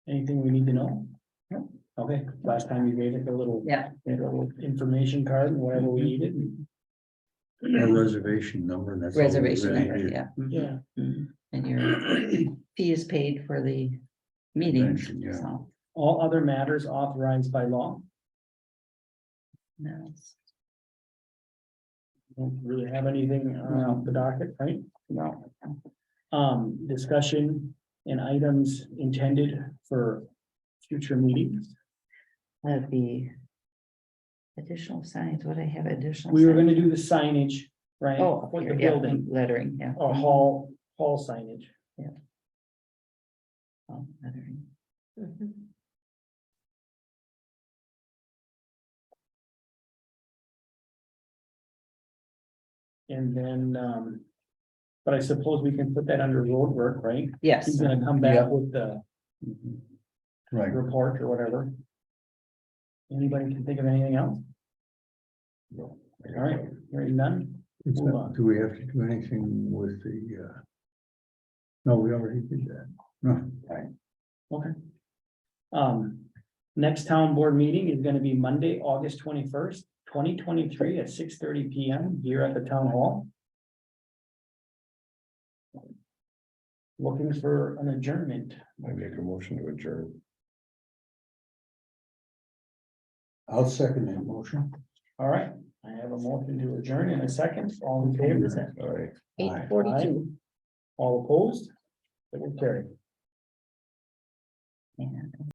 Anything we need to know? No? Okay, last time you gave it a little, Yeah. a little information card and whatever we needed. A reservation number. That's all we Reservation really number, need. yeah. Yeah. Mhm. And your fee is paid for the meeting, Convention, yeah. so. All other matters authorized by law. No, Don't really have anything on the docket, right? no. Discussion and items intended for future meetings. That'd be additional signs, what I have additional. We were signs? gonna do the signage, right? Oh, For the here, yeah, building, lettering, yeah. or hall signage. Oh, lettering. Mhm. And then, but I suppose we can put that under road work, right? Yes, He's gonna come Yeah. back with the Right. report or whatever. Anybody can think of anything else? No. All right, hearing none. Move on. Do we have to do anything with the? No, we already did that. No. Okay. Next town board meeting is gonna be Monday, August 21st, 2023 at 6:30 PM here at the town hall. Looking for an adjournment. I make a motion to adjourn. I'll second that motion. All right, I have a motion to adjourn in a second. All in favor? All right. 8:42. All opposed? It will carry. and